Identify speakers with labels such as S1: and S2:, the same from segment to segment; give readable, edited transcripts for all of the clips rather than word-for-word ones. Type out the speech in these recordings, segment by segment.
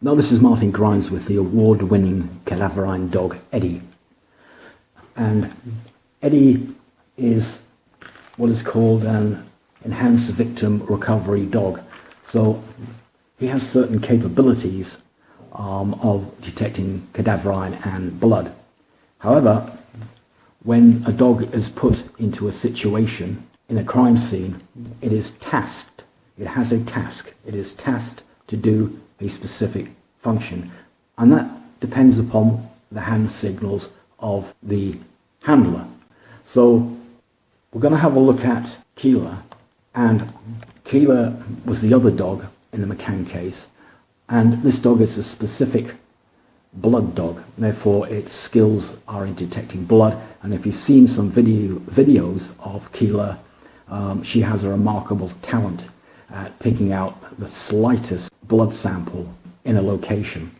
S1: Now this is Martin Grimes with the award-winning cadaverine dog Eddie. And Eddie is what is called an enhanced victim recovery dog. So he has certain capabilities of detecting cadaverine and blood. However, when a dog is put into a situation in a crime scene, it is tasked. It has a task. It is tasked to do a specific function, and that depends upon the hand signals of the handler. So we're going to have a look at Keeler, and Keeler was the other dog in the McCann case, and this dog is a specific blood dog, therefore its skills are in detecting blood. And if you've seen some videos of Keeler, she has a remarkable talent at picking out the slightest blood sample in a location.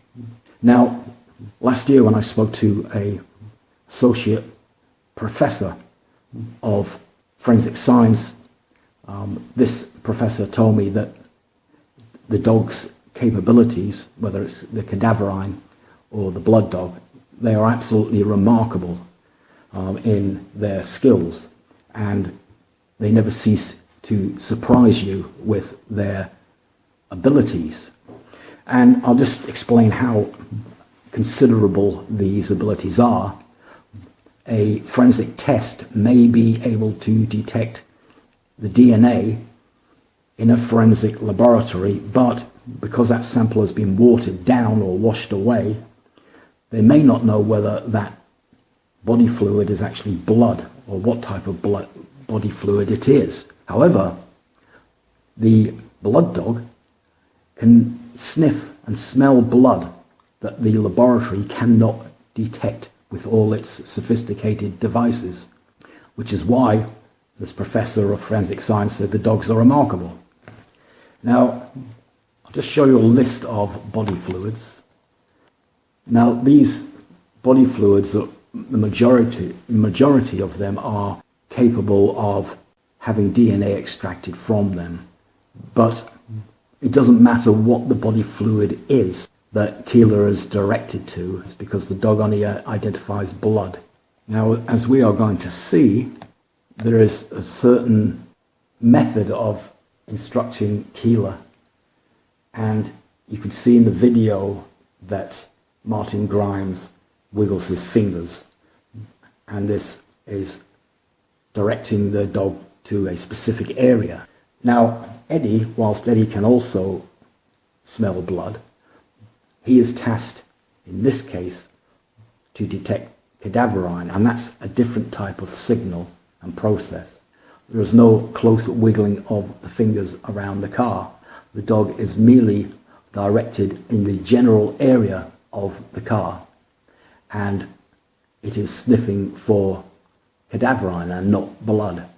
S1: Now, last year when I spoke to a associate professor of forensic science, this professor told me that the dog's capabilities, whether it's the cadaverine or the blood dog, they are absolutely remarkable in their skills, and they never cease to surprise you with their abilities. And I'll just explain how considerable these abilities are. A forensic test may be able to detect the DNA in a forensic laboratory, but because that sample has been watered down or washed away, they may not know whether that body fluid is actually blood or what type of body fluid it is. However, the blood dog can sniff and smell blood that the laboratory cannot detect with all its sophisticated devices, which is why this professor of forensic science said the dogs are remarkable. Now, I'll just show you a list of body fluids. Now, these body fluids, the majority of them are capable of having DNA extracted from them, but it doesn't matter what the body fluid is that Keeler is directed to. It's because the dog only identifies blood. Now, as we are going to see, there is a certain method of instructing Keeler, and you can see in the video that Martin Grimes wiggles his fingers, and this is directing the dog to a specific area. Now, Eddie, whilst Eddie can also smell blood, he is tasked, in this case, to detect cadaverine, and that's a different type of signal and process. There is no close wiggling of the fingers around the car. The dog is merely directed in the general area of the car, and it is sniffing for cadaverine and not blood.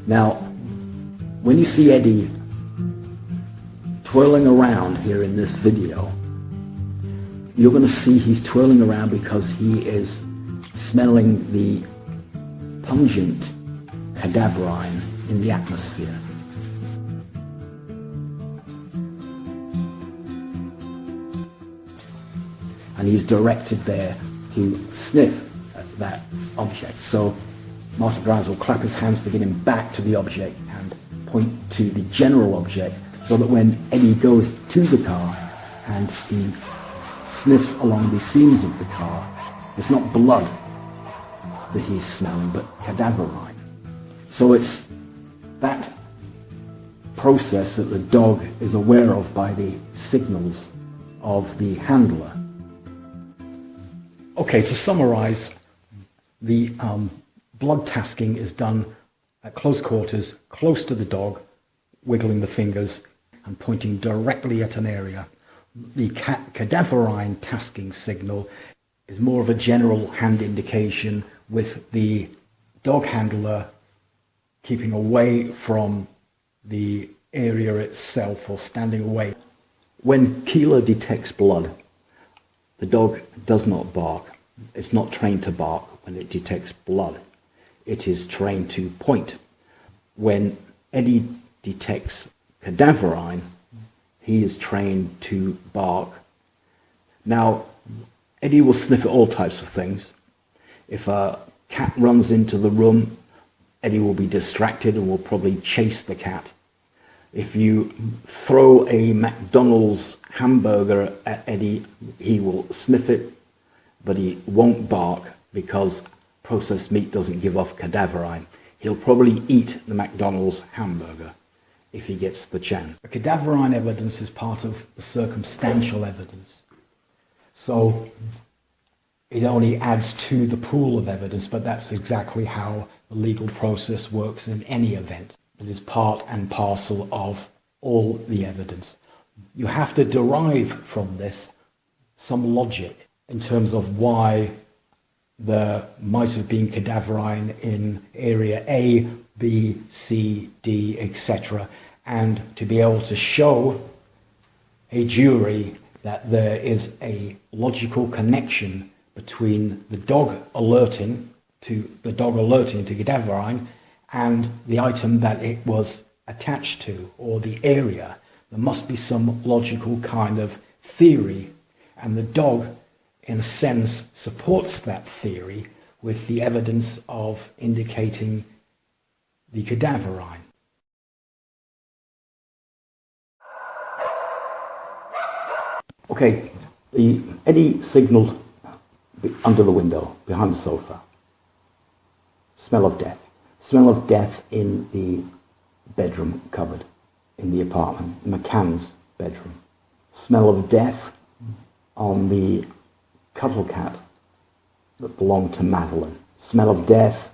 S1: Now, when you see Eddie twirling around here in this video, you're going to see he's twirling around because he is smelling the pungent cadaverine in the atmosphere. And he's directed there to sniff at that object. So Martin Grimes will clap his hands to get him back to the object and point to the general object, so that when Eddie goes to the car and he sniffs along the seams of the car, it's not blood that he's smelling, but cadaverine. So it's that process that the dog is aware of by the signals of the handler. Okay, to summarize, the blood tasking is done at close quarters, close to the dog, wiggling the fingers and pointing directly at an area. The cadaverine tasking signal is more of a general hand indication, with the dog handler keeping away from the area itself or standing away. When Keeler detects blood, The dog does not bark. It's not trained to bark when it detects blood. It is trained to point. When Eddie detects cadaverine, he is trained to bark. Now, Eddie will sniff at all types of things. If a cat runs into the room, Eddie will be distracted and will probably chase the cat. If you throw a McDonald's hamburger at Eddie, he will sniff it, but he won't bark because processed meat doesn't give off cadaverine. He'll probably eat the McDonald's hamburger if he gets the chance. The cadaverine evidence is part of the circumstantial evidence. So it only adds to the pool of evidence, but that's exactly how the legal process works in any event. It is part and parcel of all the evidence. You have to derive from this some logic in terms of why there might have been cadaverine in area A, B, C, D, etc., and to be able to show a jury that there is a logical connection between the dog alerting to cadaverine and the item that it was attached to, or the area. There must be some logical kind of theory, and the dog, in a sense, supports that theory with the evidence of indicating the cadaverine. Okay, Eddie signalled under the window, behind the sofa. Smell of death. Smell of death in the bedroom cupboard, in the apartment, McCann's bedroom. Smell of death on the cuddle cat that belonged to Madeleine. Smell of death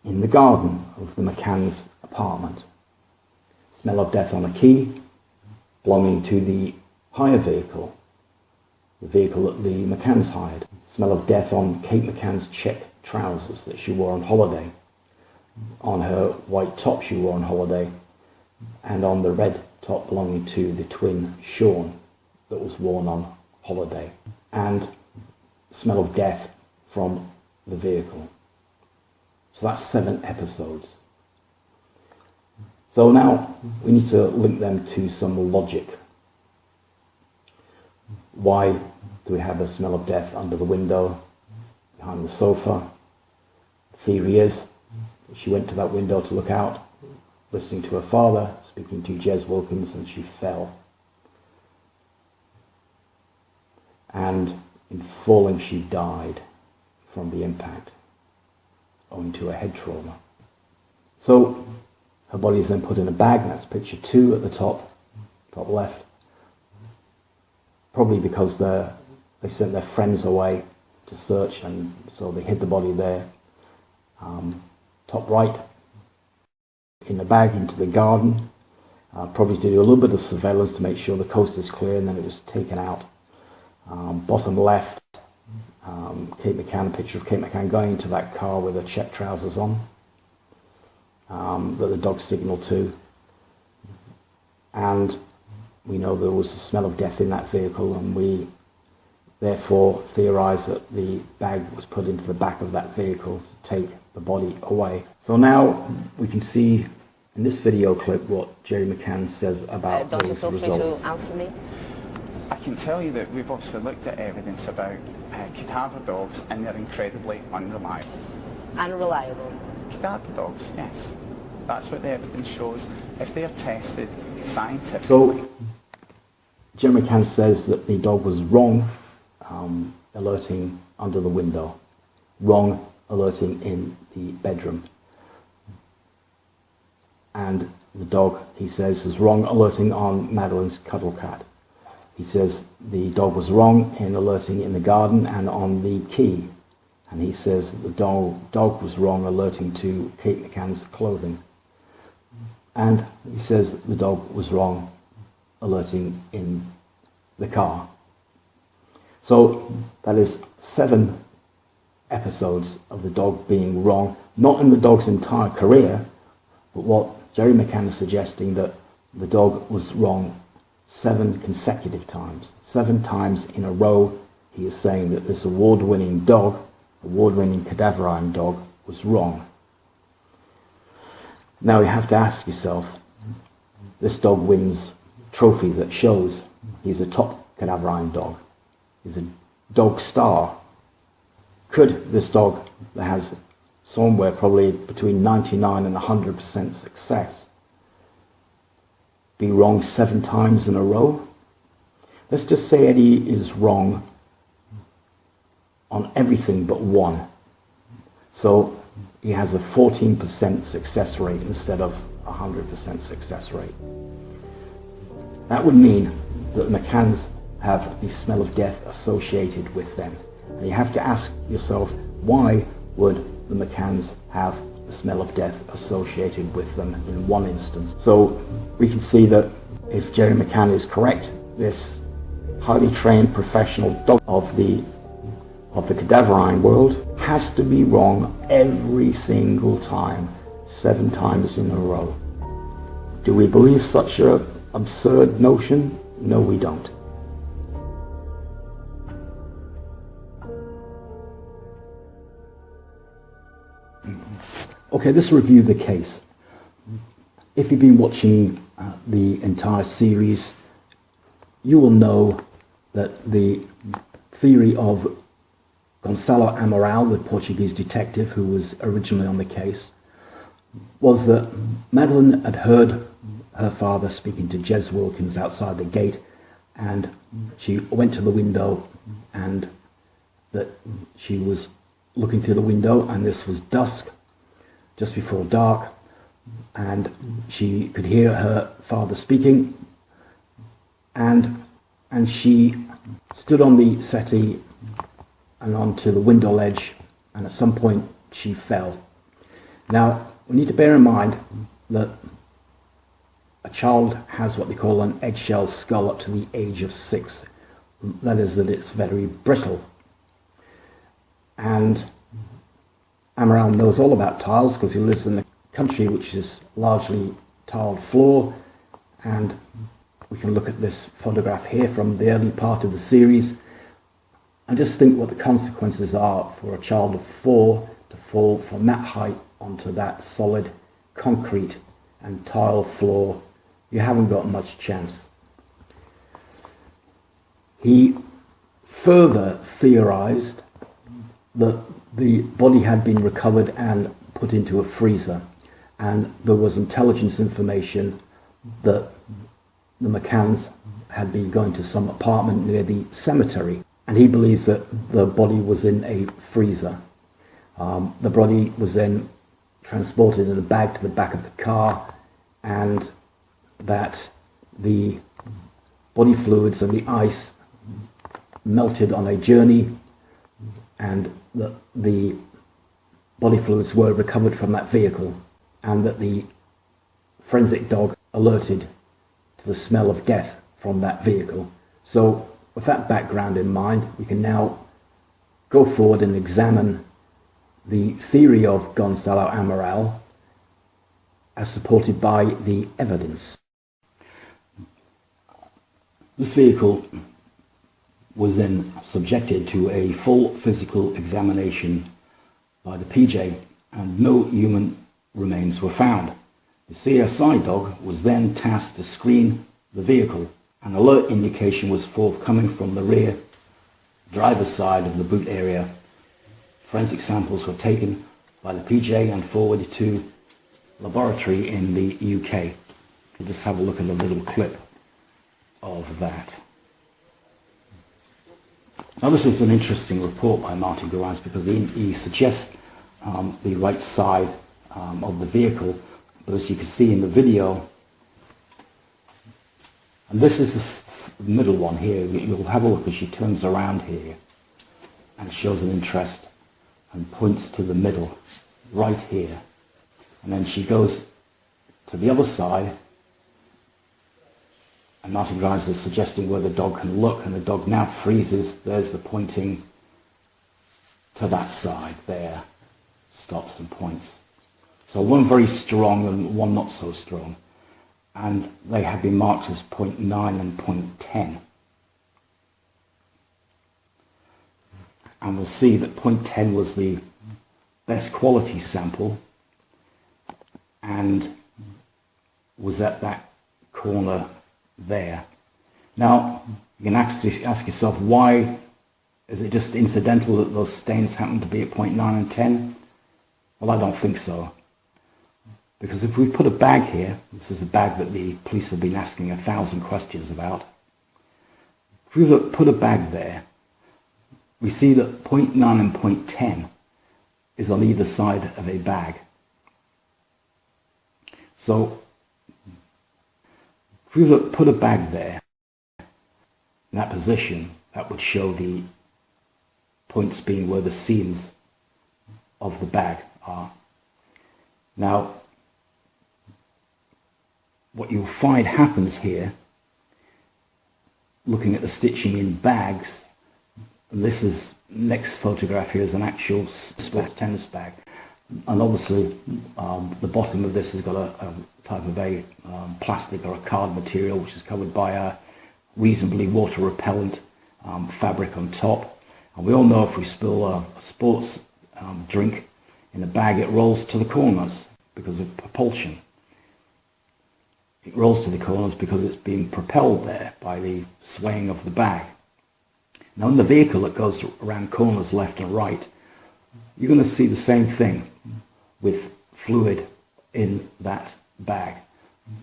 S1: in the garden of the McCann's apartment. Smell of death on a key belonging to the hire vehicle, the vehicle that the McCanns hired. Smell of death on Kate McCann's check trousers that she wore on holiday, on her white top she wore on holiday, and on the red top belonging to the twin Sean that was worn on holiday. And smell of death from the vehicle. So that's 7 episodes. So now we need to link them to some logic. Why do we have a smell of death under the window, behind the sofa? The theory is she went to that window to look out, listening to her father, speaking to Jez Wilkins, and she fell. And in falling, she died from the impact, owing to a head trauma. So her body is then put in a bag, and that's picture 2 at the top left. Probably because they sent their friends away to search, and so they hid the body there. Top right, in the bag into the garden, probably to do a little bit of surveillance to make sure the coast is clear, and then it was taken out. Bottom left, Kate McCann, a picture of Kate McCann going into that car with her check trousers on, that the dog signalled to. And we know there was a smell of death in that vehicle, and we therefore theorise that the bag was put into the back of that vehicle to take the body away. So now we can see in this video clip what Jerry McCann says about those results. Dr. Feel free to answer me.
S2: I can tell you that we've obviously looked at evidence about cadaver dogs, and they're incredibly unreliable.
S3: Unreliable?
S2: Cadaver dogs, yes. That's what the evidence shows. If they are tested scientifically...
S1: So, Jerry McCann says that the dog was wrong alerting under the window, wrong alerting in the bedroom. And the dog, he says, is wrong alerting on Madeleine's cuddle cat. He says the dog was wrong in alerting in the garden and on the key. And he says the dog was wrong alerting to Kate McCann's clothing. And he says the dog was wrong alerting in the car. So that is 7 episodes of the dog being wrong, not in the dog's entire career, but what Jerry McCann is suggesting, that the dog was wrong 7 consecutive times, 7 times in a row he is saying that this award-winning dog, award-winning cadaverine dog, was wrong. Now you have to ask yourself, this dog wins trophies at shows. He's a top cadaverine dog. He's a dog star. Could this dog that has somewhere probably between 99 and 100% success be wrong 7 times in a row? Let's just say Eddie is wrong on everything but one. So he has a 14% success rate instead of 100% success rate. That would mean that the McCanns have the smell of death associated with them. And you have to ask yourself, why would the McCanns have the smell of death associated with them in one instance? So we can see that if Jerry McCann is correct, this highly trained professional dog of the cadaverine world has to be wrong every single time, 7 times in a row. Do we believe such an absurd notion? No, we don't. Okay, let's review the case. If you've been watching the entire series, you will know that the theory of Gonçalo Amaral, the Portuguese detective who was originally on the case, was that Madeleine had heard her father speaking to Jez Wilkins outside the gate, and she went to the window, and that she was looking through the window, and this was dusk, just before dark, and she could hear her father speaking, and she stood on the settee and onto the window ledge, and at some point she fell. Now, we need to bear in mind that a child has what they call an eggshell skull up to the age of 6. That is, that it's very brittle. And Amaral knows all about tiles because he lives in the country which is largely tiled floor, and we can look at this photograph here from the early part of the series and just think what the consequences are for a child of 4 to fall from that height onto that solid concrete and tile floor. You haven't got much chance. He further theorized that the body had been recovered and put into a freezer, and there was intelligence information that the McCanns had been going to some apartment near the cemetery, and he believes that the body was in a freezer. The body was then transported in a bag to the back of the car, and that the body fluids and the ice melted on a journey, and that the body fluids were recovered from that vehicle, and that the forensic dog alerted to the smell of death from that vehicle. So with that background in mind, we can now go forward and examine the theory of Gonçalo Amaral as supported by the evidence. This vehicle was then subjected to a full physical examination by the PJ, and no human remains were found. The CSI dog was then tasked to screen the vehicle. An alert indication was forthcoming from the rear driver's side of the boot area. Forensic samples were taken by the PJ and forwarded to laboratory in the UK. We'll just have a look at a little clip of that. Now, this is an interesting report by Martin Grimes because he suggests the right side of the vehicle, but as you can see in the video, and this is the middle one here, you'll have a look as she turns around here and shows an interest and points to the middle, right here. And then she goes to the other side, and Martin Grimes is suggesting where the dog can look, and the dog now freezes. There's the pointing to that side there, stops and points. So one very strong and one not so strong. And they have been marked as 0.9 and 0.10. and we'll see that point 10 was the best quality sample and was at that corner there. Now, you can ask yourself, why is it just incidental that those stains happen to be at point 9 and 10? Well, I don't think so. Because if we put a bag here, this is a bag that the police have been asking 1,000 questions about. If we put a bag there, we see that point 9 and point 10 is on either side of a bag. So, if we put a bag there, in that position, that would show the points being where the seams of the bag are. Now, what you'll find happens here, looking at the stitching in bags, and this is, next photograph here is an actual sports tennis bag, and obviously the bottom of this has got a type of a plastic or a card material which is covered by a reasonably water repellent fabric on top. And we all know if we spill a sports drink in a bag, it rolls to the corners because of propulsion. It rolls to the corners because it's being propelled there by the swaying of the bag. Now in the vehicle that goes around corners left and right, you're going to see the same thing with fluid in that bag.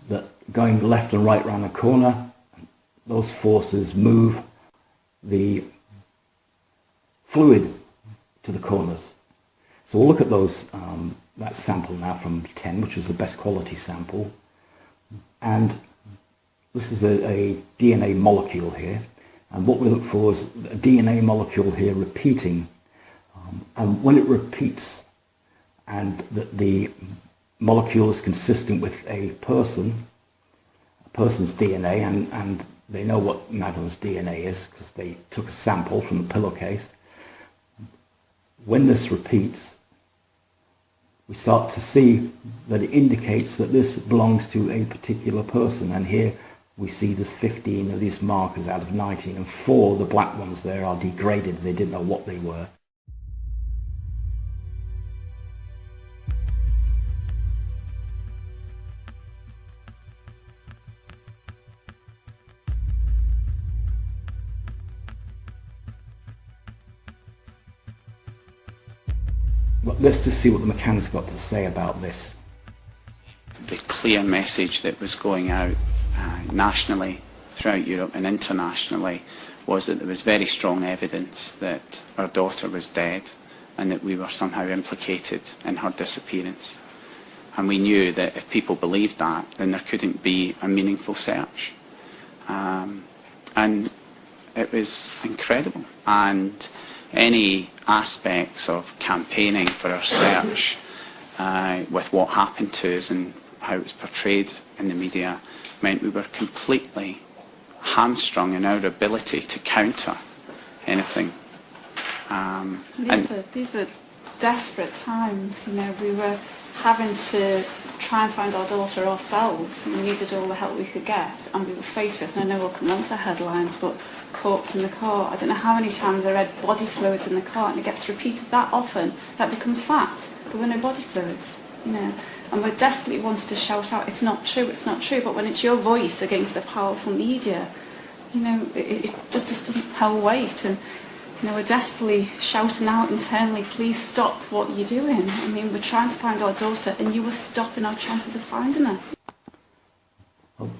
S1: That going left and right around the corner, those forces move the fluid to the corners. So we'll look at those, that sample now from 10, which was the best quality sample. And this is a DNA molecule here. And what we look for is a DNA molecule here repeating. And when it repeats, and that the molecule is consistent with a person's DNA, and they know what Madeleine's DNA is because they took a sample from the pillowcase. When this repeats, we start to see that it indicates that this belongs to a particular person. And here we see there's 15 of these markers out of 19, and 4 of the black ones there are degraded. They didn't know what they were. But let's just see what the McCann's got to say about this.
S2: The clear message that was going out nationally, throughout Europe and internationally, was that there was very strong evidence that our daughter was dead and that we were somehow implicated in her disappearance. And we knew that if people believed that, then there couldn't be a meaningful search. And it was incredible. And any aspects of campaigning for our search with what happened to us and how it was portrayed in the media meant we were completely hamstrung in our ability to counter anything.
S3: These were desperate times. You know, we were having to try and find our daughter ourselves, and we needed all the help we could get, and we were faced with, and I know we'll come on to headlines, but corpse in the car. I don't know how many times I read body fluids in the car, and it gets repeated that often that becomes fact. There were no body fluids, you know, and we desperately wanted to shout out, it's not true, but when it's your voice against the powerful media, you know, it just doesn't hold weight. And you know, we're desperately shouting out internally, please stop what you're doing. I mean, we're trying to find our daughter, and you were stopping our chances of finding her.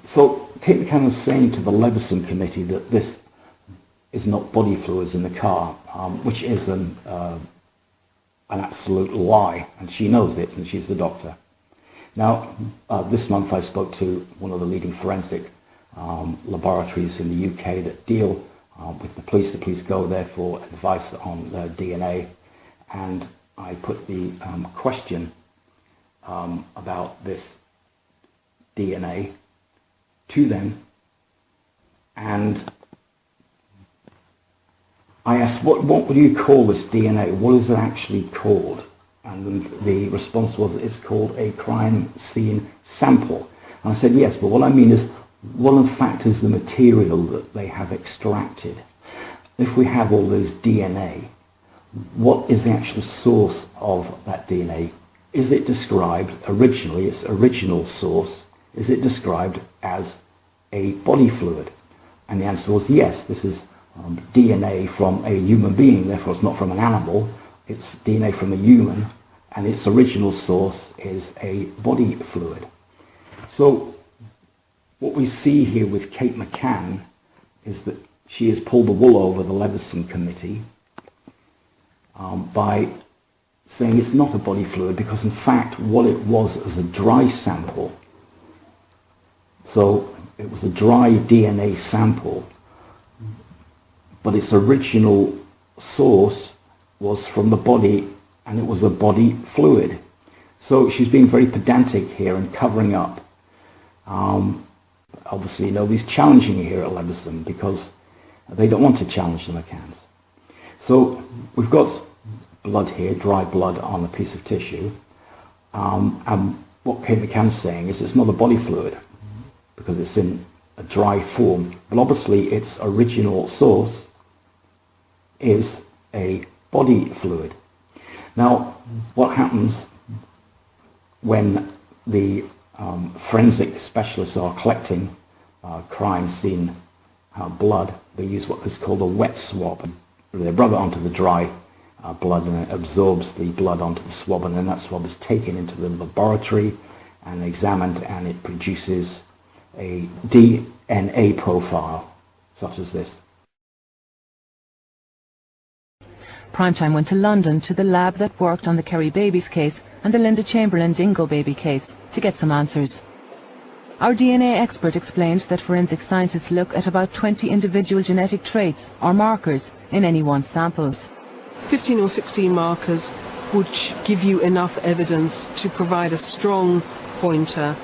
S1: So Kate McCann was saying to the Leveson committee that this is not body fluids in the car, which is an absolute lie, and she knows it, and she's the doctor. Now, this month I spoke to one of the leading forensic laboratories in the UK that deal with the police. The police go there for advice on their DNA, and I put the question about this DNA to them, and I asked, what would you call this DNA? What is it actually called? And the response was, it's called a crime scene sample. And I said, yes, but what I mean is, what in fact is the material that they have extracted? If we have all this DNA, what is the actual source of that DNA? Is it described originally, its original source, is it described as a body fluid? And the answer was yes, this is DNA from a human being, therefore it's not from an animal, it's DNA from a human, and its original source is a body fluid. So what we see here with Kate McCann is that she has pulled the wool over the Leveson Committee by saying it's not a body fluid, because in fact what it was a dry sample. So it was a dry DNA sample, but its original source was from the body, and it was a body fluid. So she's being very pedantic here and covering up. Obviously nobody's challenging here at Leveson because they don't want to challenge the McCanns. So we've got blood here, dry blood on a piece of tissue, and what Kate McCann's saying is it's not a body fluid because it's in a dry form, but obviously its original source is a body fluid. Now, what happens when the forensic specialists are collecting crime scene blood? They use what is called a wet swab. They rub it onto the dry blood, and it absorbs the blood onto the swab, and then that swab is taken into the laboratory and examined, and it produces a DNA profile such as this.
S4: Primetime went to London to the lab that worked on the Kerry Babies case and the Linda Chamberlain Dingo baby case to get some answers. Our DNA expert explained that forensic scientists look at about 20 individual genetic traits or markers in any one samples.
S5: 15 or 16 markers would give you enough evidence to provide a strong pointer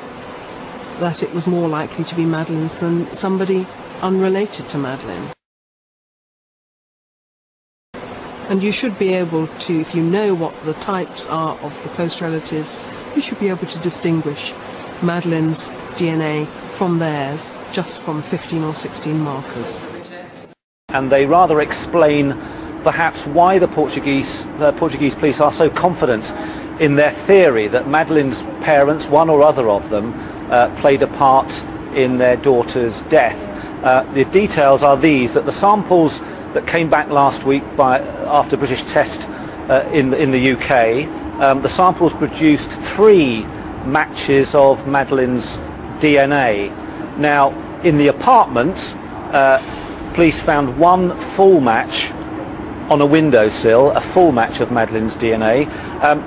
S5: that it was more likely to be Madeleine's than somebody unrelated to Madeleine. And you should be able to, if you know what the types are of the close relatives, you should be able to distinguish Madeleine's DNA from theirs just from 15 or 16 markers.
S6: And they rather explain perhaps why the Portuguese police are so confident in their theory that Madeleine's parents, one or other of them, played a part in their daughter's death. The details are these: that the samples that came back last week after British test in the UK, the samples produced 3 matches of Madeleine's DNA. Now, in the apartment, police found 1 full match on a windowsill, a full match of Madeleine's DNA.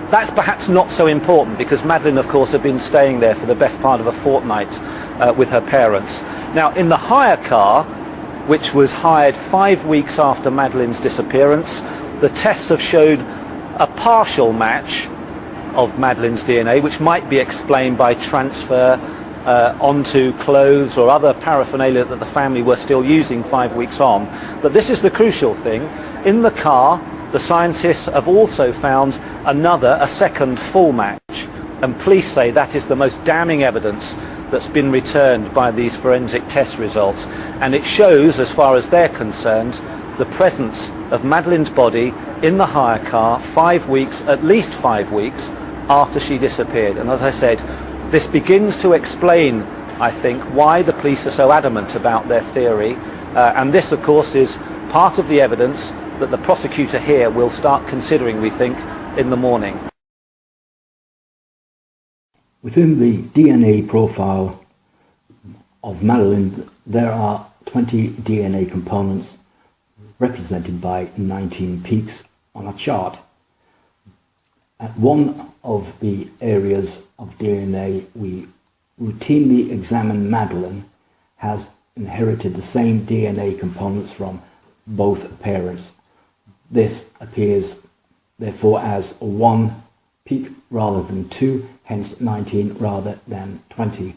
S6: That's perhaps not so important because Madeleine, of course, had been staying there for the best part of a fortnight with her parents. Now, in the hire car, which was hired 5 weeks after Madeleine's disappearance, the tests have showed a partial match of Madeleine's DNA, which might be explained by transfer onto clothes or other paraphernalia that the family were still using 5 weeks on. But this is the crucial thing. In the car, the scientists have also found a second full match, and police say that is the most damning evidence that's been returned by these forensic test results, and it shows, as far as they're concerned, the presence of Madeleine's body in the hire car 5 weeks, at least 5 weeks, after she disappeared. And as I said, this begins to explain, I think, why the police are so adamant about their theory, and this, of course, is part of the evidence that the prosecutor here will start considering, we think, in the morning.
S1: Within the DNA profile of Madeleine, there are 20 DNA components represented by 19 peaks on a chart. At one of the areas of DNA we routinely examine, Madeleine has inherited the same DNA components from both parents. This appears therefore as 1 peak rather than 2, hence 19 rather than 20.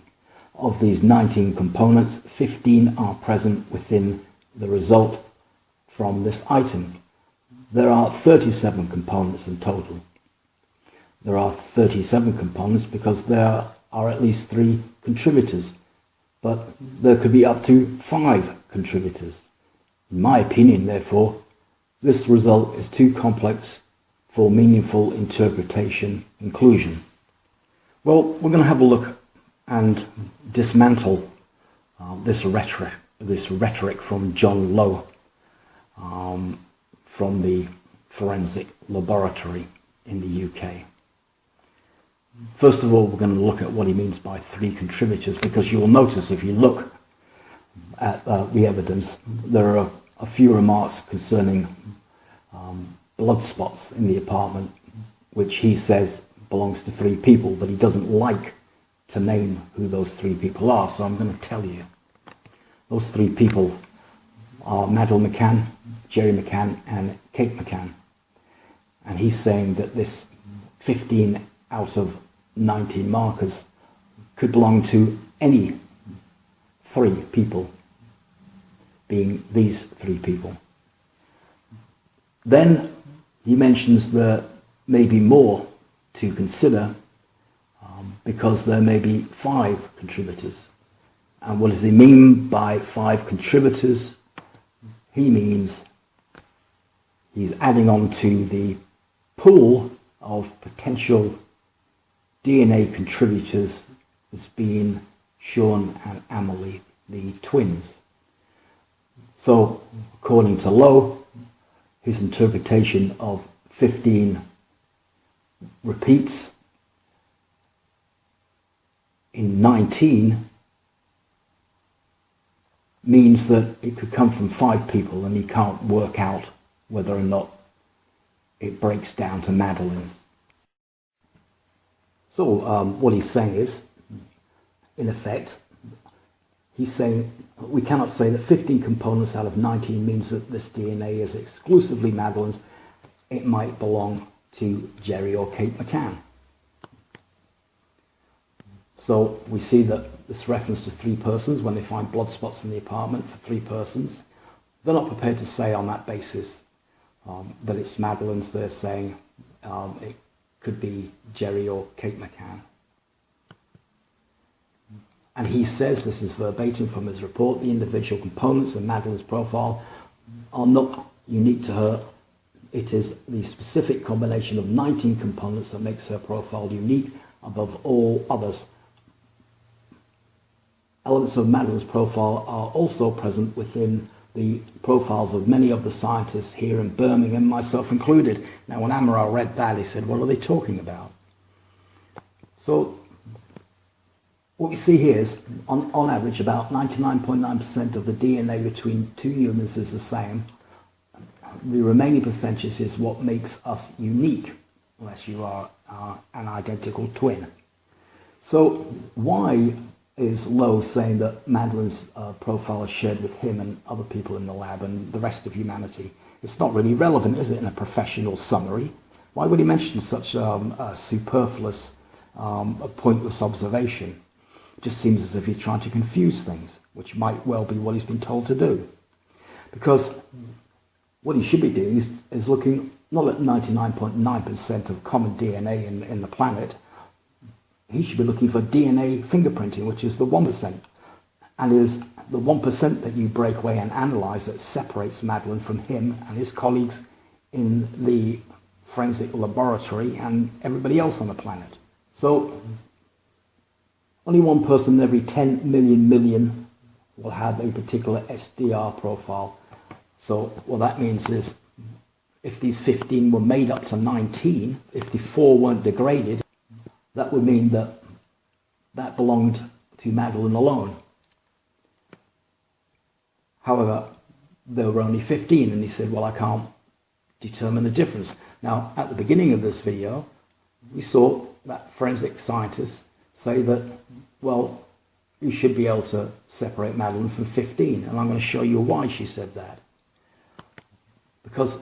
S1: Of these 19 components, 15 are present within the result from this item. There are 37 components in total. There are 37 components because there are at least 3 contributors, but there could be up to 5 contributors. In my opinion, therefore, This result is too complex for meaningful interpretation inclusion. Well, we're going to have a look and dismantle this rhetoric from John Lowe from the forensic laboratory in the UK. First of all, we're going to look at what he means by three contributors, because you will notice if you look at the evidence, there are a few remarks concerning blood spots in the apartment, which he says belongs to three people, but he doesn't like to name who those three people are, so I'm going to tell you. Those three people are Madeleine McCann, Jerry McCann, and Kate McCann. And he's saying that this 15 out of 19 markers could belong to any three people, being these three people. Then he mentions there may be more to consider because there may be 5 contributors. And what does he mean by 5 contributors? He means he's adding on to the pool of potential DNA contributors as being Sean and Emily, the twins. So, according to Lowe, his interpretation of 15 repeats in 19 means that it could come from 5 people, and he can't work out whether or not it breaks down to Madeleine. So what he's saying is, in effect, he's saying we cannot say that 15 components out of 19 means that this DNA is exclusively Madeleine's. It might belong to Jerry or Kate McCann. So we see that this reference to 3 persons, when they find blood spots in the apartment for 3 persons, they're not prepared to say on that basis that it's Madeleine's. They're saying it could be Jerry or Kate McCann. And he says, this is verbatim from his report, the individual components of Madeleine's profile are not unique to her. It is the specific combination of 19 components that makes her profile unique above all others. Elements of Madeleine's profile are also present within the profiles of many of the scientists here in Birmingham, myself included. Now, when Amaral read that, he said, what are they talking about? So, what we see here is, on average, about 99.9% of the DNA between 2 humans is the same. The remaining percentage is what makes us unique, unless you are an identical twin. So, why is Lowe saying that Madeleine's profile is shared with him and other people in the lab and the rest of humanity? It's not really relevant, is it, in a professional summary? Why would he mention such a superfluous, pointless observation? It just seems as if he's trying to confuse things, which might well be what he's been told to do. Because what he should be doing is looking not at 99.9% of common DNA in the planet. He should be looking for DNA fingerprinting, which is the 1%. And it is the 1% that you break away and analyze that separates Madeleine from him and his colleagues in the forensic laboratory and everybody else on the planet. So only 1 person in every 10 million will have a particular SDR profile. So what that means is if these 15 were made up to 19, if the 4 weren't degraded, that would mean that that belonged to Madeleine alone. However, there were only 15, and he said, well, I can't determine the difference. Now, at the beginning of this video, we saw that forensic scientists say that, well, you should be able to separate Madeleine from 15, and I'm going to show you why she said that. Because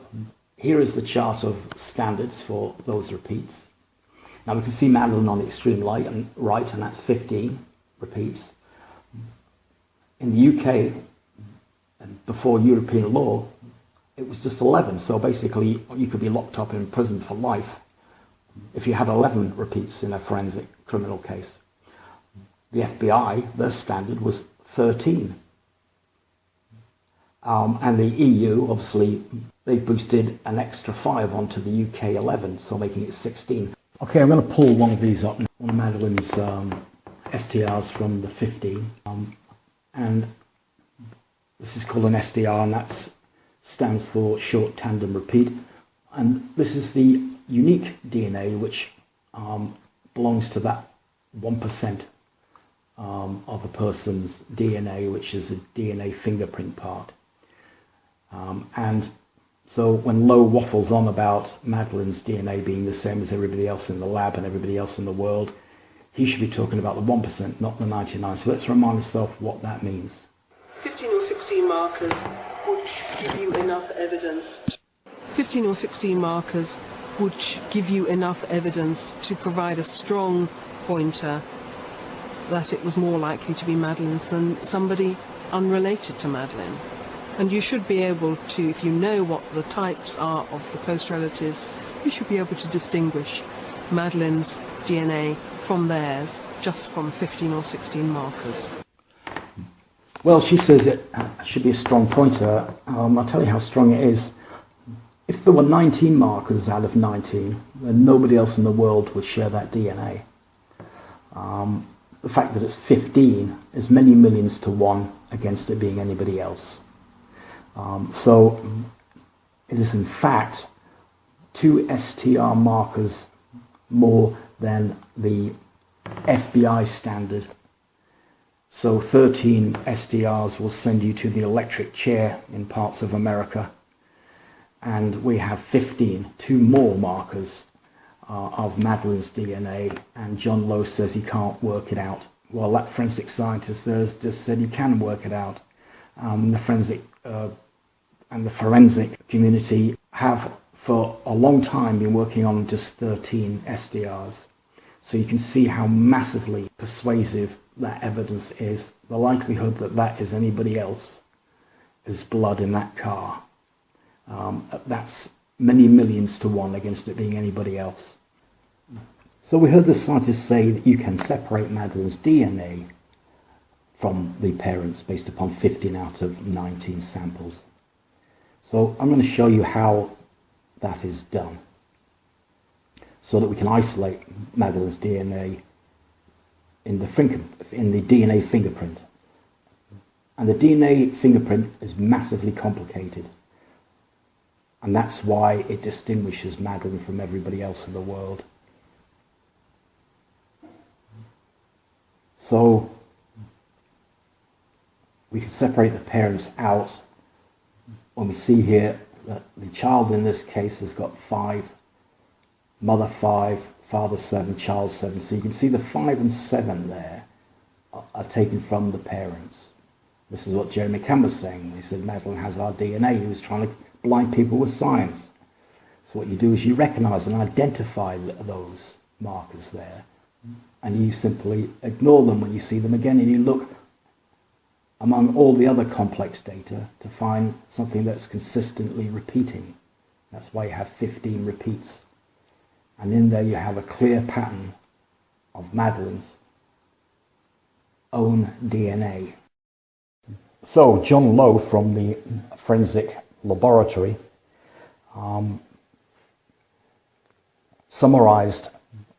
S1: here is the chart of standards for those repeats. Now we can see Madeleine on the extreme right, and that's 15 repeats. In the UK, and before European law, it was just 11. So basically, you could be locked up in prison for life if you had 11 repeats in a forensic criminal case. The FBI, their standard was 13. And the EU, obviously, they've boosted an extra 5 onto the UK 11, so making it 16. Okay, I'm going to pull one of these up, one of Madeleine's STRs from the 15, and this is called an SDR, and that stands for short tandem repeat, and this is the unique DNA which belongs to that 1% of a person's DNA, which is a DNA fingerprint part. And so when Lowe waffles on about Madeleine's DNA being the same as everybody else in the lab and everybody else in the world, he should be talking about the 1%, not the 99%. So let's remind ourselves what that means.
S5: 15 or 16 markers would give you enough evidence. 15 or 16 markers would give you enough evidence to provide a strong pointer that it was more likely to be Madeleine's than somebody unrelated to Madeleine. And you should be able to, if you know what the types are of the close relatives, you should be able to distinguish Madeleine's DNA from theirs just from 15 or 16 markers.
S1: Well, she says it should be a strong pointer. I'll tell you how strong it is. If there were 19 markers out of 19, then nobody else in the world would share that DNA. The fact that it's 15 is many millions to 1 against it being anybody else. So it is in fact 2 STR markers more than the FBI standard. So 13 STRs will send you to the electric chair in parts of America, and we have 15, 2 more markers of Madeleine's DNA, and John Lowe says he can't work it out. Well, that forensic scientist there has just said he can work it out. The forensic community have for a long time been working on just 13 SDRs. So you can see how massively persuasive that evidence is. The likelihood that that is anybody else is blood in that car. That's many millions to 1 against it being anybody else. So we heard the scientists say that you can separate Madeleine's DNA from the parents based upon 15 out of 19 samples. So I'm going to show you how that is done so that we can isolate Madeleine's DNA in the DNA fingerprint. And the DNA fingerprint is massively complicated. And that's why it distinguishes Madeleine from everybody else in the world. So we can separate the parents out when we see here that the child in this case has got 5, mother 5, father 7, child 7. So you can see the 5 and 7 there are taken from the parents. This is what Jerry McCann was saying. He said Madeleine has our DNA. He was trying to blind people with science. So what you do is you recognize and identify those markers there, and you simply ignore them when you see them again, and you look among all the other complex data to find something that's consistently repeating. That's why you have 15 repeats. And in there you have a clear pattern of Madeleine's own DNA. So John Lowe from the forensic laboratory summarized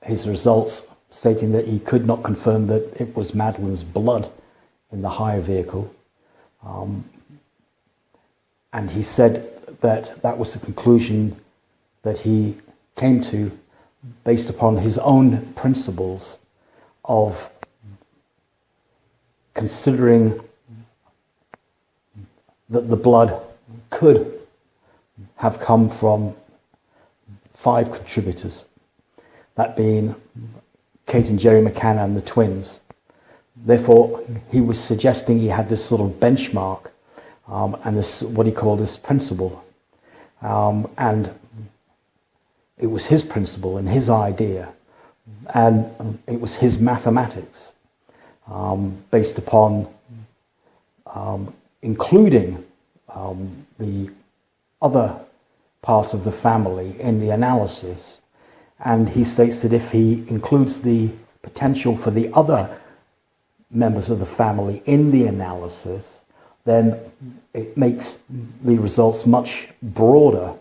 S1: his results, stating that he could not confirm that it was Madeleine's blood in the hire vehicle. And he said that that was the conclusion that he came to based upon his own principles of considering that the blood could have come from 5 contributors, that being Kate and Jerry McCann and the twins. Therefore, he was suggesting he had this sort of benchmark and this, what he called this principle. And it was his principle and his idea, and it was his mathematics based upon including the other part of the family in the analysis. And he states that if he includes the potential for the other members of the family in the analysis, then it makes the results much broader.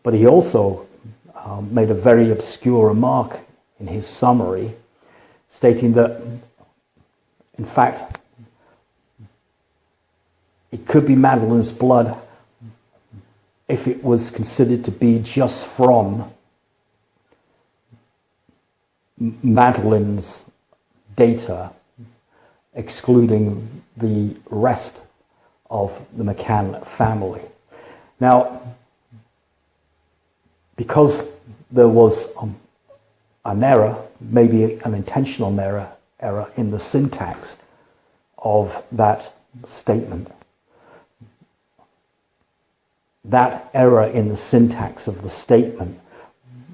S1: But he also made a very obscure remark in his summary, stating that, in fact, it could be Madeleine's blood if it was considered to be just from Madeleine's data, excluding the rest of the McCann family. Now, because there was an error, maybe an intentional error in the syntax of that statement, that error in the syntax of the statement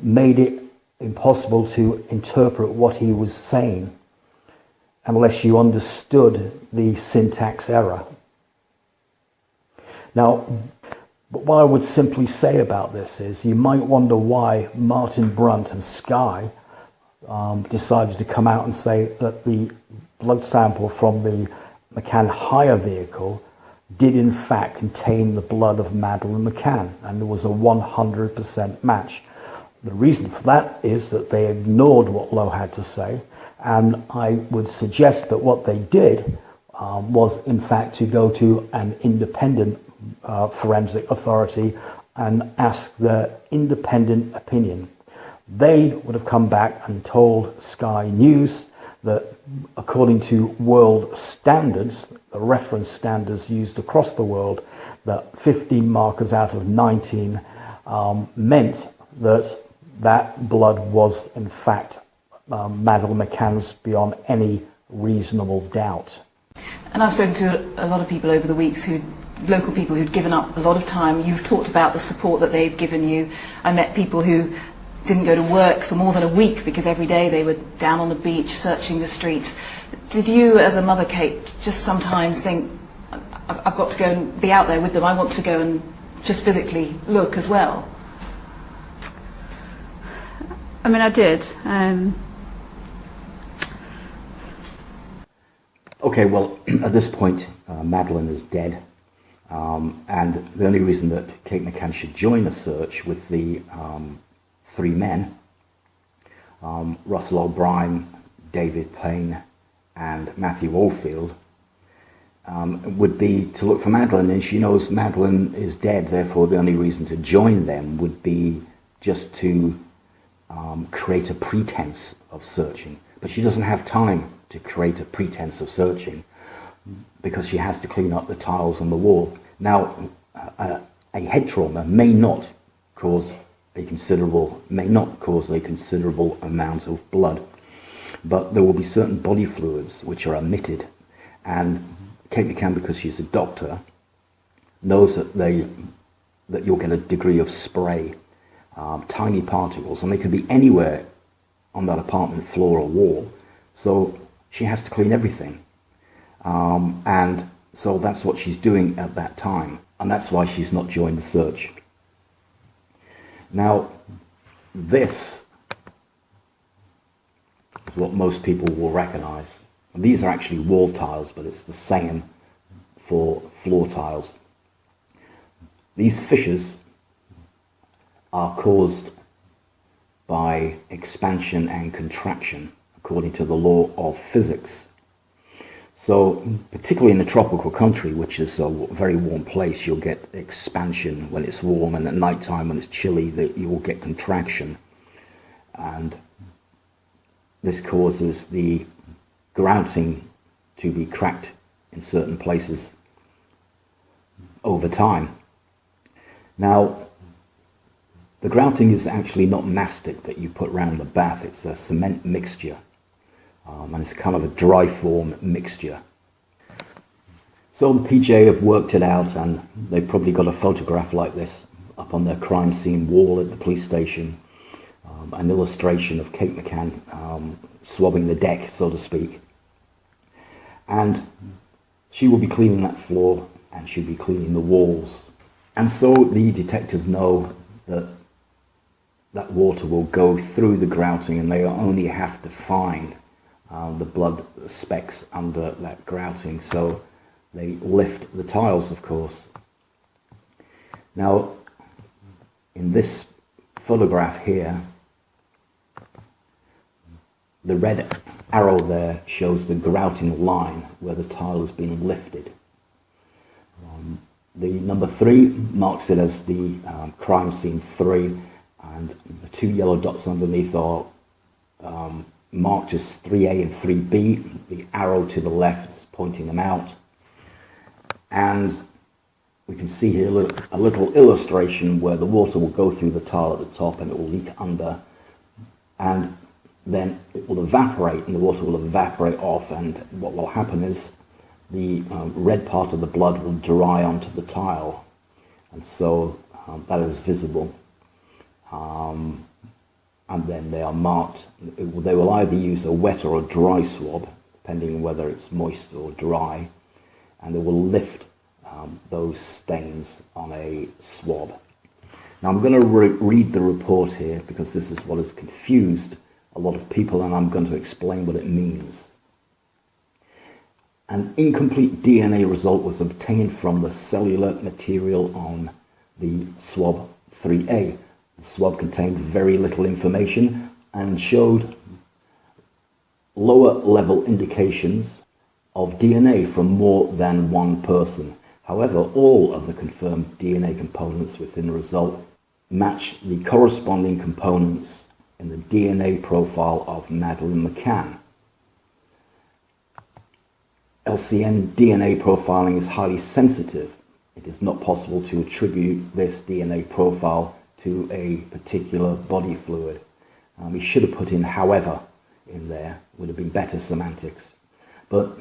S1: made it impossible to interpret what he was saying unless you understood the syntax error. Now, but what I would simply say about this is you might wonder why Martin Brunt and Sky decided to come out and say that the blood sample from the McCann hire vehicle did in fact contain the blood of Madeleine McCann, and there was a 100% match. The reason for that is that they ignored what Lowe had to say, and I would suggest that what they did was in fact to go to an independent forensic authority and ask their independent opinion. They would have come back and told Sky News that according to world standards, the reference standards used across the world, that 15 markers out of 19 meant that that blood was in fact Madeleine McCann's beyond any reasonable doubt.
S7: And I've spoken to a lot of people over the weeks, local people who'd given up a lot of time. You've talked about the support that they've given you. I met people who didn't go to work for more than a week because every day they were down on the beach searching the streets. Did you, as a mother, Kate, just sometimes think, I've got to go and be out there with them, I want to go and just physically look as well?
S3: I mean, I did.
S1: Okay, well, at this point, Madeleine is dead. And the only reason that Kate McCann should join the search with the three men, Russell O'Brien, David Payne, and Matthew Oldfield, would be to look for Madeleine, and she knows Madeleine is dead, therefore the only reason to join them would be just to create a pretense of searching. But she doesn't have time to create a pretense of searching because she has to clean up the tiles on the wall. Now, a head trauma may not cause a considerable amount of blood, but there will be certain body fluids which are emitted, and Kate McCann, because she's a doctor, knows that you'll get a degree of spray, tiny particles, and they could be anywhere on that apartment floor or wall, so she has to clean everything. And so that's what she's doing at that time, and that's why she's not joined the search. Now, this is what most people will recognize. And these are actually wall tiles, but it's the same for floor tiles. These fissures are caused by expansion and contraction, according to the law of physics. So, particularly in a tropical country, which is a very warm place, you'll get expansion when it's warm, and at night time when it's chilly, you will get contraction. And this causes the grouting to be cracked in certain places over time. Now, the grouting is actually not mastic that you put around the bath, it's a cement mixture. And it's kind of a dry form mixture. So the PJ have worked it out, and they've probably got a photograph like this up on their crime scene wall at the police station, an illustration of Kate McCann swabbing the deck, so to speak. And she will be cleaning that floor, and she'll be cleaning the walls. And so the detectives know that that water will go through the grouting, and they only have to find the blood specks under that grouting. So they lift the tiles, of course. Now, in this photograph here, the red arrow there shows the grouting line where the tile has been lifted. The number 3 marks it as the crime scene 3, and the 2 yellow dots underneath are marked as 3A and 3B. The arrow to the left is pointing them out. And we can see here a little illustration where the water will go through the tile at the top and it will leak under, and then it will evaporate and the water will evaporate off, and what will happen is the red part of the blood will dry onto the tile, and so that is visible. And then they are marked. They will either use a wet or a dry swab, depending on whether it's moist or dry, and they will lift those stains on a swab. Now I'm going to read the report here because this is what has confused a lot of people, and I'm going to explain what it means. An incomplete DNA result was obtained from the cellular material on the swab 3A. The swab contained very little information and showed lower level indications of DNA from more than one person. However, all of the confirmed DNA components within the result match the corresponding components in the DNA profile of Madeleine McCann. LCN DNA profiling is highly sensitive. It is not possible to attribute this DNA profile to a particular body fluid. He should have put in however in there, would have been better semantics. But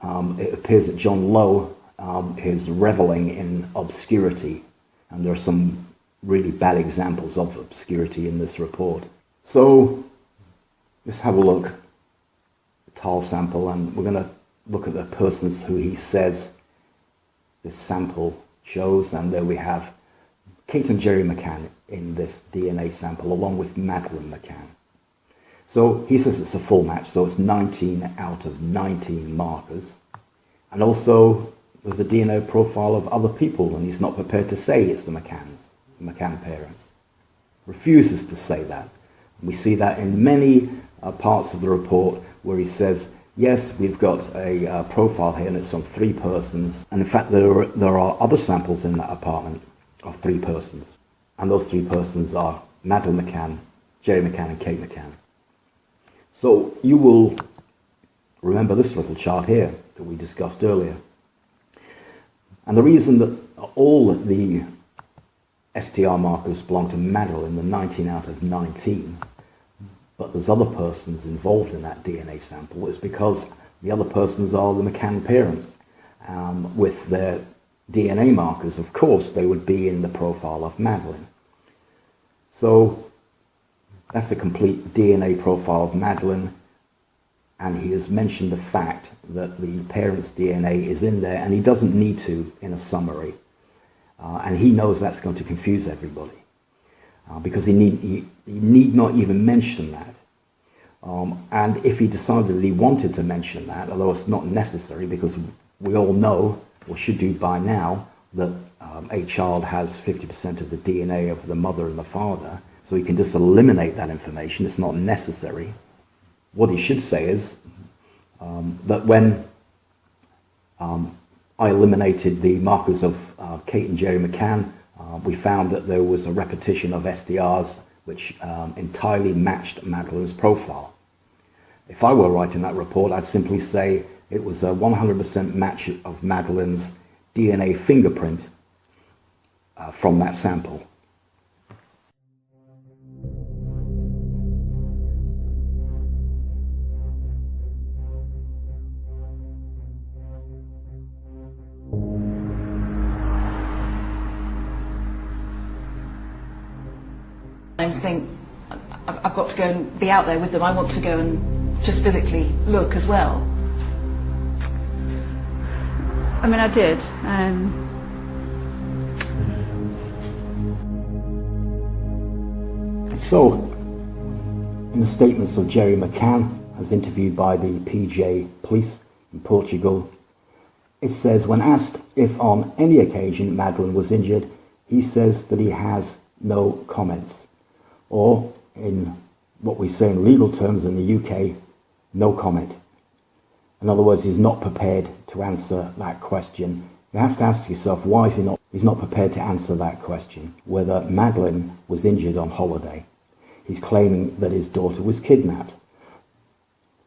S1: it appears that John Lowe is reveling in obscurity, and there are some really bad examples of obscurity in this report. So let's have a look at the tile sample, and we're going to look at the persons who he says this sample shows, and there we have Kate and Jerry McCann in this DNA sample along with Madeleine McCann. So he says it's a full match, so it's 19 out of 19 markers, and also there's a DNA profile of other people, and he's not prepared to say it's the McCann parents. Refuses to say that. We see that in many parts of the report where he says, yes, we've got a profile here and it's on 3 persons, and in fact there are other samples in that apartment of 3 persons, and those 3 persons are Madeleine McCann, Jerry McCann and Kate McCann. So you will remember this little chart here that we discussed earlier. And the reason that all the STR markers belong to Madeleine, the 19 out of 19, but there's other persons involved in that DNA sample, is because the other persons are the McCann parents. With their DNA markers, of course, they would be in the profile of Madeleine. So that's the complete DNA profile of Madeleine, and he has mentioned the fact that the parents' DNA is in there, and he doesn't need to in a summary. And he knows that's going to confuse everybody, because he need not even mention that. And if he decided that he wanted to mention that, although it's not necessary, because we all know, or should do by now, that a child has 50% of the DNA of the mother and the father, so he can just eliminate that information. It's not necessary. What he should say is that when I eliminated the markers of Kate and Jerry McCann, we found that there was a repetition of SDRs which entirely matched Madeleine's profile. If I were writing that report, I'd simply say it was a 100% match of Madeleine's DNA fingerprint from that sample.
S7: I think I've got to go and be out there with them. I want to go and just physically look as well.
S3: I mean, I did.
S1: So, in the statements of Jerry McCann, as interviewed by the PJ police in Portugal, It says, when asked if on any occasion Madeleine was injured, he says that he has no comments. Or, in what we say in legal terms in the UK, no comment. In other words, he's not prepared to answer that question. You have to ask yourself, why is he's not prepared to answer that question, whether Madeleine was injured on holiday. He's claiming that his daughter was kidnapped.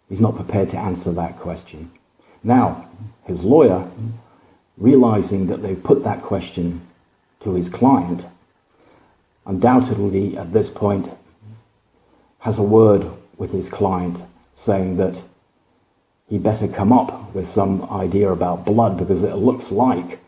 S1: He's not prepared to answer that question. Now, his lawyer, realizing that they've put that question to his client, undoubtedly at this point has a word with his client saying that he better come up with some idea about blood, because it looks like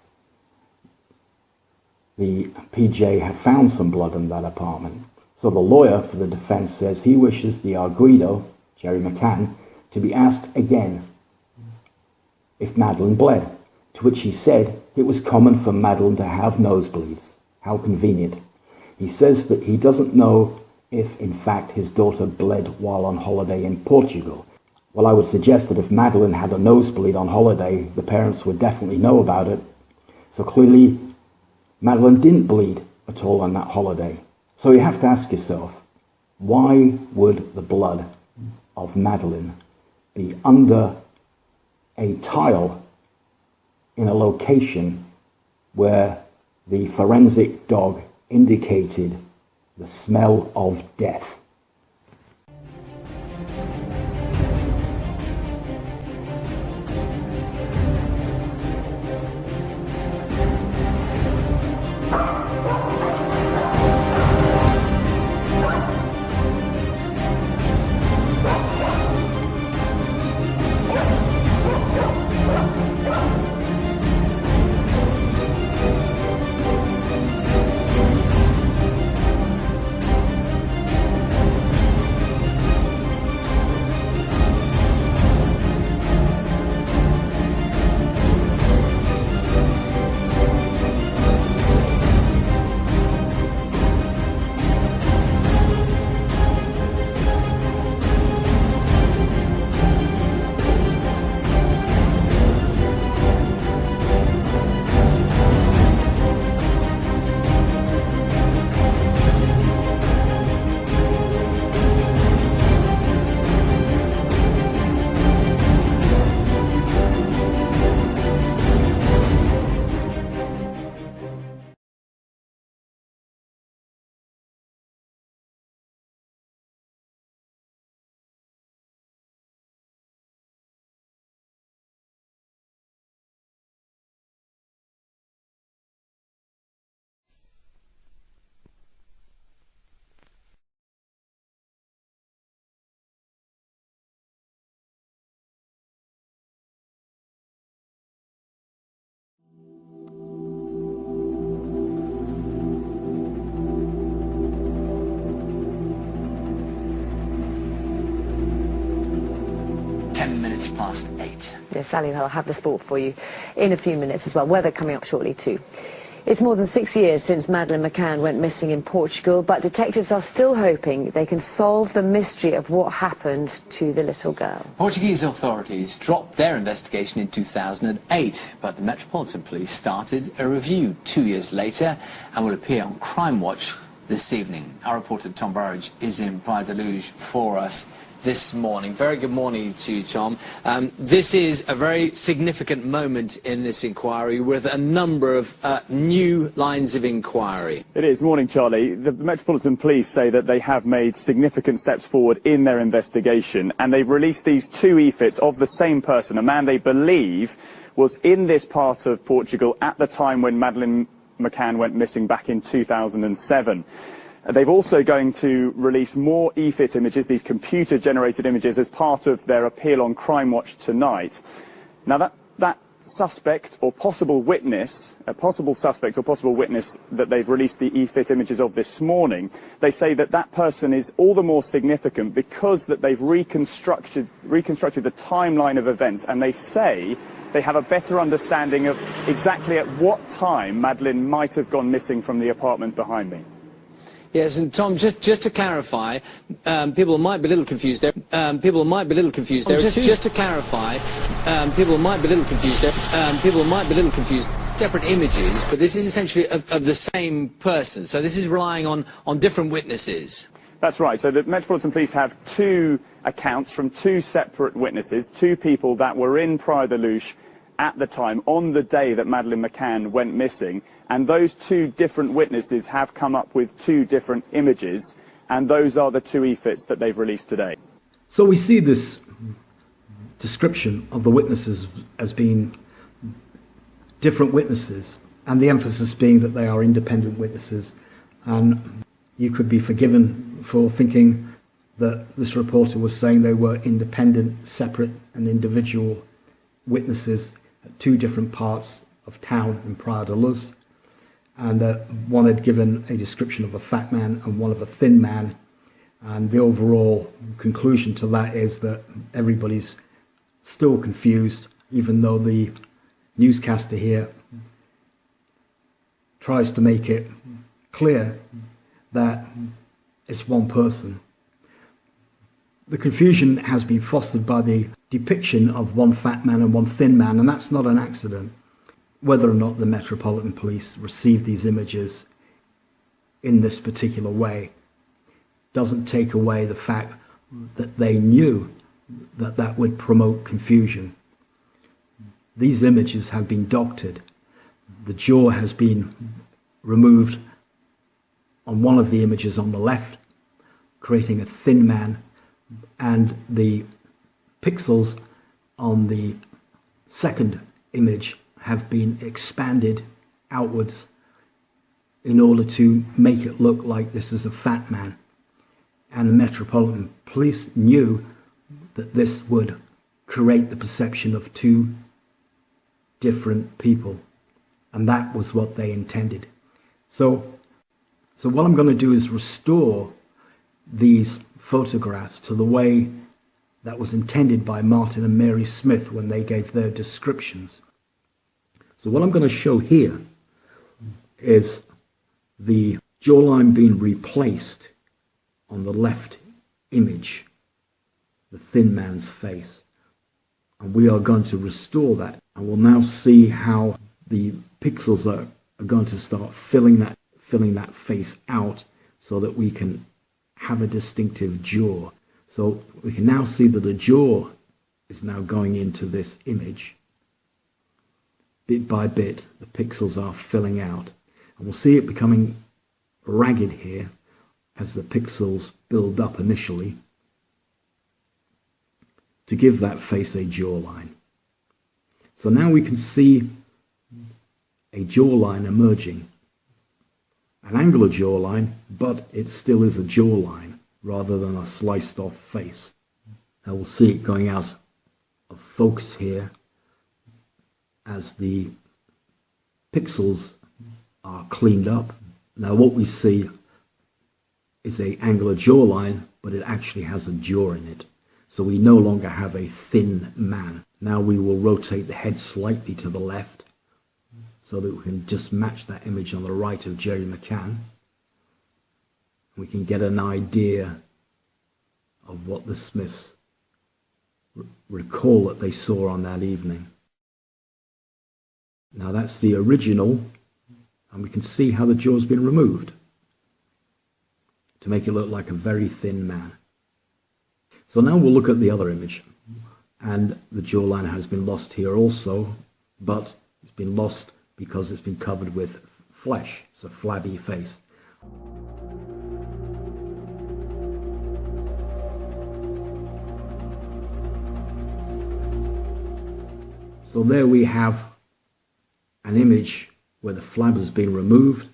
S1: the PJ had found some blood in that apartment. So the lawyer for the defense says he wishes the arguido, Jerry McCann, to be asked again if Madeleine bled, to which he said it was common for Madeleine to have nosebleeds. How convenient. He says that he doesn't know if, in fact, his daughter bled while on holiday in Portugal. Well, I would suggest that if Madeleine had a nosebleed on holiday, the parents would definitely know about it. So clearly, Madeleine didn't bleed at all on that holiday. So you have to ask yourself, why would the blood of Madeleine be under a tile in a location where the forensic dog indicated the smell of death?
S8: Past 8.
S9: Yes, Sally, I'll have the sport for you in a few minutes as well. Weather coming up shortly too. It's more than 6 years since Madeleine McCann went missing in Portugal, but detectives are still hoping they can solve the mystery of what happened to the little girl.
S8: Portuguese authorities dropped their investigation in 2008, but the Metropolitan Police started a review 2 years later and will appear on Crime Watch this evening. Our reporter Tom Burridge is in Praia da Luz for us this morning. Very good morning to you, Tom. This is a very significant moment in this inquiry with a number of new lines of inquiry.
S10: It is. Morning, Charlie. The Metropolitan Police say that they have made significant steps forward in their investigation, and they've released these two e-fits of the same person, a man they believe was in this part of Portugal at the time when Madeleine McCann went missing back in 2007. They've also going to release more e-fit images, these computer-generated images, as part of their appeal on Crime Watch tonight. Now, that suspect or possible witness, a possible suspect or possible witness that they've released the e-fit images of this morning, they say that that person is all the more significant because that they've reconstructed the timeline of events, and they say they have a better understanding of exactly at what time Madeleine might have gone missing from the apartment behind me.
S8: Yes, and Tom, just to clarify, people might be a little confused there. People might be a little confused there. Just to clarify, people might be a little confused there. People might be a little confused. Separate images, but this is essentially of the same person. So this is relying on different witnesses.
S10: That's right. So the Metropolitan Police have two accounts from two separate witnesses, two people that were in Praia-da-Luz at the time, on the day that Madeleine McCann went missing. And those two different witnesses have come up with two different images, and those are the two EFITs that they've released today.
S1: So we see this description of the witnesses as being different witnesses, and the emphasis being that they are independent witnesses. And you could be forgiven for thinking that this reporter was saying they were independent, separate and individual witnesses at two different parts of town in Praia-da-Luz, and one had given a description of a fat man and one of a thin man, and the overall conclusion to that is that everybody's still confused, even though the newscaster here tries to make it clear that it's one person. The confusion has been fostered by the depiction of one fat man and one thin man, and that's not an accident. Whether or not the Metropolitan Police received these images in this particular way doesn't take away the fact that they knew that that would promote confusion. These images have been doctored. The jaw has been removed on one of the images on the left, creating a thin man, and the pixels on the second image have been expanded outwards in order to make it look like this is a fat man. And the Metropolitan Police knew that this would create the perception of two different people, and that was what they intended. So what I'm going to do is restore these photographs to the way that was intended by Martin and Mary Smith when they gave their descriptions. So what I'm going to show here is the jawline being replaced on the left image, the thin man's face. And we are going to restore that. And we'll now see how the pixels are going to start filling that face out so that we can have a distinctive jaw. So we can now see that the jaw is now going into this image. Bit by bit, the pixels are filling out. And we'll see it becoming ragged here as the pixels build up initially to give that face a jawline. So now we can see a jawline emerging. An angular jawline, but it still is a jawline rather than a sliced off face. Now we'll see it going out of focus here as the pixels are cleaned up. Now what we see is an angular jawline, but it actually has a jaw in it. So we no longer have a thin man. Now we will rotate the head slightly to the left so that we can just match that image on the right of Jerry McCann. We can get an idea of what the Smiths recall that they saw on that evening. Now that's the original, and we can see how the jaw's been removed to make it look like a very thin man. So now we'll look at the other image, and the jawline has been lost here also, but it's been lost because it's been covered with flesh. It's a flabby face. So there we have an image where the flab has been removed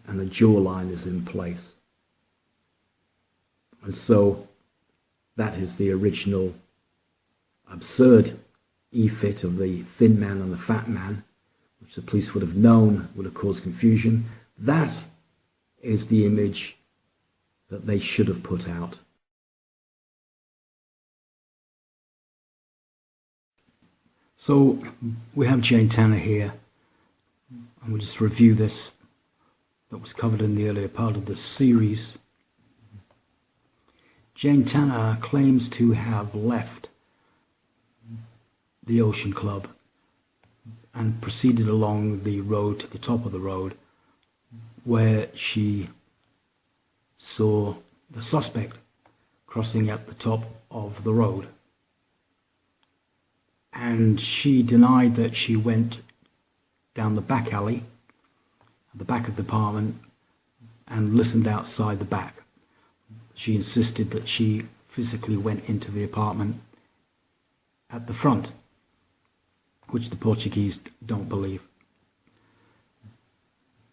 S1: and the jawline is in place. And so that is the original absurd EFIT of the thin man and the fat man, which the police would have known would have caused confusion. That is the image that they should have put out. So we have Jane Tanner here, and we'll just review this that was covered in the earlier part of the series. Jane Tanner claims to have left the Ocean Club and proceeded along the road to the top of the road, where she saw the suspect crossing at the top of the road. And she denied that she went down the back alley, at the back of the apartment, and listened outside the back. She insisted that she physically went into the apartment at the front, which the Portuguese don't believe.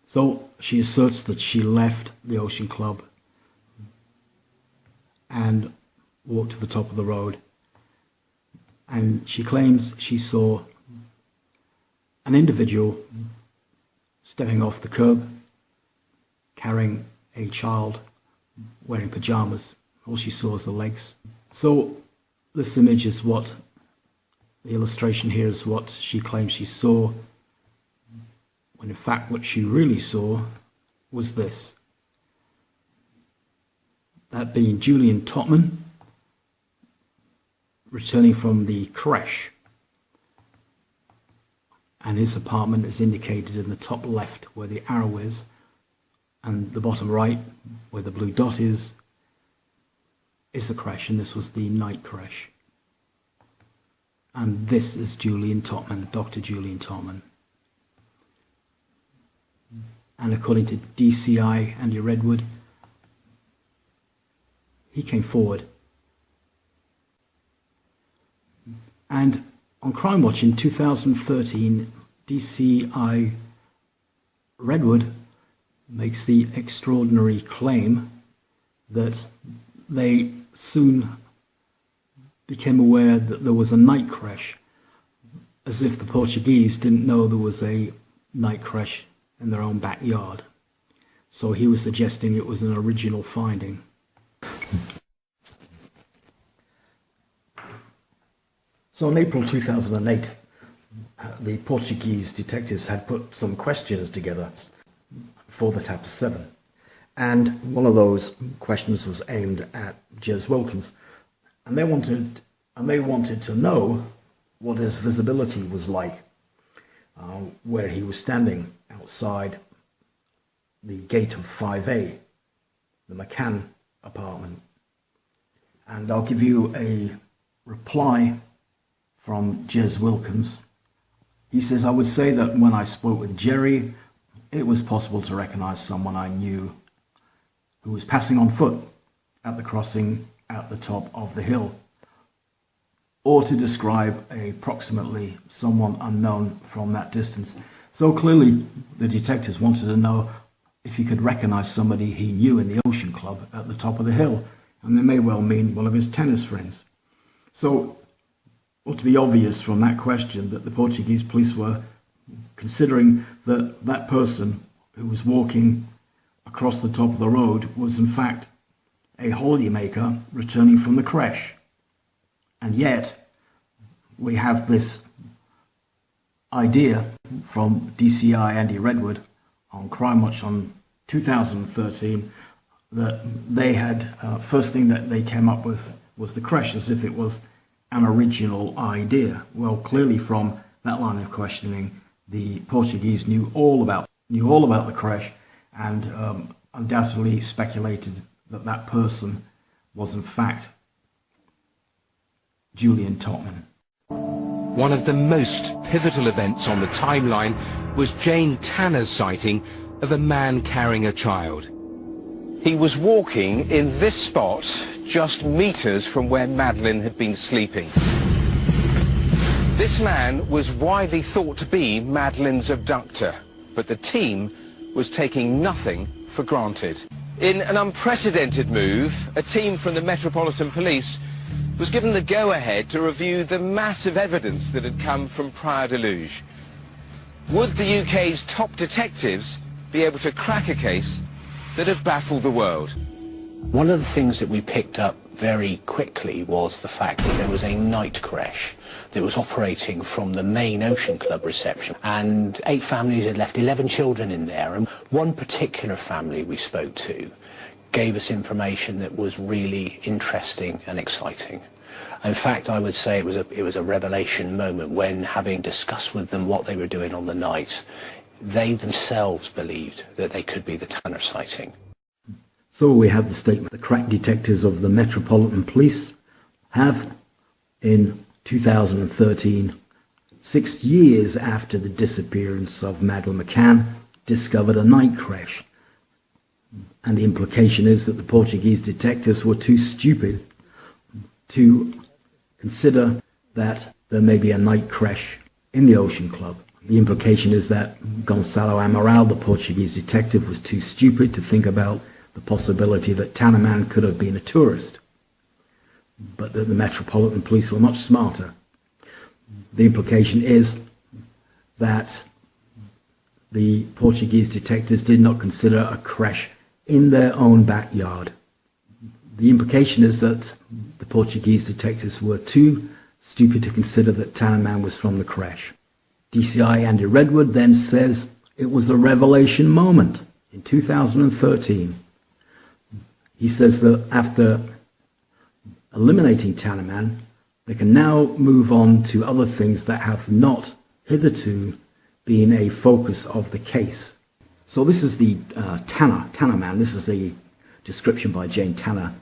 S1: So she asserts that she left the Ocean Club and walked to the top of the road, and she claims she saw an individual stepping off the curb, carrying a child wearing pajamas. All she saw was the legs. So this image is what, the illustration here is what she claims she saw, when in fact what she really saw was this. That being Julian Totman returning from the creche, and his apartment is indicated in the top left where the arrow is, and the bottom right where the blue dot is the creche, and this was the night creche. And this is Julian Totman, Dr. Julian Totman. And according to DCI Andy Redwood, he came forward. And on Crime Watch in 2013, DCI Redwood makes the extraordinary claim that they soon became aware that there was a night creche, as if the Portuguese didn't know there was a night creche in their own backyard. So he was suggesting it was an original finding. So in April 2008, the Portuguese detectives had put some questions together for the Chapter 7. And one of those questions was aimed at Jez Wilkins. And they wanted to know what his visibility was like, where he was standing outside the gate of 5A, the McCann apartment. And I'll give you a reply from Jez Wilkins. He says, "I would say that when I spoke with Jerry, it was possible to recognize someone I knew who was passing on foot at the crossing at the top of the hill, or to describe approximately someone unknown from that distance." So clearly the detectives wanted to know if he could recognize somebody he knew in the Ocean Club at the top of the hill, and they may well mean one of his tennis friends. So it ought to be obvious from that question that the Portuguese police were considering that that person who was walking across the top of the road was in fact a holidaymaker returning from the creche. And yet we have this idea from DCI Andy Redwood on Crime Watch on 2013 that they had, first thing that they came up with was the creche, as if it was an original idea. Well, clearly from that line of questioning, the Portuguese knew all about the creche, and undoubtedly speculated that that person was in fact Julian Totman.
S11: One of the most pivotal events on the timeline was Jane Tanner's sighting of a man carrying a child.
S12: He was walking in this spot just meters from where Madeleine had been sleeping. This man was widely thought to be Madeleine's abductor, but the team was taking nothing for granted. In an unprecedented move, a team from the Metropolitan Police was given the go-ahead to review the massive evidence that had come from Praia de Luz. Would the UK's top detectives be able to crack a case that had baffled the world?
S13: One of the things that we picked up very quickly was the fact that there was a night crash that was operating from the main Ocean Club reception, and 8 families had left 11 children in there, and one particular family we spoke to gave us information that was really interesting and exciting. In fact, I would say it was a revelation moment when, having discussed with them what they were doing on the night, they themselves believed that they could be the Tanner sighting.
S1: So we have the statement. The crack detectives of the Metropolitan Police have, in 2013, 6 years after the disappearance of Madeleine McCann, discovered a night crash. And the implication is that the Portuguese detectives were too stupid to consider that there may be a night crash in the Ocean Club. The implication is that Gonçalo Amaral, the Portuguese detective, was too stupid to think about the possibility that Tanner Man could have been a tourist, but that the Metropolitan Police were much smarter. The implication is that the Portuguese detectives did not consider a crash in their own backyard. The implication is that the Portuguese detectives were too stupid to consider that Tanner Man was from the crash. DCI Andy Redwood then says it was a revelation moment in 2013. He says that after eliminating Tanner Man, they can now move on to other things that have not hitherto been a focus of the case. So this is the Tanner Man. This is the description by Jane Tanner,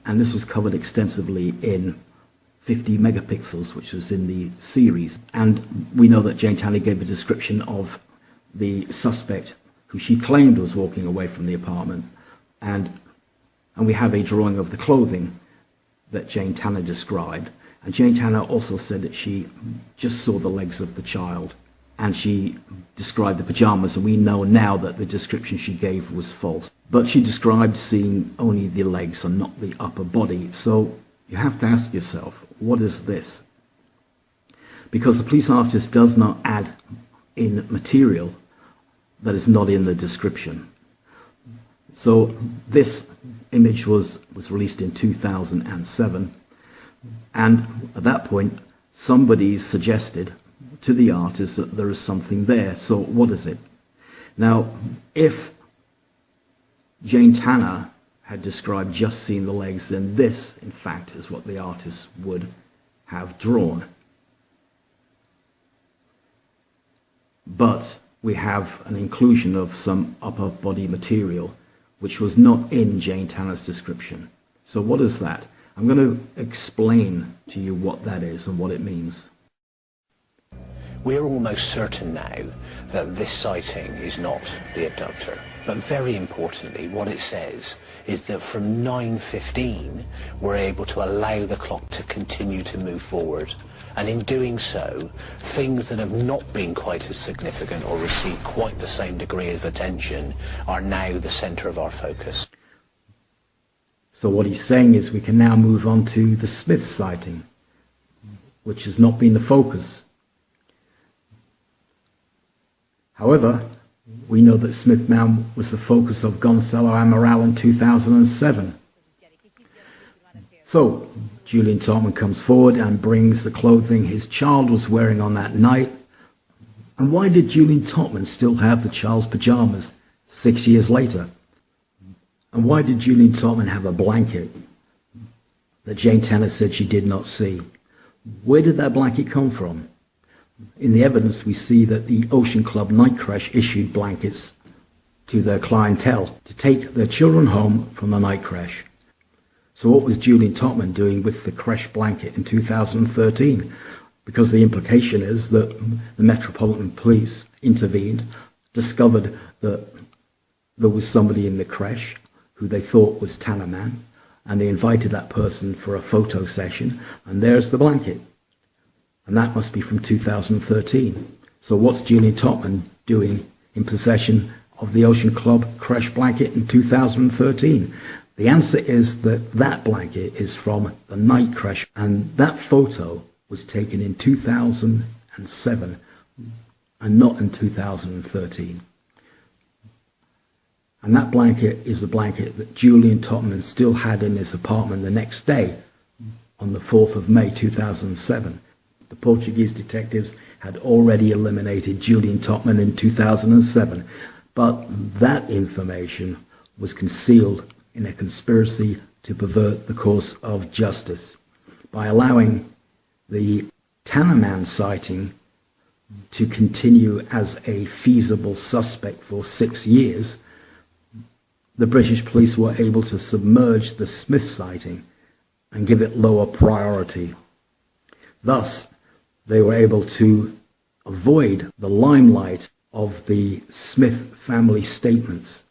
S1: and this was covered extensively in 50 megapixels, which was in the series. And we know that Jane Tanner gave a description of the suspect who she claimed was walking away from the apartment, and we have a drawing of the clothing that Jane Tanner described. And Jane Tanner also said that she just saw the legs of the child, and she described the pajamas, and we know now that the description she gave was false. But she described seeing only the legs and not the upper body. So you have to ask yourself, what is this? Because the police artist does not add in material that is not in the description. So this image was released in 2007, and at that point somebody suggested to the artist that there is something there. So what is it? Now, if Jane Tanner had described just seeing the legs, then this, in fact, is what the artist would have drawn. But we have an inclusion of some upper body material which was not in Jane Tanner's description. So what is that? I'm going to explain to you what that is and what it means.
S13: We're almost certain now that this sighting is not the abductor. But very importantly, what it says is that from 9:15, we're able to allow the clock to continue to move forward. And in doing so, things that have not been quite as significant or received quite the same degree of attention are now the centre of our focus.
S1: So what he's saying is we can now move on to the Smith sighting, which has not been the focus. However, we know that Smith Man was the focus of Gonçalo Amaral in 2007. So Julian Topman comes forward and brings the clothing his child was wearing on that night. And why did Julian Topman still have the child's pajamas 6 years later? And why did Julian Topman have a blanket that Jane Tanner said she did not see? Where did that blanket come from? In the evidence, we see that the Ocean Club night crash issued blankets to their clientele to take their children home from the night crash. So what was Julian Topman doing with the crash blanket in 2013? Because the implication is that the Metropolitan Police intervened, discovered that there was somebody in the crash who they thought was Tanner Man, and they invited that person for a photo session, and there's the blanket. And that must be from 2013. So what's Julian Topman doing in possession of the Ocean Club crash blanket in 2013? The answer is that that blanket is from the night crash, and that photo was taken in 2007 and not in 2013. And that blanket is the blanket that Julian Topman still had in his apartment the next day, on the 4th of May 2007. The Portuguese detectives had already eliminated Julian Topman in 2007, but that information was concealed in a conspiracy to pervert the course of justice. By allowing the Tannerman sighting to continue as a feasible suspect for 6 years, the British police were able to submerge the Smith sighting and give it lower priority. Thus, they were able to avoid the limelight of the Smith family statements,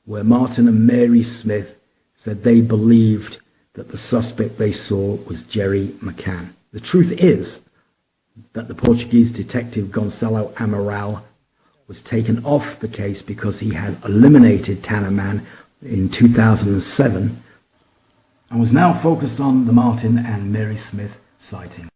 S1: where Martin and Mary Smith said they believed that the suspect they saw was Jerry McCann. The truth is that the Portuguese detective Gonçalo Amaral was taken off the case because he had eliminated Tannerman in 2007 and was now focused on the Martin and Mary Smith sighting.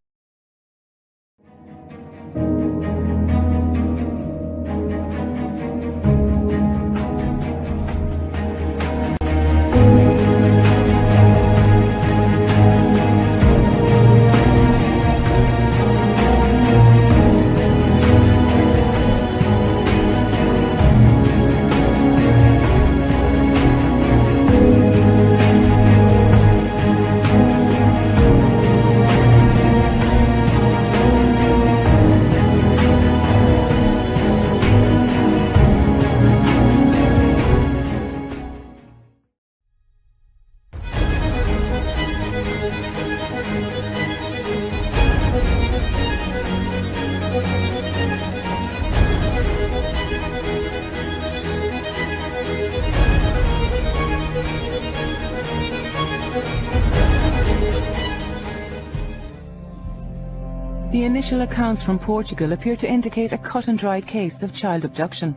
S4: The initial accounts from Portugal appear to indicate a cut-and-dried case of child abduction.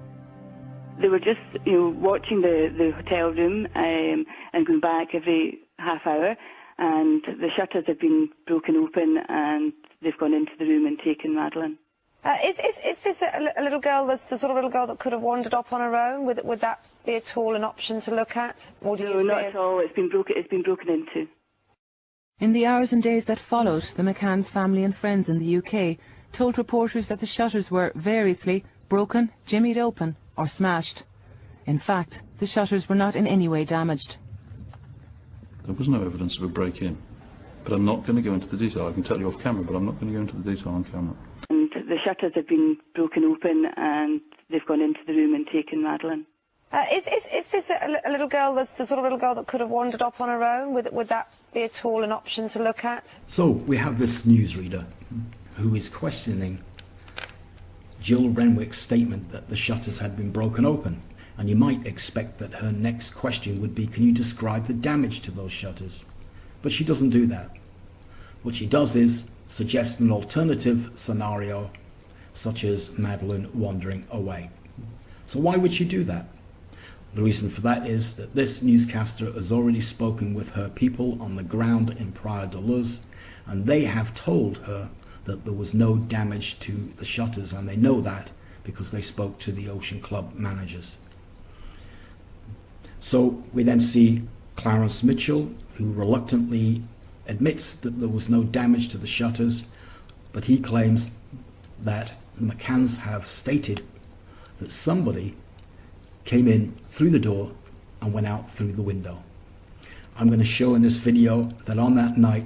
S14: They were just, watching the hotel room and going back every half hour, and the shutters have been broken open and they've gone into the room and taken Madeleine.
S9: Is this a little girl, the sort of little girl that could have wandered up on her own? Would that be at all an option to look at? Or do
S14: No, not at all. It's been broken into.
S4: In the hours and days that followed, the McCann's family and friends in the UK told reporters that the shutters were variously broken, jimmied open or smashed. In fact, the shutters were not in any way damaged.
S15: There was no evidence of a break-in, but I'm not going to go into the detail. I can tell you off camera, but I'm not going to go into the detail on camera.
S14: And the shutters have been broken open and they've gone into the room and taken Madeleine.
S9: Is this a little girl, the sort of little girl that could have wandered up on her own? Would that be at all an option to look at?
S1: So we have this newsreader who is questioning Jill Renwick's statement that the shutters had been broken open. And you might expect that her next question would be, can you describe the damage to those shutters? But she doesn't do that. What she does is suggest an alternative scenario, such as Madeleine wandering away. So why would she do that? The reason for that is that this newscaster has already spoken with her people on the ground in Praia da Luz, and they have told her that there was no damage to the shutters, and they know that because they spoke to the Ocean Club managers. So we then see Clarence Mitchell, who reluctantly admits that there was no damage to the shutters, but he claims that the McCanns have stated that somebody came in through the door and went out through the window. I'm going to show in this video that on that night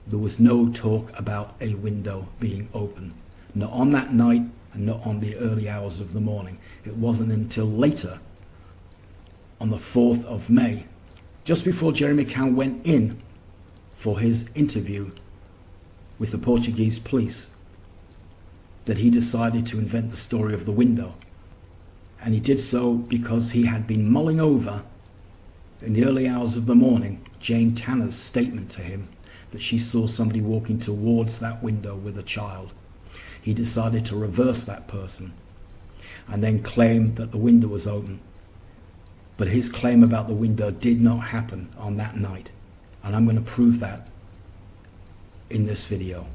S1: there was no talk about a window being open. Not on that night and not on the early hours of the morning. It wasn't until later, on the 4th of May, just before Jerry McCann went in for his interview with the Portuguese police, that he decided to invent the story of the window. And he did so because he had been mulling over, in the early hours of the morning, Jane Tanner's statement to him that she saw somebody walking towards that window with a child. He decided to reverse that person and then claim that the window was open. But his claim about the window did not happen on that night. And I'm going to prove that in this video.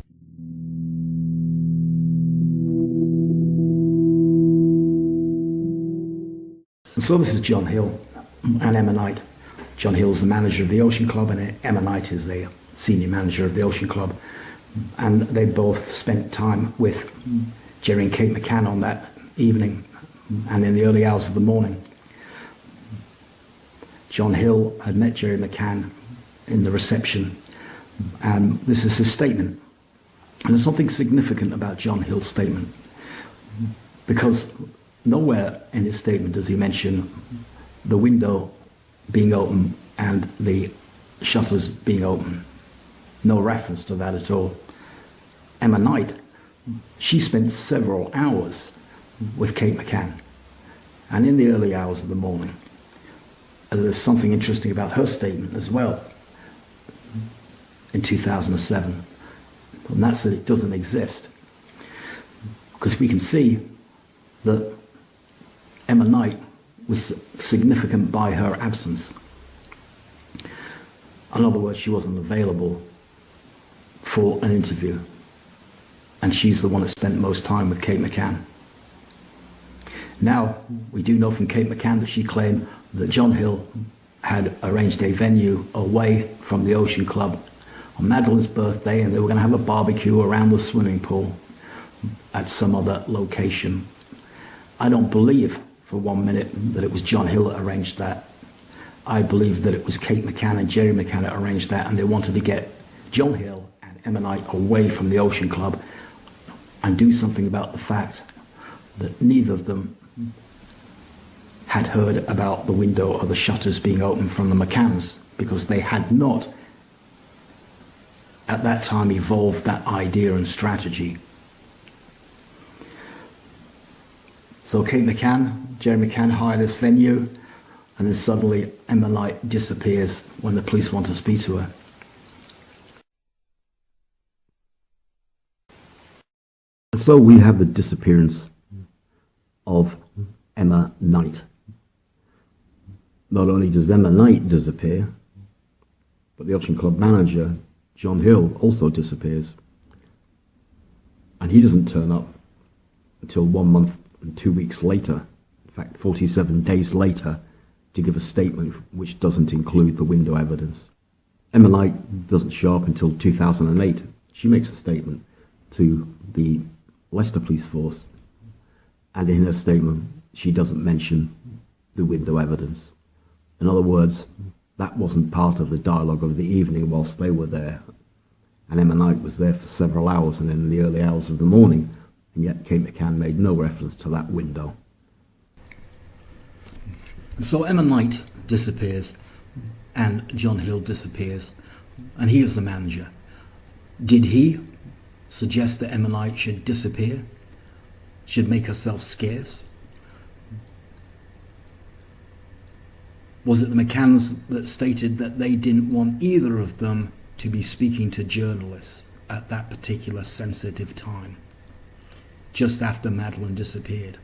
S1: And so this is John Hill and Emma Knight. John Hill's the manager of the Ocean Club and Emma Knight is the senior manager of the Ocean Club. And they both spent time with Jerry and Kate McCann on that evening and in the early hours of the morning. John Hill had met Jerry McCann in the reception, and this is his statement. And there's something significant about John Hill's statement, because nowhere in his statement does he mention the window being open and the shutters being open. No reference to that at all. Emma Knight, she spent several hours with Kate McCann, and in the early hours of the morning. And there's something interesting about her statement as well in 2007, and that's that it doesn't exist. Because we can see that Emma Knight was significant by her absence. In other words, she wasn't available for an interview, and she's the one that spent most time with Kate McCann. Now, we do know from Kate McCann that she claimed that John Hill had arranged a venue away from the Ocean Club on Madeleine's birthday, and they were going to have a barbecue around the swimming pool at some other location. I don't believe for 1 minute that it was John Hill that arranged that. I believe that it was Kate McCann and Jerry McCann that arranged that, and they wanted to get John Hill and Emma Knight away from the Ocean Club and do something about the fact that neither of them had heard about the window or the shutters being open from the McCanns, because they had not at that time evolved that idea and strategy. So Kate McCann, Jerry McCann hire this venue, and then suddenly Emma Knight disappears when the police want to speak to her. So we have the disappearance of Emma Knight. Not only does Emma Knight disappear, but the Ocean Club manager, John Hill, also disappears. And he doesn't turn up until 1 month and 2 weeks later, in fact 47 days later, to give a statement which doesn't include the window evidence. Emma Knight doesn't show up until 2008. She makes a statement to the Leicester Police Force, and in her statement she doesn't mention the window evidence. In other words, that wasn't part of the dialogue of the evening whilst they were there. And Emma Knight was there for several hours and in the early hours of the morning, and yet Kate McCann made no reference to that window. So Emma Knight disappears and John Hill disappears, and he is the manager. Did he suggest that Emma Knight should disappear, should make herself scarce? Was it the McCanns that stated that they didn't want either of them to be speaking to journalists at that particular sensitive time, just after Madeleine disappeared?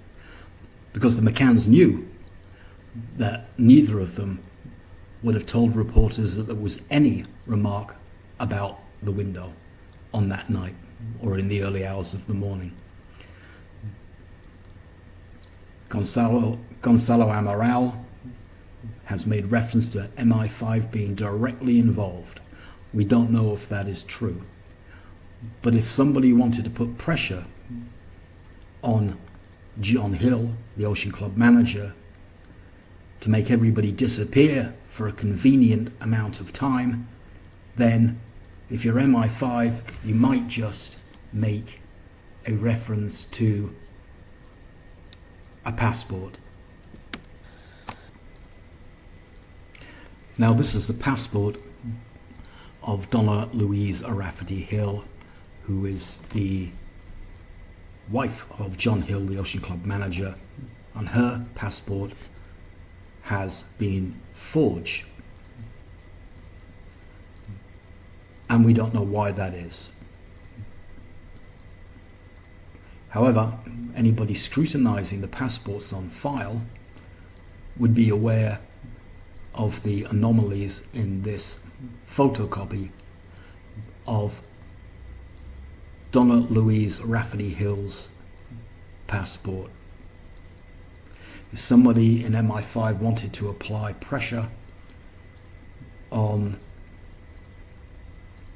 S1: Because the McCanns knew that neither of them would have told reporters that there was any remark about the window on that night or in the early hours of the morning. Gonzalo Amaral has made reference to MI5 being directly involved. We don't know if that is true. But if somebody wanted to put pressure on John Hill, the Ocean Club manager, to make everybody disappear for a convenient amount of time, then if you're MI5, you might just make a reference to a passport. Now this is the passport of Donna Louise O'Rafferty Hill, who is the wife of John Hill, the Ocean Club manager, and her passport has been forged. And we don't know why that is. However, anybody scrutinizing the passports on file would be aware of the anomalies in this photocopy of Donna Louise Rafferty Hill's passport. if somebody in MI5 wanted to apply pressure on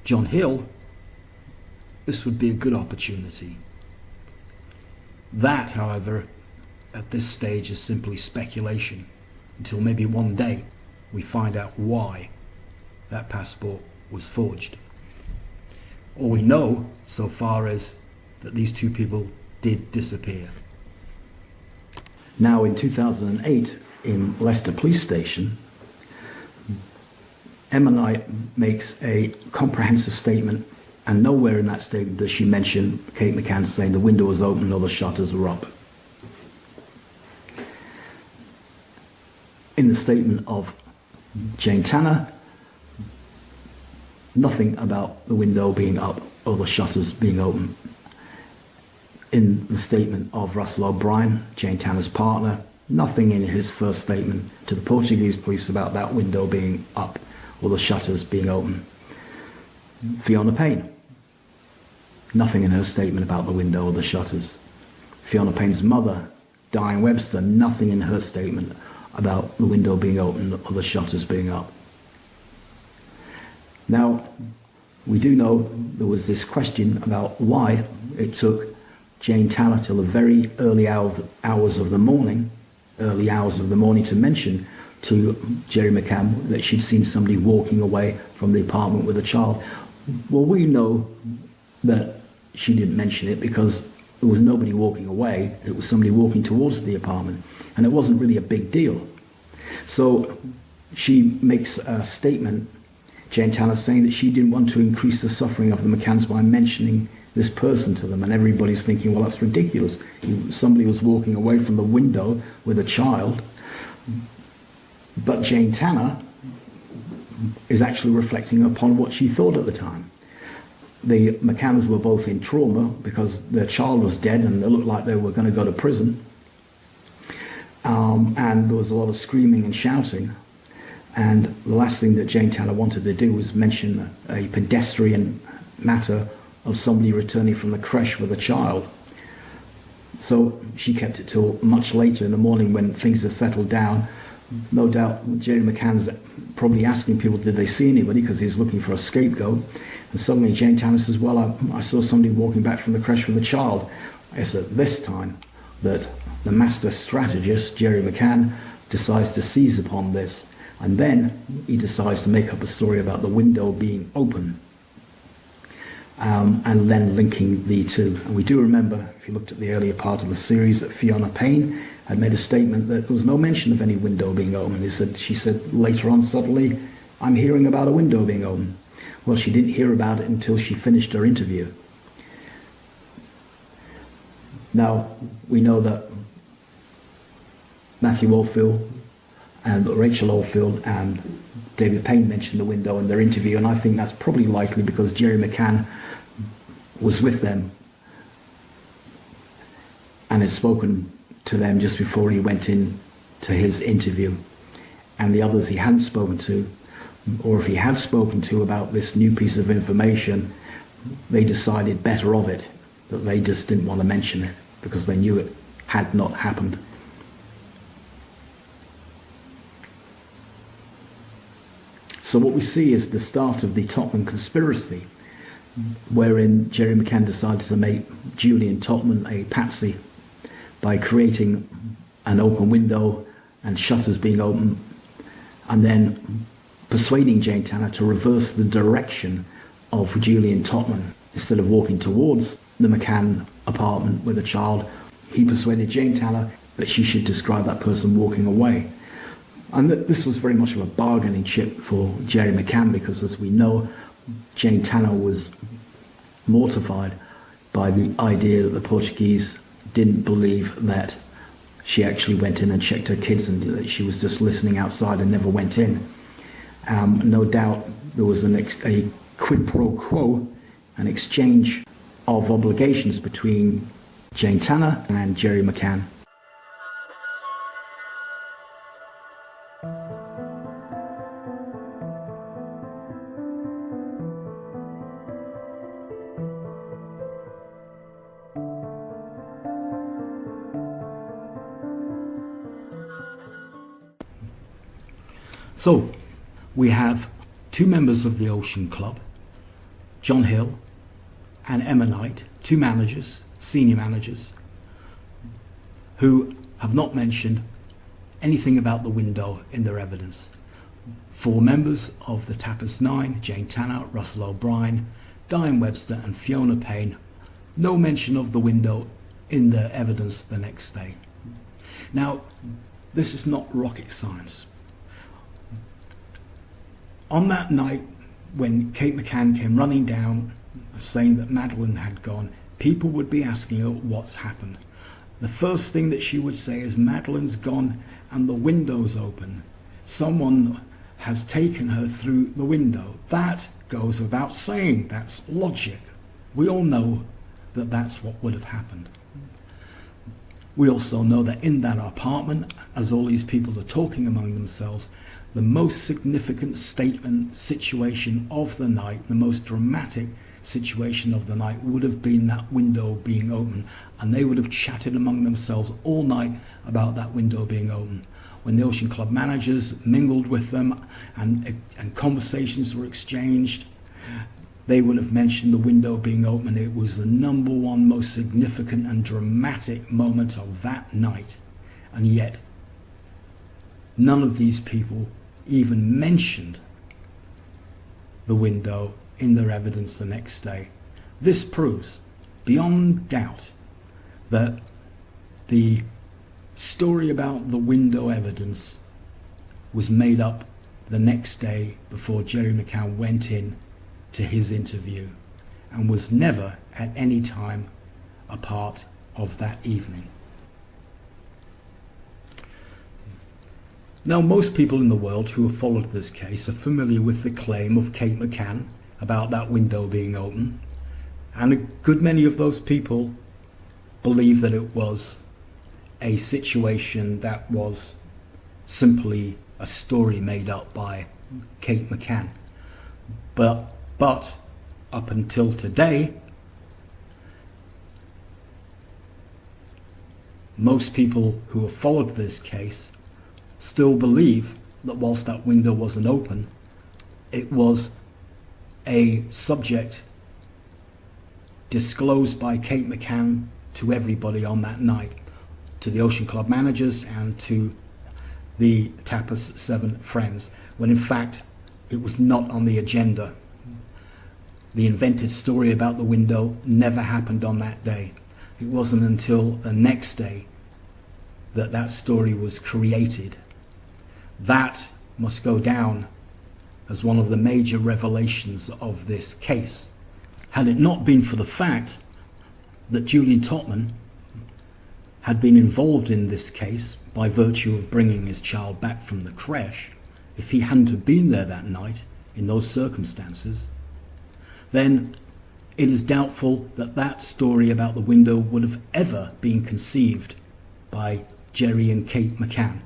S1: John Hill, this would be a good opportunity. That, however, at this stage is simply speculation, until maybe one day we find out why that passport was forged. All we know so far is that these two people did disappear. Now in 2008 in Leicester Police Station, Emma Knight makes a comprehensive statement, and nowhere in that statement does she mention Kate McCann saying the window was open or the shutters were up. In the statement of Jane Tanner, nothing about the window being up or the shutters being open. In the statement of Russell O'Brien, Jane Tanner's partner, nothing in his first statement to the Portuguese police about that window being up or the shutters being open. Fiona Payne, nothing in her statement about the window or the shutters. Fiona Payne's mother, Diane Webster, nothing in her statement about the window being open or the shutters being up. Now, we do know there was this question about why it took Jane Tanner till the very early hours of the morning to mention to Jerry McCann that she'd seen somebody walking away from the apartment with a child. Well, we know that she didn't mention it because there was nobody walking away. It was somebody walking towards the apartment, and it wasn't really a big deal. So she makes a statement, Jane Tanner, saying that she didn't want to increase the suffering of the McCanns by mentioning this person to them, and everybody's thinking, well, that's ridiculous. Somebody was walking away from the window with a child. But Jane Tanner is actually reflecting upon what she thought at the time. The McCanns were both in trauma because their child was dead and it looked like they were going to go to prison. And there was a lot of screaming and shouting. And the last thing that Jane Tanner wanted to do was mention a pedestrian matter of somebody returning from the creche with a child. So she kept it till much later in the morning when things had settled down. No doubt Jerry McCann's probably asking people, did they see anybody, because he's looking for a scapegoat. And suddenly Jane Tanner says, well, I saw somebody walking back from the creche with a child. It's at this time that the master strategist, Jerry McCann, decides to seize upon this. And then he decides to make up a story about the window being open. And then linking the two. And we do remember, if you looked at the earlier part of the series, that Fiona Payne had made a statement that there was no mention of any window being open. She said later on suddenly, I'm hearing about a window being open. Well, she didn't hear about it until she finished her interview. Now, we know that Matthew Oldfield and Rachel Oldfield and David Payne mentioned the window in their interview, and I think that's probably likely because Jerry McCann was with them and had spoken to them just before he went in to his interview. And the others he hadn't spoken to, or if he had spoken to about this new piece of information, they decided better of it, that they just didn't want to mention it because they knew it had not happened. So what we see is the start of the Tottenham conspiracy, wherein Jerry McCann decided to make Julian Tottenham a patsy by creating an open window and shutters being open, and then persuading Jane Tanner to reverse the direction of Julian Tottenham. Instead of walking towards the McCann apartment with a child, he persuaded Jane Tanner that she should describe that person walking away. And this was very much of a bargaining chip for Jerry McCann because, as we know, Jane Tanner was mortified by the idea that the Portuguese didn't believe that she actually went in and checked her kids and that she was just listening outside and never went in. No doubt there was a quid pro quo, an exchange of obligations between Jane Tanner and Jerry McCann. So we have two members of the Ocean Club, John Hill and Emma Knight, two managers, senior managers, who have not mentioned anything about the window in their evidence. Four members of the Tappers Nine, Jane Tanner, Russell O'Brien, Diane Webster and Fiona Payne, no mention of the window in their evidence the next day. Now, this is not rocket science. On that night, when Kate McCann came running down saying that Madeleine had gone, people would be asking her what's happened. The first thing that she would say is, Madeleine's gone and the window's open. Someone has taken her through the window. That goes without saying. That's logic. We all know that that's what would have happened. We also know that in that apartment, as all these people are talking among themselves, the most significant situation of the night, the most dramatic situation of the night would have been that window being open, and they would have chatted among themselves all night about that window being open. When the Ocean Club managers mingled with them and conversations were exchanged, they would have mentioned the window being open. It was the number one most significant and dramatic moment of that night, and yet none of these people even mentioned the window in their evidence the next day. This proves beyond doubt that the story about the window evidence was made up the next day before Jerry McCann went in to his interview, and was never at any time a part of that evening. Now, most people in the world who have followed this case are familiar with the claim of Kate McCann about that window being open, and a good many of those people believe that it was a situation that was simply a story made up by Kate McCann. But up until today, most people who have followed this case still believe that whilst that window wasn't open, it was a subject disclosed by Kate McCann to everybody on that night, to the Ocean Club managers and to the Tappers 7 friends, when in fact it was not on the agenda. The invented story about the window never happened on that day. It wasn't until the next day that that story was created. That must go down as one of the major revelations of this case. Had it not been for the fact that Julian Totman had been involved in this case by virtue of bringing his child back from the creche, if he hadn't have been there that night in those circumstances, then it is doubtful that that story about the window would have ever been conceived by Jerry and Kate McCann.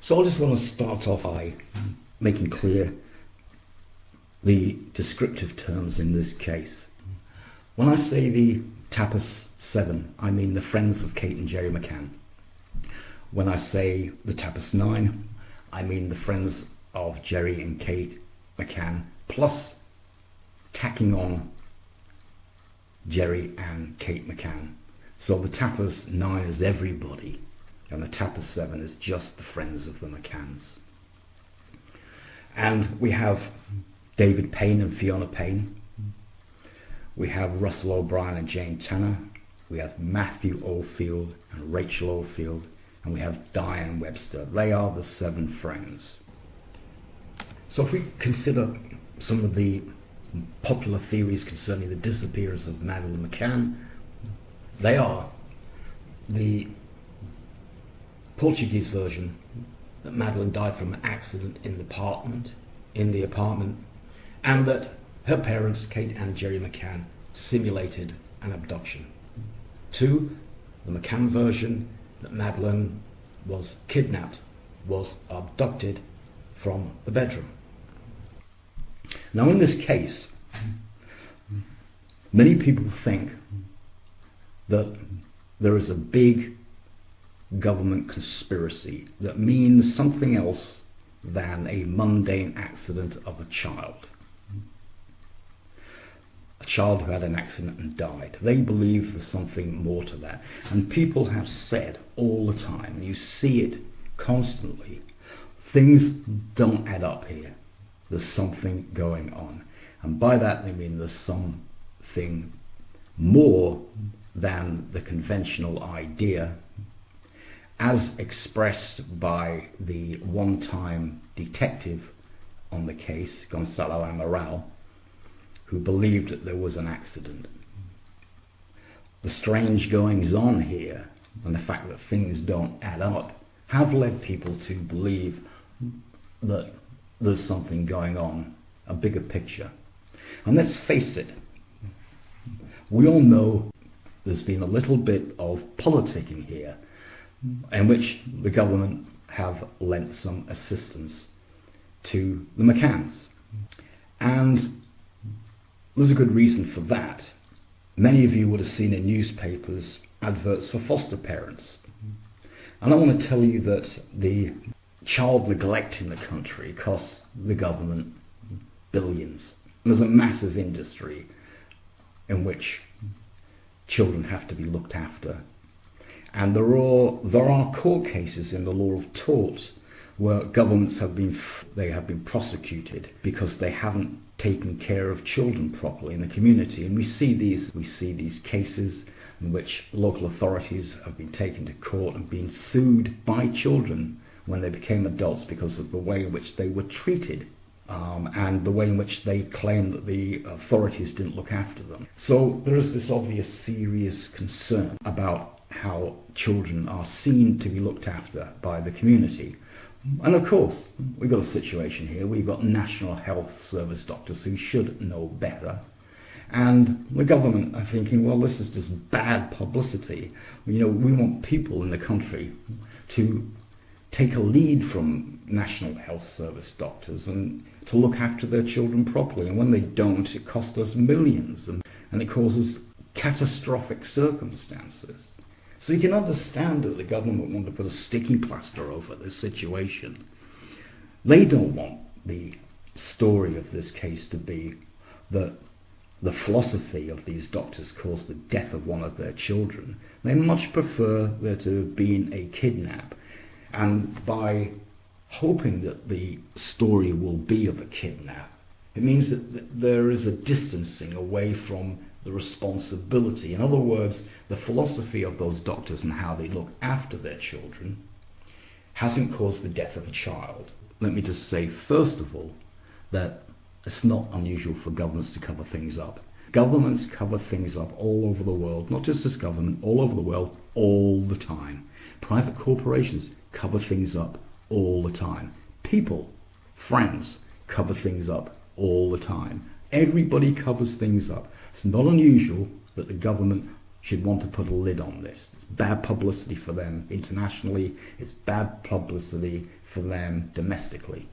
S1: So I just want to start off by making clear the descriptive terms in this case. When I say the Tapas 7, I mean the friends of Kate and Jerry McCann. When I say the Tapas 9, I mean the friends of Jerry and Kate McCann, plus tacking on Jerry and Kate McCann. So the Tapas 9 is everybody, and the Tapas 7 is just the friends of the McCanns. And we have David Payne and Fiona Payne. We have Russell O'Brien and Jane Tanner. We have Matthew Oldfield and Rachel Oldfield. And we have Diane Webster. They are the 7 friends. So if we consider some of the popular theories concerning the disappearance of Madeleine McCann, they are the Portuguese version that Madeleine died from an accident in the apartment, and that her parents, Kate and Jerry McCann, simulated an abduction. 2, the McCann version that Madeleine was kidnapped, was abducted from the bedroom. Now in this case, many people think that there is a big government conspiracy that means something else than a mundane accident of a child who had an accident and died. They believe there's something more to that. And people have said all the time, and you see it constantly, things don't add up here. There's something going on. And by that they mean there's something more than the conventional idea as expressed by the one-time detective on the case, Gonzalo Amaral, who believed that there was an accident. The strange goings-on here and the fact that things don't add up have led people to believe that there's something going on, a bigger picture. And let's face it, we all know there's been a little bit of politicking here in which the government have lent some assistance to the McCanns. And there's a good reason for that. Many of you would have seen in newspapers adverts for foster parents. And I want to tell you that the child neglect in the country costs the government billions. And there's a massive industry in which children have to be looked after. And there are court cases in the law of tort where governments have been prosecuted because they haven't taken care of children properly in the community. And we see these cases in which local authorities have been taken to court and been sued by children when they became adults because of the way in which they were treated and the way in which they claimed that the authorities didn't look after them. So there is this obvious serious concern about how children are seen to be looked after by the community. And of course, we've got a situation here. We've got National Health Service doctors who should know better. And the government are thinking, well, this is just bad publicity. We want people in the country to take a lead from National Health Service doctors and to look after their children properly. And when they don't, it costs us millions and it causes catastrophic circumstances. So you can understand that the government want to put a sticky plaster over this situation. They don't want the story of this case to be that the philosophy of these doctors caused the death of one of their children. They much prefer there to have been a kidnap. And by hoping that the story will be of a kidnap, it means that there is a distancing away from the responsibility. In other words, the philosophy of those doctors and how they look after their children hasn't caused the death of a child. Let me just say, first of all, that it's not unusual for governments to cover things up. Governments cover things up all over the world, not just this government, all over the world, all the time. Private corporations cover things up all the time. People, friends, cover things up all the time. Everybody covers things up. It's not unusual that the government should want to put a lid on this. It's bad publicity for them internationally, it's bad publicity for them domestically.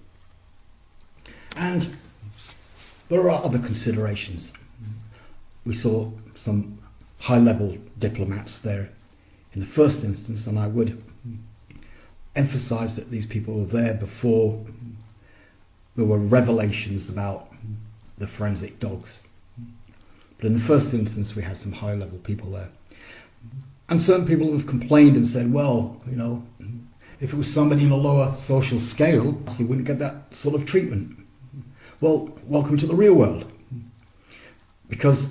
S1: And there are other considerations. We saw some high-level diplomats there in the first instance, and I would emphasize that these people were there before there were revelations about the forensic dogs. But in the first instance, we had some high-level people there. And certain people have complained and said, well, you know, if it was somebody in a lower social scale, you wouldn't get that sort of treatment. Well, welcome to the real world. Because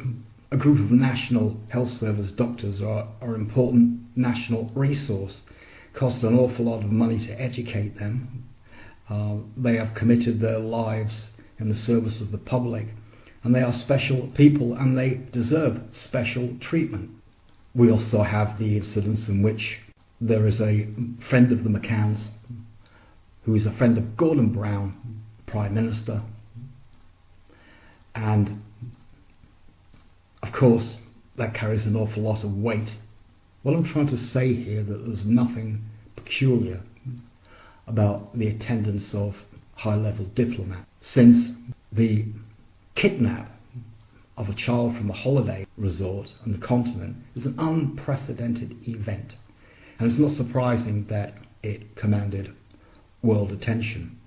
S1: a group of National Health Service doctors are an important national resource, cost an awful lot of money to educate them. They have committed their lives in the service of the public, and they are special people and they deserve special treatment. We also have the incidents in which there is a friend of the McCanns who is a friend of Gordon Brown, Prime Minister, and of course that carries an awful lot of weight. What I'm trying to say here that there's nothing peculiar about the attendance of high-level diplomats, since the kidnap of a child from a holiday resort on the continent is an unprecedented event. And it's not surprising that it commanded world attention.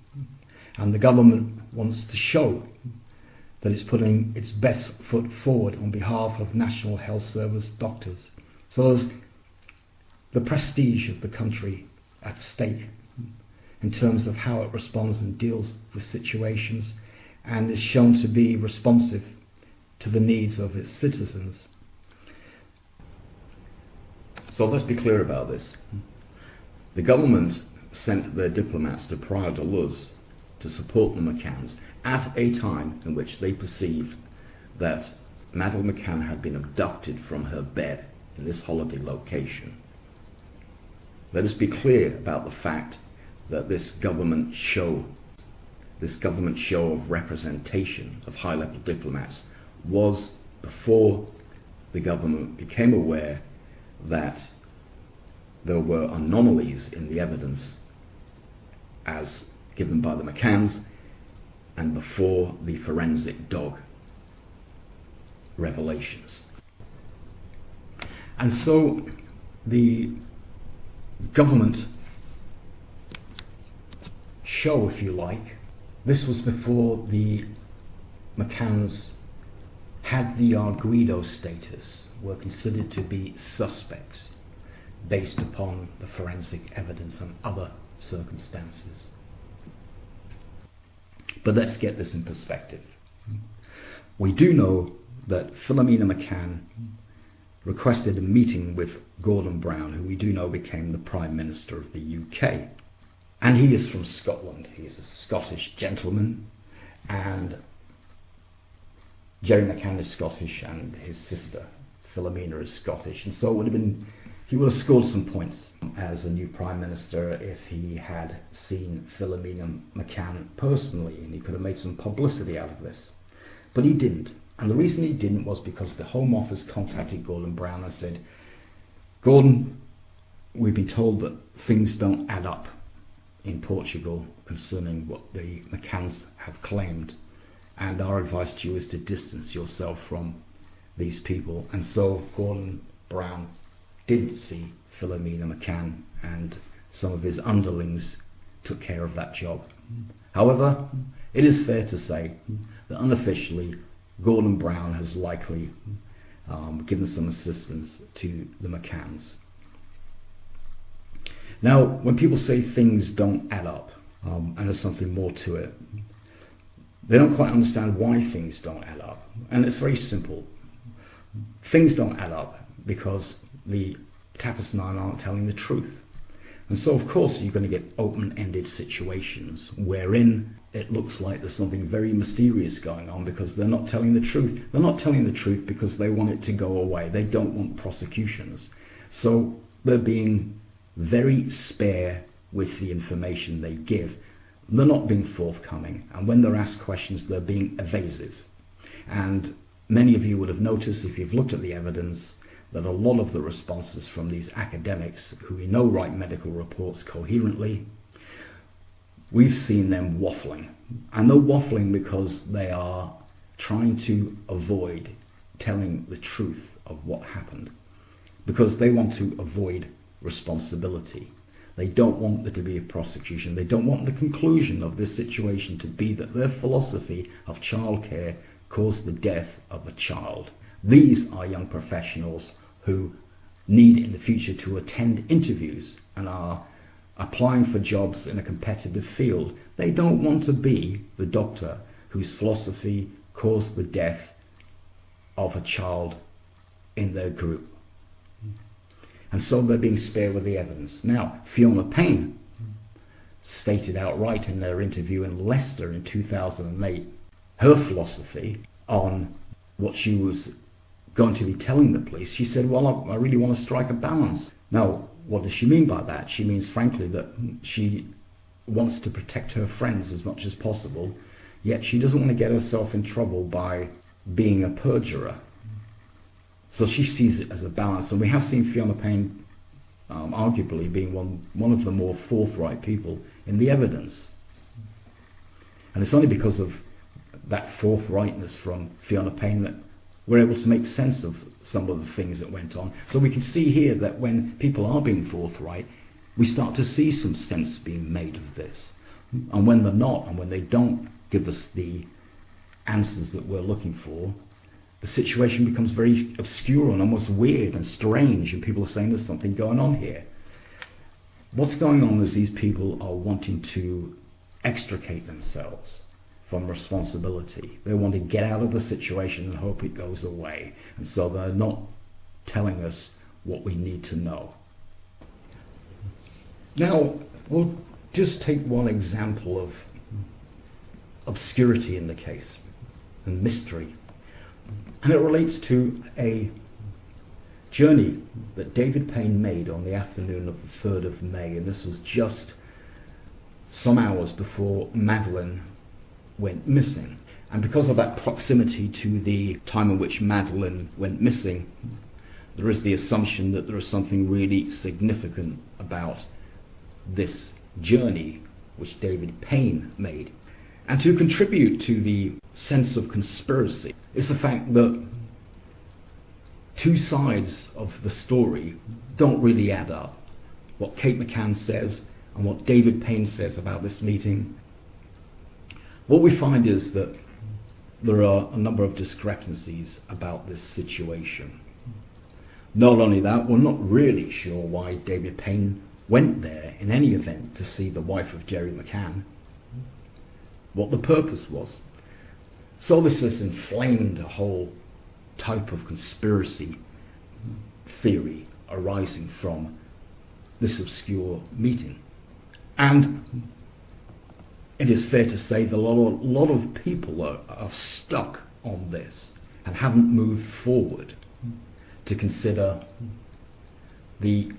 S1: And the government wants to show that it's putting its best foot forward on behalf of National Health Service doctors. So there's the prestige of the country at stake in terms of how it responds and deals with situations, and is shown to be responsive to the needs of its citizens.
S16: So let's be clear about this. The government sent their diplomats to Praia da Luz to support the McCanns at a time in which they perceived that Madeleine McCann had been abducted from her bed in this holiday location. Let us be clear about the fact that this government show of representation of high-level diplomats was before the government became aware that there were anomalies in the evidence as given by the McCanns, and before the forensic dog revelations.
S1: And so the government show, if you like, this was before the McCanns had the arguido status, were considered to be suspects based upon the forensic evidence and other circumstances. But let's get this in perspective. We do know that Philomena McCann requested a meeting with Gordon Brown, who we do know became the Prime Minister of the UK. And he is from Scotland. He is a Scottish gentleman, and Jerry McCann is Scottish, and his sister Philomena is Scottish, and so he would have scored some points as a new Prime Minister if he had seen Philomena McCann personally, and he could have made some publicity out of this. But he didn't. And the reason he didn't was because the Home Office contacted Gordon Brown and said, Gordon, we've been told that things don't add up in Portugal concerning what the McCanns have claimed, and our advice to you is to distance yourself from these people. And so Gordon Brown did see Philomena McCann, and some of his underlings took care of that job. However, it is fair to say that unofficially Gordon Brown has likely given some assistance to the McCanns. Now, when people say things don't add up, and there's something more to it, they don't quite understand why things don't add up. And it's very simple. Things don't add up because the Tapas 9 aren't telling the truth. And so, of course, you're going to get open-ended situations wherein it looks like there's something very mysterious going on because they're not telling the truth. They're not telling the truth because they want it to go away. They don't want prosecutions. So they're being very spare with the information they give. They're not being forthcoming. And when they're asked questions, they're being evasive. And many of you would have noticed, if you've looked at the evidence,
S16: that a lot of the responses from these academics, who we know write medical reports coherently, we've seen them waffling. And they're waffling because they are trying to avoid telling the truth of what happened, because they want to avoid responsibility. They don't want there to be a prosecution. They don't want the conclusion of this situation to be that their philosophy of childcare caused the death of a child. These are young professionals who need in the future to attend interviews and are applying for jobs in a competitive field. They don't want to be the doctor whose philosophy caused the death of a child in their group. And so they're being spared with the evidence. Now, Fiona Payne stated outright in their interview in Leicester in 2008 her philosophy on what she was going to be telling the police. She said, well, I really want to strike a balance. Now, what does she mean by that? She means, frankly, that she wants to protect her friends as much as possible, yet she doesn't want to get herself in trouble by being a perjurer. So she sees it as a balance, and we have seen Fiona Payne arguably being one of the more forthright people in the evidence. And it's only because of that forthrightness from Fiona Payne that we're able to make sense of some of the things that went on. So we can see here that when people are being forthright, we start to see some sense being made of this. And when they're not, and when they don't give us the answers that we're looking for, the situation becomes very obscure and almost weird and strange, and people are saying there's something going on here. What's going on is these people are wanting to extricate themselves from responsibility. They want to get out of the situation and hope it goes away, and so they're not telling us what we need to know. Now, we'll just take one example of obscurity in the case and mystery. And it relates to a journey that David Payne made on the afternoon of the 3rd of May, and this was just some hours before Madeleine went missing. And because of that proximity to the time in which Madeleine went missing, there is the assumption that there is something really significant about this journey which David Payne made. And to contribute to the sense of conspiracy is the fact that two sides of the story don't really add up. What Kate McCann says and what David Payne says about this meeting. What we find is that there are a number of discrepancies about this situation. Not only that, we're not really sure why David Payne went there in any event to see the wife of Jerry McCann, what the purpose was. So this has inflamed a whole type of conspiracy theory arising from this obscure meeting. And it is fair to say that a lot of people are stuck on this and haven't moved forward to consider the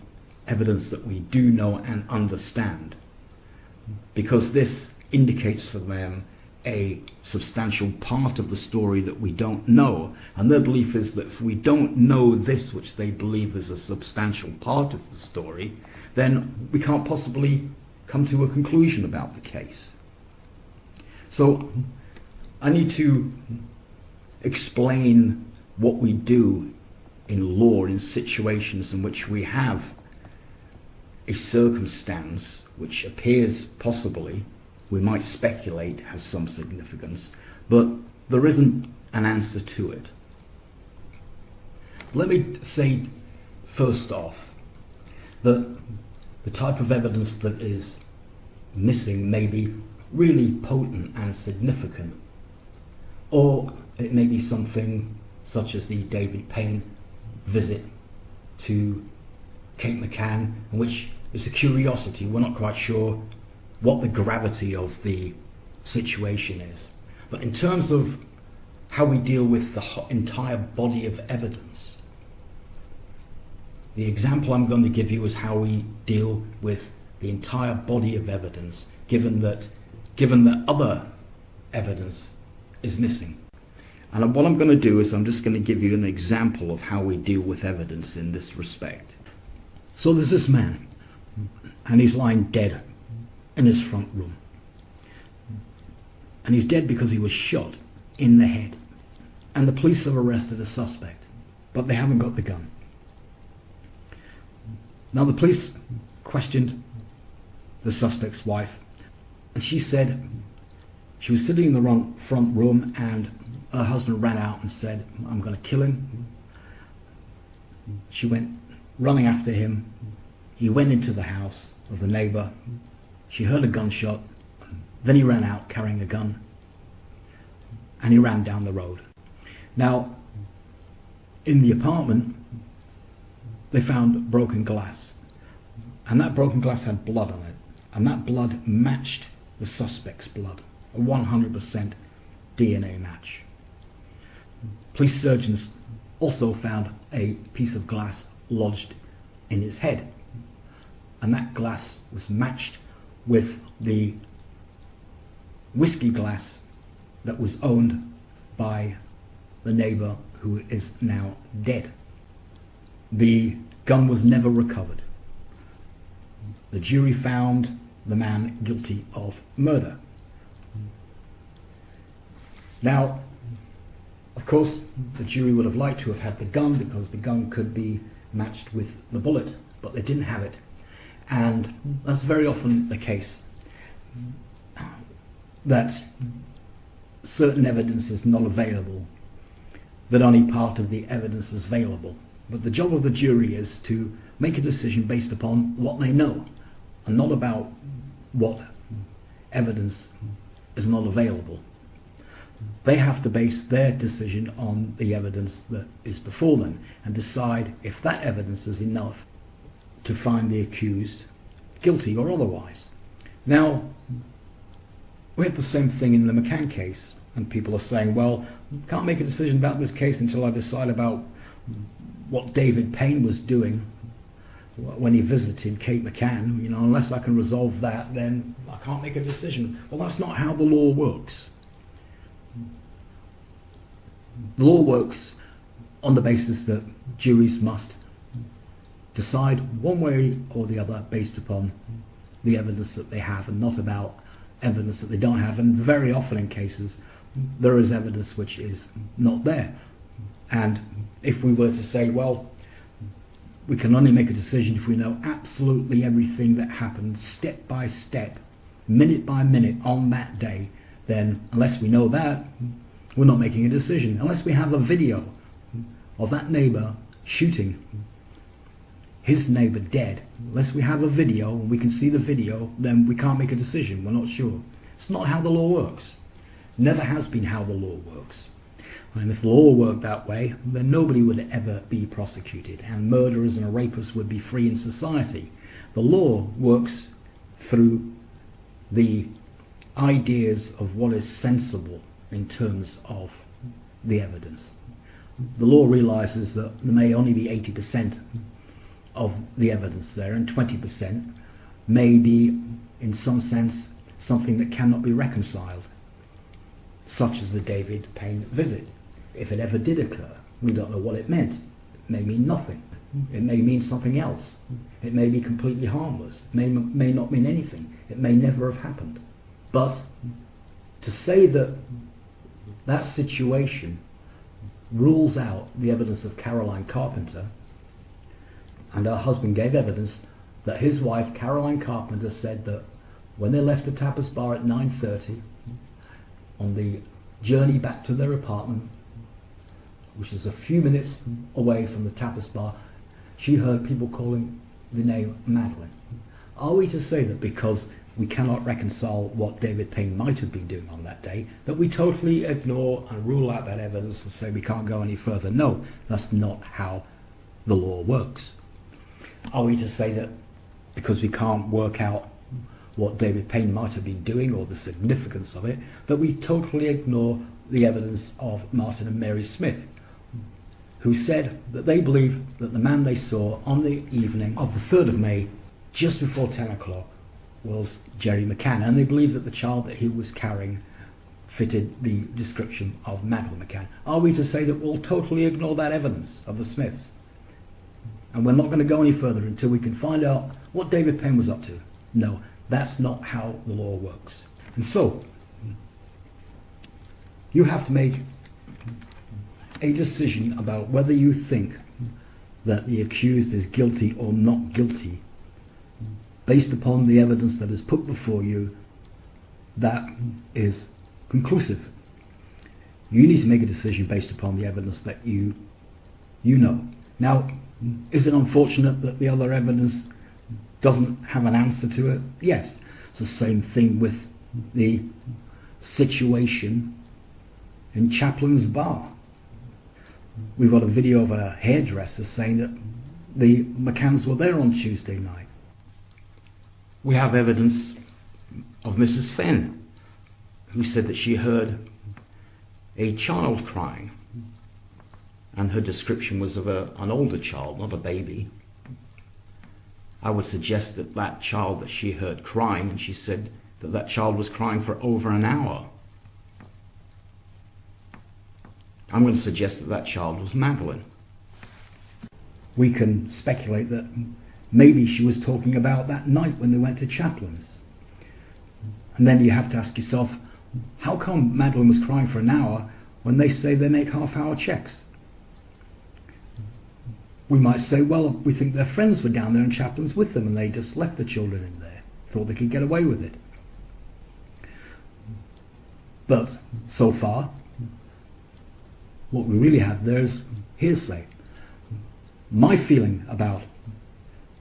S16: evidence that we do know and understand, because this indicates for them a substantial part of the story that we don't know, and their belief is that if we don't know this, which they believe is a substantial part of the story, then we can't possibly come to a conclusion about the case. So I need to explain what we do in law in situations in which we have a circumstance which appears possibly, we might speculate, has some significance, but there isn't an answer to it. Let me say first off that the type of evidence that is missing may be really potent and significant, or it may be something such as the David Payne visit to Kate McCann, which is a curiosity. We're not quite sure what the gravity of the situation is. But in terms of how we deal with the entire body of evidence, the example I'm going to give you is how we deal with the entire body of evidence, given that other evidence is missing. And what I'm going to do is I'm just going to give you an example of how we deal with evidence in this respect. So there's this man, and he's lying dead in his front room. And he's dead because he was shot in the head. And the police have arrested a suspect, but they haven't got the gun. Now the police questioned the suspect's wife, and she said she was sitting in the front room and her husband ran out and said, "I'm going to kill him." She went running after him. He went into the house of the neighbour. She heard a gunshot. Then he ran out carrying a gun, and he ran down the road. Now, in the apartment, they found broken glass, and that broken glass had blood on it, and that blood matched the suspect's blood, a 100% DNA match. Police surgeons also found a piece of glass lodged in his head, and that glass was matched with the whiskey glass that was owned by the neighbour who is now dead. The gun was never recovered. The jury found the man guilty of murder. Now, of course, the jury would have liked to have had the gun because the gun could be matched with the bullet, but they didn't have it. And that's very often the case, that certain evidence is not available, that only part of the evidence is available. But the job of the jury is to make a decision based upon what they know, and not about what evidence is not available. They have to base their decision on the evidence that is before them and decide if that evidence is enough to find the accused guilty or otherwise. Now, we have the same thing in the McCann case, and people are saying, well, can't make a decision about this case until I decide about what David Payne was doing when he visited Kate McCann. You know, unless I can resolve that, then I can't make a decision. Well, that's not how the law works. The law works on the basis that juries must decide one way or the other based upon the evidence that they have, and not about evidence that they don't have. And very often in cases there is evidence which is not there, and if we were to say, well, we can only make a decision if we know absolutely everything that happened step by step, minute by minute on that day, then unless we know that, we're not making a decision. Unless we have a video of that neighbour shooting his neighbour dead, unless we have a video and we can see the video, then we can't make a decision. We're not sure. It's not how the law works. It never has been how the law works. And if the law worked that way, then nobody would ever be prosecuted, and murderers and rapists would be free in society. The law works through the ideas of what is sensible in terms of the evidence. The law realizes that there may only be 80% of the evidence there, and 20% may be, in some sense, something that cannot be reconciled, such as the David Payne visit. If it ever did occur, we don't know what it meant. It may mean nothing. It may mean something else. It may be completely harmless. It may not mean anything. It may never have happened. But to say that that situation rules out the evidence of Caroline Carpenter, and her husband gave evidence that his wife, Caroline Carpenter, said that when they left the tapas bar at 9:30, on the journey back to their apartment, which is a few minutes away from the tapas bar, she heard people calling the name Madeleine. Are we to say that because we cannot reconcile what David Payne might have been doing on that day, that we totally ignore and rule out that evidence and say we can't go any further? No, that's not how the law works. Are we to say that because we can't work out what David Payne might have been doing or the significance of it, that we totally ignore the evidence of Martin and Mary Smith, who said that they believe that the man they saw on the evening of the 3rd of May, just before 10 o'clock, was Jerry McCann, and they believe that the child that he was carrying
S1: fitted the description of Madeleine McCann. Are we to say that we'll totally ignore that evidence of the Smiths? And we're not going to go any further until we can find out what David Payne was up to? No, that's not how the law works. And so, you have to make a decision about whether you think that the accused is guilty or not guilty based upon the evidence that is put before you that is conclusive. You need to make a decision based upon the evidence that you know. Now, is it unfortunate that the other evidence doesn't have an answer to it? Yes. It's the same thing with the situation in Chaplin's bar. We've got a video of a hairdresser saying that the McCanns were there on Tuesday night. We have evidence of Mrs. Fenn, who said that she heard a child crying, and her description was of an older child, not a baby. I would suggest that that child that she heard crying, and she said that that child was crying for over an hour. I'm going to suggest that that child was Madeleine. We can speculate that maybe she was talking about that night when they went to Chaplin's. And then you have to ask yourself, how come Madeleine was crying for an hour when they say they make half-hour checks? We might say, well, we think their friends were down there in Chaplin's with them and they just left the children in there, thought they could get away with it. But so far, what we really have there is hearsay. My feeling about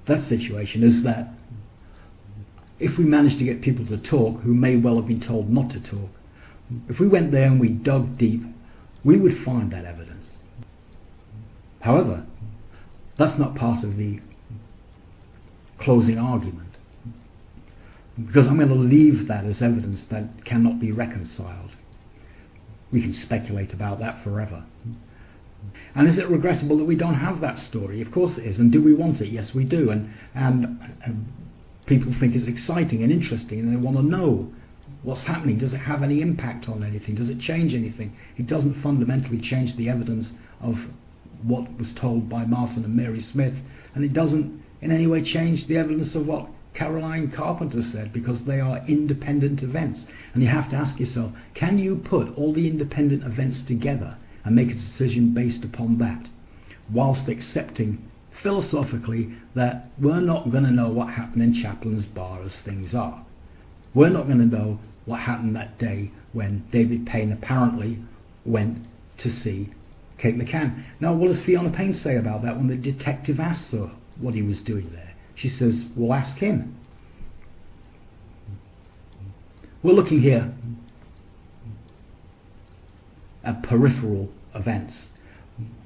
S1: that situation is that if we managed to get people to talk who may well have been told not to talk, if we went there and we dug deep, we would find that evidence. However, that's not part of the closing argument, because I'm going to leave that as evidence that cannot be reconciled. We can speculate about that forever. And is it regrettable that we don't have that story? Of course it is. And do we want it? Yes, we do. And people think it's exciting and interesting, and they want to know what's happening. Does it have any impact on anything? Does it change anything? It doesn't fundamentally change the evidence of what was told by Martin and Mary Smith, and it doesn't in any way change the evidence of what Caroline Carpenter said, because they are independent events. And you have to ask yourself, can you put all the independent events together and make a decision based upon that, whilst accepting philosophically that we're not going to know what happened in Chaplin's bar as things are. We're not going to know what happened that day when David Payne apparently went to see Kate McCann. Now, what does Fiona Payne say about that when the detective asks her what he was doing there? She says, well, ask him. We're looking here at peripheral events.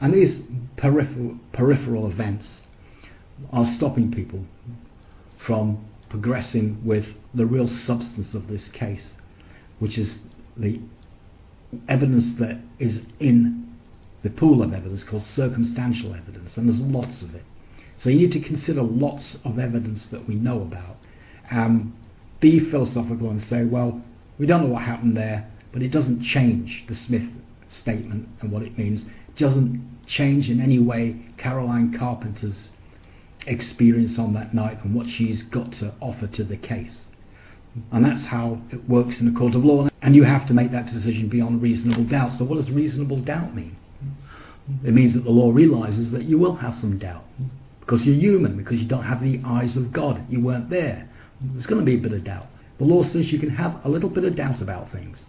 S1: And these peripheral events are stopping people from progressing with the real substance of this case, which is the evidence that is in the pool of evidence called circumstantial evidence, and there's lots of it. So you need to consider lots of evidence that we know about. Be philosophical and say, well, we don't know what happened there, but it doesn't change the Smith statement and what it means. It doesn't change in any way Caroline Carpenter's experience on that night and what she's got to offer to the case. And that's how it works in a court of law. And you have to make that decision beyond reasonable doubt. So what does reasonable doubt mean? It means that the law realizes that you will have some doubt, because you're human, because you don't have the eyes of God. You weren't there. There's going to be a bit of doubt. The law says you can have a little bit of doubt about things,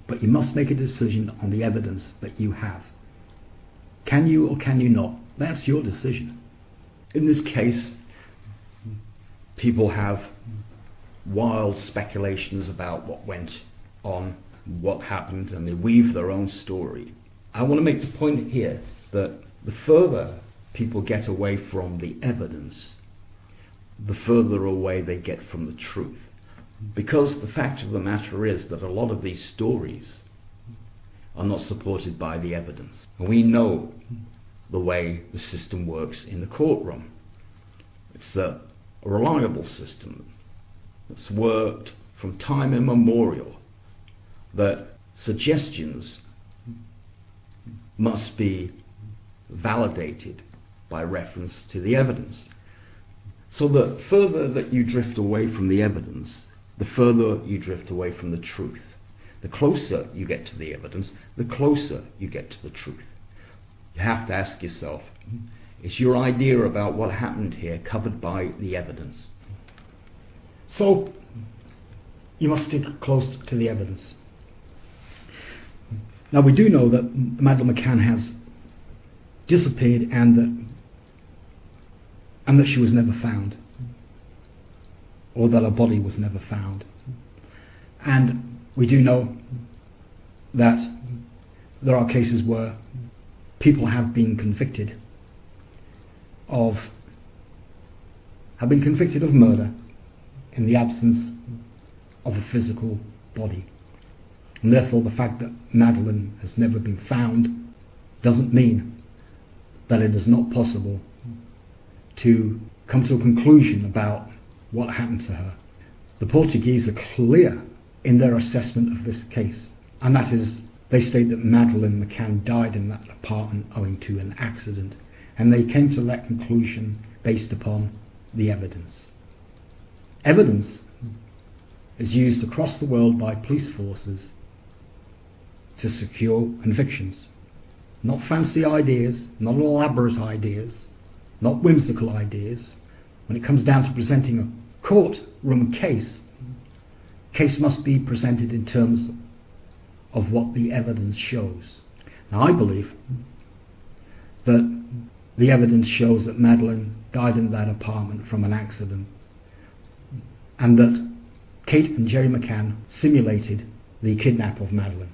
S1: but you must make a decision on the evidence that you have. Can you or can you not? That's your decision. In this case, people have wild speculations about what went on, what happened, and they weave their own story. I want to make the point here that the further people get away from the evidence, the further away they get from the truth. Because the fact of the matter is that a lot of these stories are not supported by the evidence. And we know the way the system works in the courtroom. It's a reliable system that's worked from time immemorial, that
S16: suggestions must be validated by reference to the evidence. So the further that you drift away from the evidence, the further you drift away from the truth. The closer you get to the evidence, the closer you get to the truth. You have to ask yourself, is your idea about what happened here covered by the evidence?
S1: So you must stick close to the evidence. Now we do know that Madeleine McCann has disappeared and that she was never found, or that her body was never found. And we do know that there are cases where people have been convicted of murder in the absence of a physical body. And therefore the fact that Madeleine has never been found doesn't mean that it is not possible to come to a conclusion about what happened to her. The Portuguese are clear in their assessment of this case, and that is, they state that Madeleine McCann died in that apartment owing to an accident, and they came to that conclusion based upon the evidence. Evidence is used across the world by police forces to secure convictions. Not fancy ideas, not elaborate ideas, not whimsical ideas. When it comes down to presenting a courtroom case must be presented in terms of what the evidence shows. Now I believe that the evidence shows that Madeleine died in that apartment from an accident, and that Kate and Jerry McCann simulated the kidnap of Madeleine.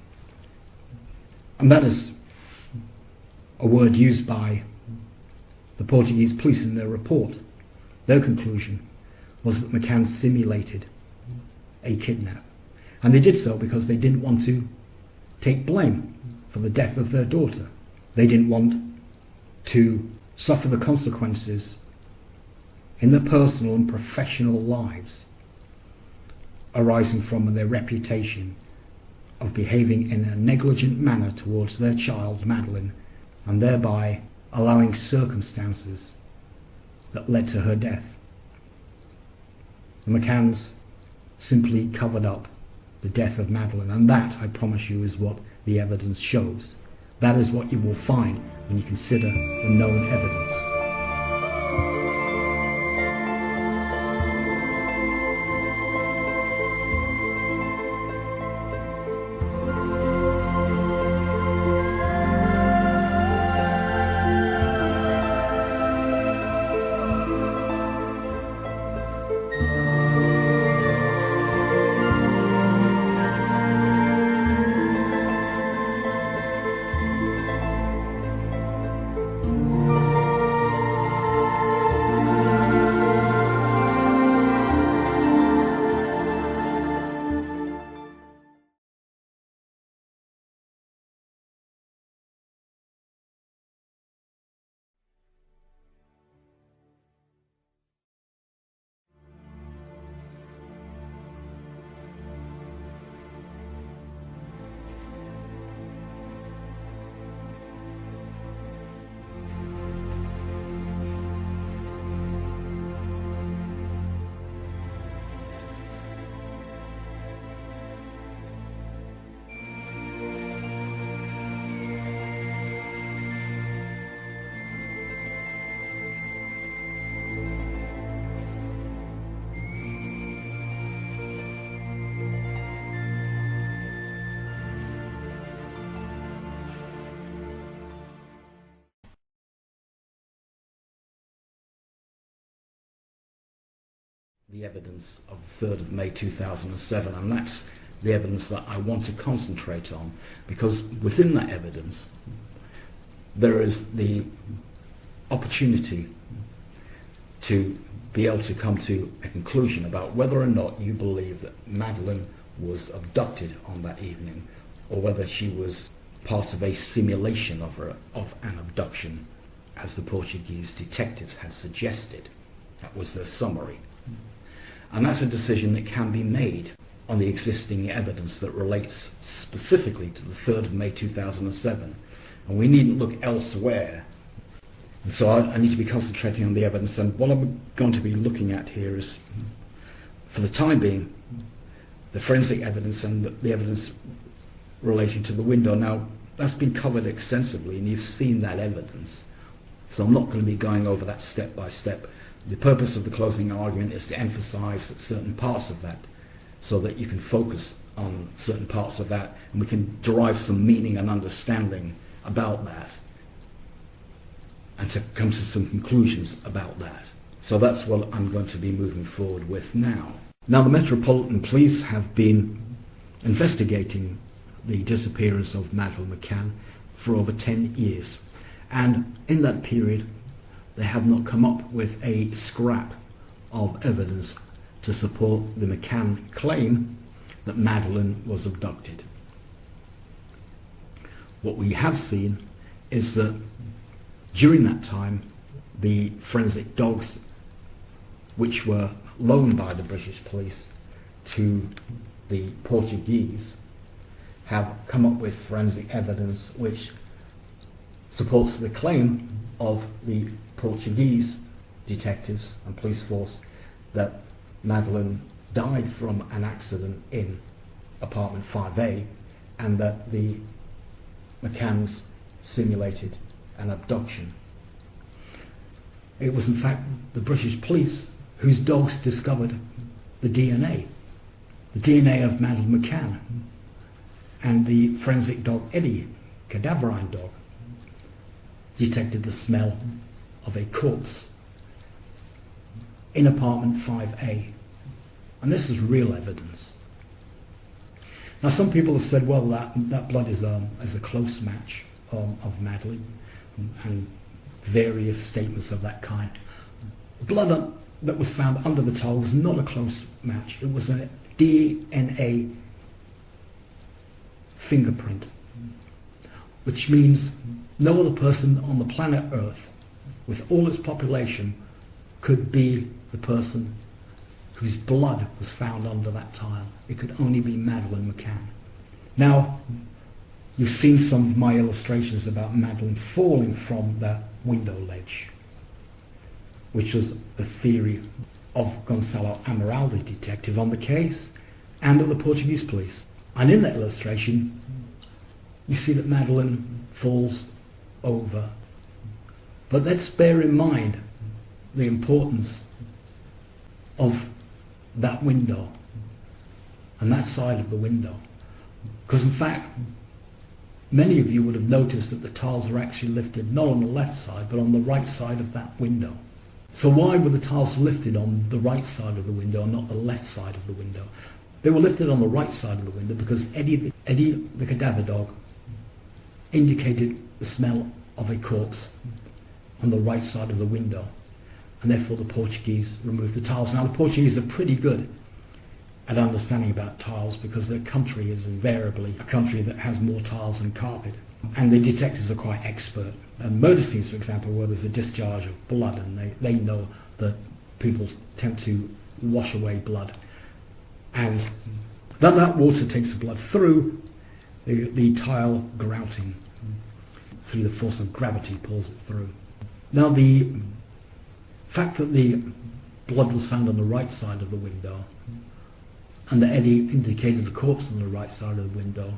S1: And that is a word used by the Portuguese police in their report. Their conclusion was that McCann simulated a kidnap. And they did so because they didn't want to take blame for the death of their daughter. They didn't want to suffer the consequences in their personal and professional lives arising from their reputation of behaving in a negligent manner towards their child, Madeleine, and thereby allowing circumstances that led to her death. The McCanns simply covered up the death of Madeleine, and that, I promise you, is what the evidence shows. That is what you will find when you consider the known evidence. The evidence of the 3rd of May 2007, and that's the evidence that I want to concentrate on, because within that evidence there is the opportunity to be able to come to a conclusion about whether or not you believe that Madeleine was abducted on that evening, or whether she was part of a simulation of an abduction, as the Portuguese detectives had suggested. That was their summary. And that's a decision that can be made
S16: on the existing evidence that relates specifically to the 3rd of May 2007. And we needn't look elsewhere. And so I need to be concentrating on the evidence. And what I'm going to be looking at here is, for the time being, the forensic evidence and the evidence relating to the window. Now, that's been covered extensively, and you've seen that evidence. So I'm not going to be going over that step by step. The purpose of the closing argument is to emphasize certain parts of that, so that you can focus on certain parts of that, and we can derive some meaning and understanding about that, and to come to some conclusions about that. So that's what I'm going to be moving forward with now. Now, the Metropolitan Police have been investigating the disappearance of Madeleine McCann for over 10 years. And in that period, they have not come up with a scrap of evidence to support the McCann claim that Madeleine was abducted. What we have seen is that during that time, the forensic dogs, which were loaned by the British police to the Portuguese, have come up with forensic evidence which supports the claim of the Portuguese detectives and police force that Madeleine died from an accident in apartment 5A, and that the McCanns simulated an abduction. It was in fact the British police whose dogs discovered the DNA of Madeleine McCann, and the forensic dog Eddie, cadaverine dog, detected the smell of a corpse in apartment 5A. And this is real evidence. Now, some people have said, well, that blood is a close match of Madeleine, and various statements of that kind. Blood that was found under the tile was not a close match. It was a DNA fingerprint, which means no other person on the planet Earth, with all its population, could be the person whose blood was found under that tile. It could only be Madeleine McCann. Now, you've seen some of my illustrations about Madeleine falling from that window ledge, which was the theory of Gonçalo Amaraldi, detective on the case, and of the Portuguese police. And in that illustration, you see that Madeleine falls over. But let's bear in mind the importance of that window and that side of the window. Because in fact, many of you would have noticed that the tiles are actually lifted not on the left side, but on the right side of that window. So why were the tiles lifted on the right side of the window and not the left side of the window? They were lifted on the right side of the window because Eddie the cadaver dog, indicated the smell of a corpse on the right side of the window, and therefore the Portuguese removed the tiles. Now, the Portuguese are pretty good at understanding about tiles because their country is invariably a country that has more tiles than carpet, and the detectives are quite expert. And murder scenes, for example, where there's a discharge of blood, and they know that people tend to wash away blood, and that water takes the blood through the tile grouting, through the force of gravity pulls it through. Now, the fact that the blood was found on the right side of the window and that Eddie indicated the corpse on the right side of the window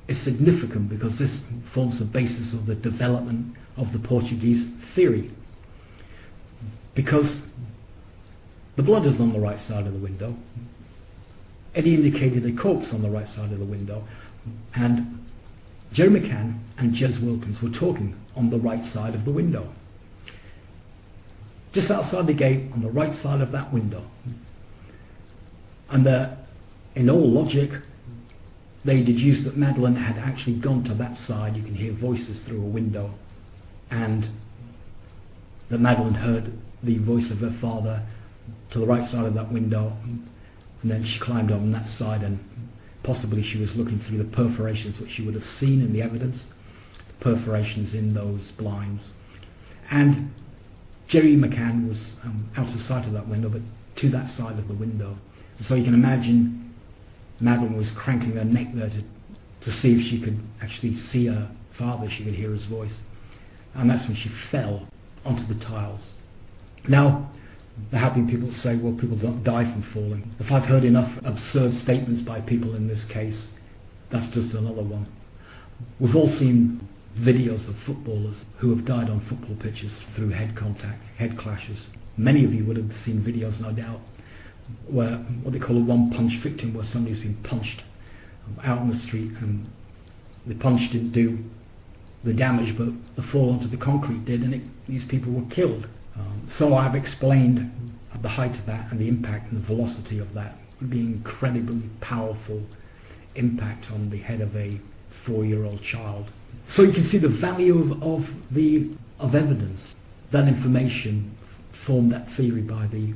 S16: is significant because this forms the basis of the development of the Portuguese theory. Because the blood is on the right side of the window, Eddie indicated a corpse on the right side of the window, and Jerry McCann and Jez Wilkins were talking on the right side of the window. Just outside the gate, on the right side of that window. And in all logic, they deduced that Madeleine had actually gone to that side. You can hear voices through a window, and that Madeleine heard the voice of her father to the right side of that window, and then she climbed on that side, and possibly she was looking through the perforations which you would have seen in the evidence, the perforations in those blinds. And Jerry McCann was out of sight of that window, but to that side of the window. So you can imagine
S1: Madeleine was cranking her neck there to see if she could actually see her father, she could hear his voice. And that's when she fell onto the tiles. Now, there have been people who say, well, people don't die from falling. If I've heard enough absurd statements by people in this case, that's just another one. We've all seen videos of footballers who have died on football pitches through head contact, head clashes. Many of you would have seen videos, no doubt, where what they call a one-punch victim, where somebody's been punched out on the street and the punch didn't do the damage, but the fall onto the concrete did, and these people were killed. So I've explained the height of that and the impact and the velocity of that being incredibly powerful impact on the head of a 4-year-old child. So you can see the value of evidence. That information formed that theory by the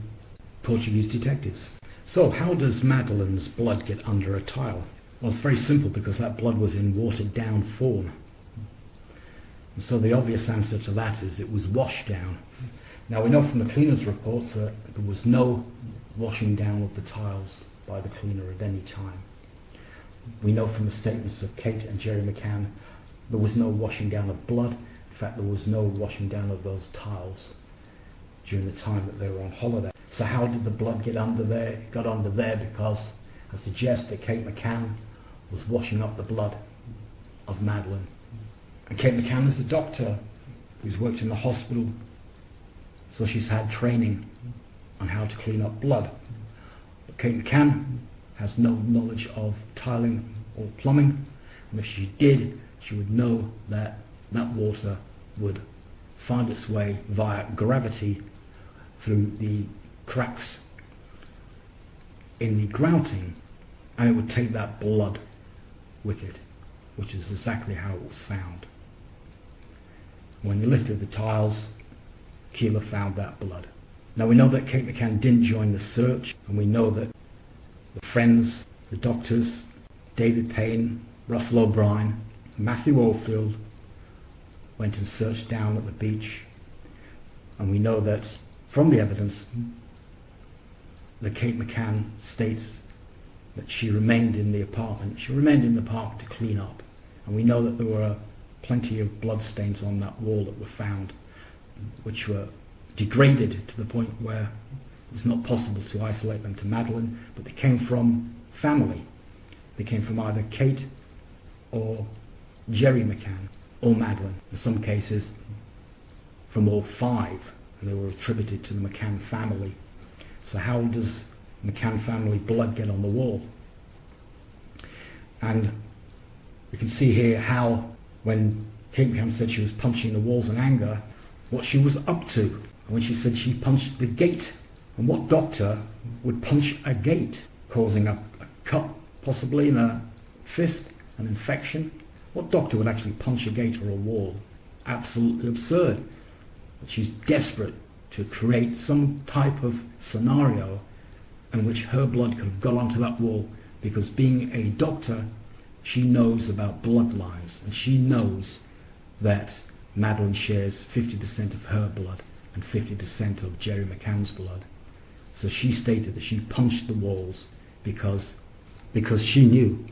S1: Portuguese detectives. So how does Madeleine's blood get under a tile? Well, it's very simple, because that blood was in watered down form. And so the obvious answer to that is it was washed down. Now we know from the cleaner's reports that there was no washing down of the tiles by the cleaner at any time. We know from the statements of Kate and Jerry McCann there was no washing down of blood. In fact, there was no washing down of those tiles during the time that they were on holiday. So how did the blood get under there? It got under there because I suggest that Kate McCann was washing up the blood of Madeleine. And Kate McCann is a doctor who's worked in the hospital, so she's had training on how to clean up blood. But Kate McCann has no knowledge of tiling or plumbing, and if she did, she would know that that water would find its way via gravity through the cracks in the grouting, and it would take that blood with it, which is exactly how it was found. When they lifted the tiles, Keeler found that blood. Now we know that Kate McCann didn't join the search, and we know that the friends, the doctors, David Payne, Russell O'Brien, Matthew Oldfield went and searched down at the beach, and we know that from the evidence that Kate McCann states that she remained in the apartment. She remained in the park to clean up, and we know that there were plenty of blood stains on that wall that were found, which were degraded to the point where it was not possible to isolate them to Madeleine, but they came from family. They came from either Kate or Jerry McCann or Madeleine, in some cases from all five, and they were attributed to the McCann family. So how does McCann family blood get on the wall? And we can see here how, when Kate McCann said she was punching the walls in anger, what she was up to. And when she said she punched the gate, and what doctor would punch a gate, causing a cut, possibly in a fist, an infection? What doctor would actually punch a gate or a wall? Absolutely absurd. But she's desperate to create some type of scenario in which her blood could have got onto that wall, because being a doctor, she knows about bloodlines, and she knows that Madeleine shares 50% of her blood and 50% of Jerry McCann's blood. So she stated that she punched the walls because she knew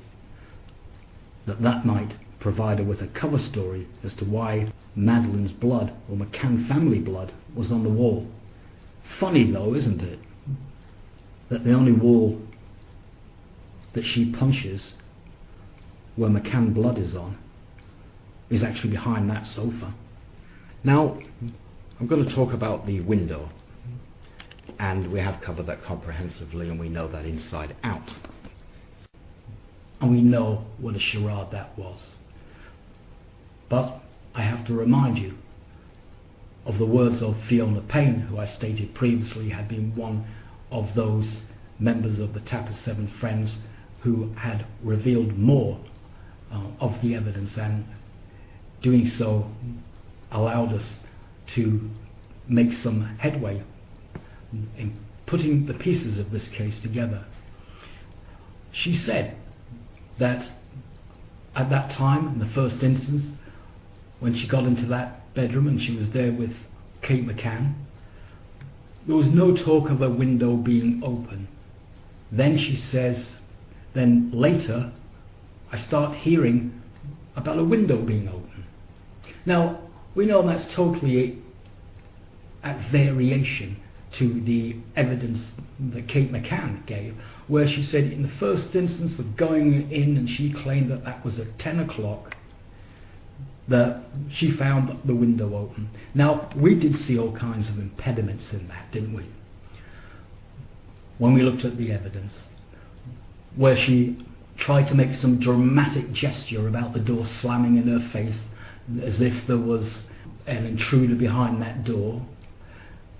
S1: that that might provide her with a cover story as to why Madeleine's blood, or McCann family blood, was on the wall. Funny though, isn't it, that the only wall that she punches where McCann blood is on is actually behind that sofa.
S16: Now, I'm going to talk about the window, and we have covered that comprehensively, and we know that inside out.
S1: And we know what a charade that was. But I have to remind you of the words of Fiona Payne, who I stated previously had been one of those members of the Tapper Seven Friends who had revealed more of the evidence, and doing so allowed us to make some headway in putting the pieces of this case together. She said that at that time, in the first instance, when she got into that bedroom and she was there with Kate McCann, there was no talk of a window being open. Then she says then later I start hearing about a window being open. Now, we know that's totally at variation to the evidence that Kate McCann gave, where she said in the first instance of going in, and she claimed that that was at 10 o'clock, that she found the window open. Now, we did see all kinds of impediments in that, didn't we? When we looked at the evidence, where she tried to make some dramatic gesture about the door slamming in her face, as if there was an intruder behind that door.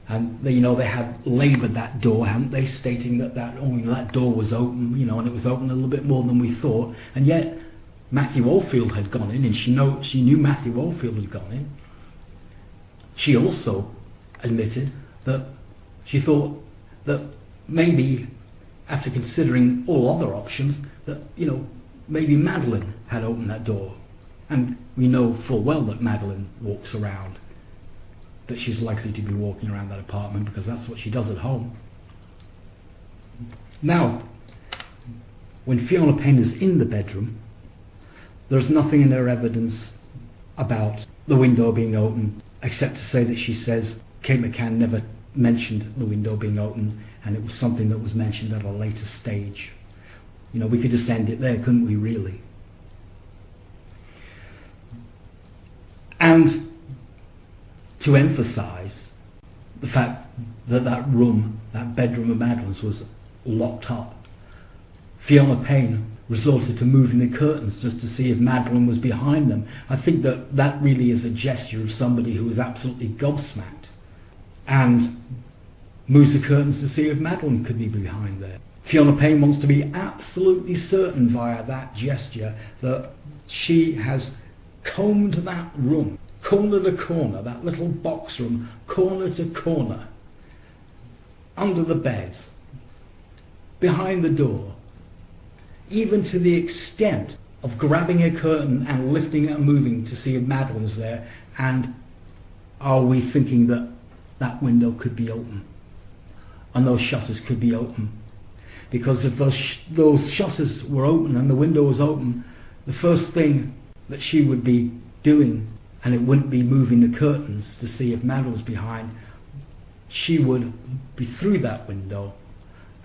S1: And they had laboured that door, hadn't they, stating that that door was open, and it was open a little bit more than we thought. And yet Matthew Oldfield had gone in, and she knew Matthew Oldfield had gone in. She also admitted that she thought that maybe, after considering all other options, that maybe Madeleine had opened that door. And we know full well that Madeleine walks around, that she's likely to be walking around that apartment, because that's what she does at home. Now, when Fiona Payne is in the bedroom, there's nothing in her evidence about the window being open, except to say that she says Kate McCann never mentioned the window being open, and it was something that was mentioned at a later stage. We could just end it there, couldn't we, really? And to emphasise the fact that that bedroom of Madeleine's, was locked up, Fiona Payne resorted to moving the curtains just to see if Madeleine was behind them. I think that really is a gesture of somebody who is absolutely gobsmacked, and moves the curtains to see if Madeleine could be behind there. Fiona Payne wants to be absolutely certain via that gesture that she has combed that room, corner to corner, that little box room, corner to corner, under the beds, behind the door, even to the extent of grabbing a curtain and lifting it and moving to see if Madeleine's there. And are we thinking that that window could be open and those shutters could be open? Because if those shutters were open and the window was open, the first thing that she would be doing, and it wouldn't be moving the curtains to see if Madeleine's behind, she would be through that window,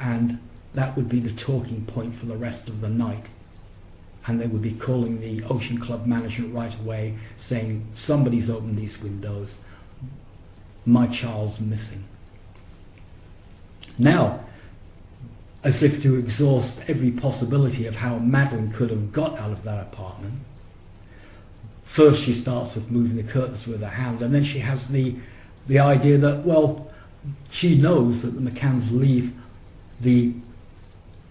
S1: and that would be the talking point for the rest of the night. And they would be calling the Ocean Club management right away, saying, somebody's opened these windows, my child's missing. Now, as if to exhaust every possibility of how Madeleine could have got out of that apartment, first she starts with moving the curtains with her hand, and then she has the idea that, well, she knows that the McCanns leave the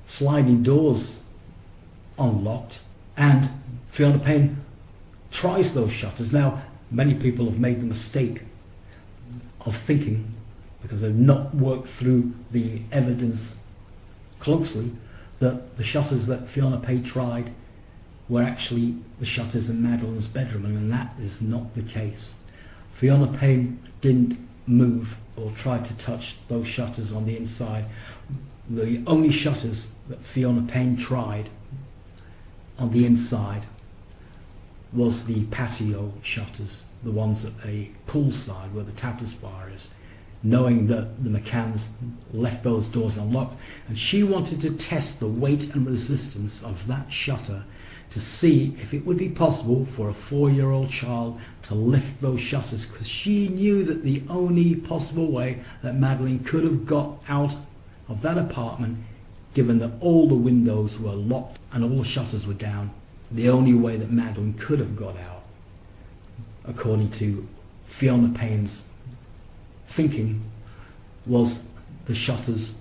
S1: sliding doors unlocked, and Fiona Payne tries those shutters. Now, many people have made the mistake of thinking, because they've not worked through the evidence closely, that the shutters that Fiona Payne tried were actually the shutters in Madeleine's bedroom, and that is not the case. Fiona Payne didn't move or try to touch those shutters on the inside. The only shutters that Fiona Payne tried on the inside was the patio shutters, the ones at the poolside where the tapas bar is, knowing that the McCanns left those doors unlocked, and she wanted to test the weight and resistance of that shutter to see if it would be possible for a 4-year-old child to lift those shutters, because she knew that the only possible way that Madeleine could have got out of that apartment, given that all the windows were locked and all the shutters were down, the only way that Madeleine could have got out, according to Fiona Payne's thinking, was the shutters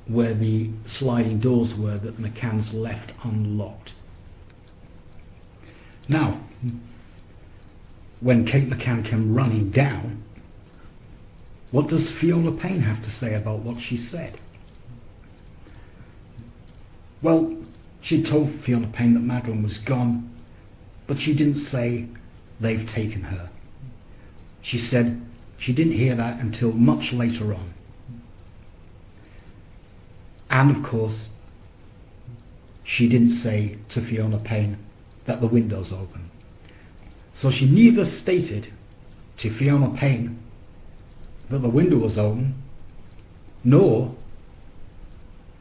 S1: where the sliding doors were that McCann's left unlocked. Now, when Kate McCann came running down, what does Fiona Payne have to say about what she said? Well, she told Fiona Payne that Madeleine was gone, but she didn't say they've taken her. She said she didn't hear that until much later on. And of course, she didn't say to Fiona Payne that the window's open. So she neither stated to Fiona Payne that the window was open, nor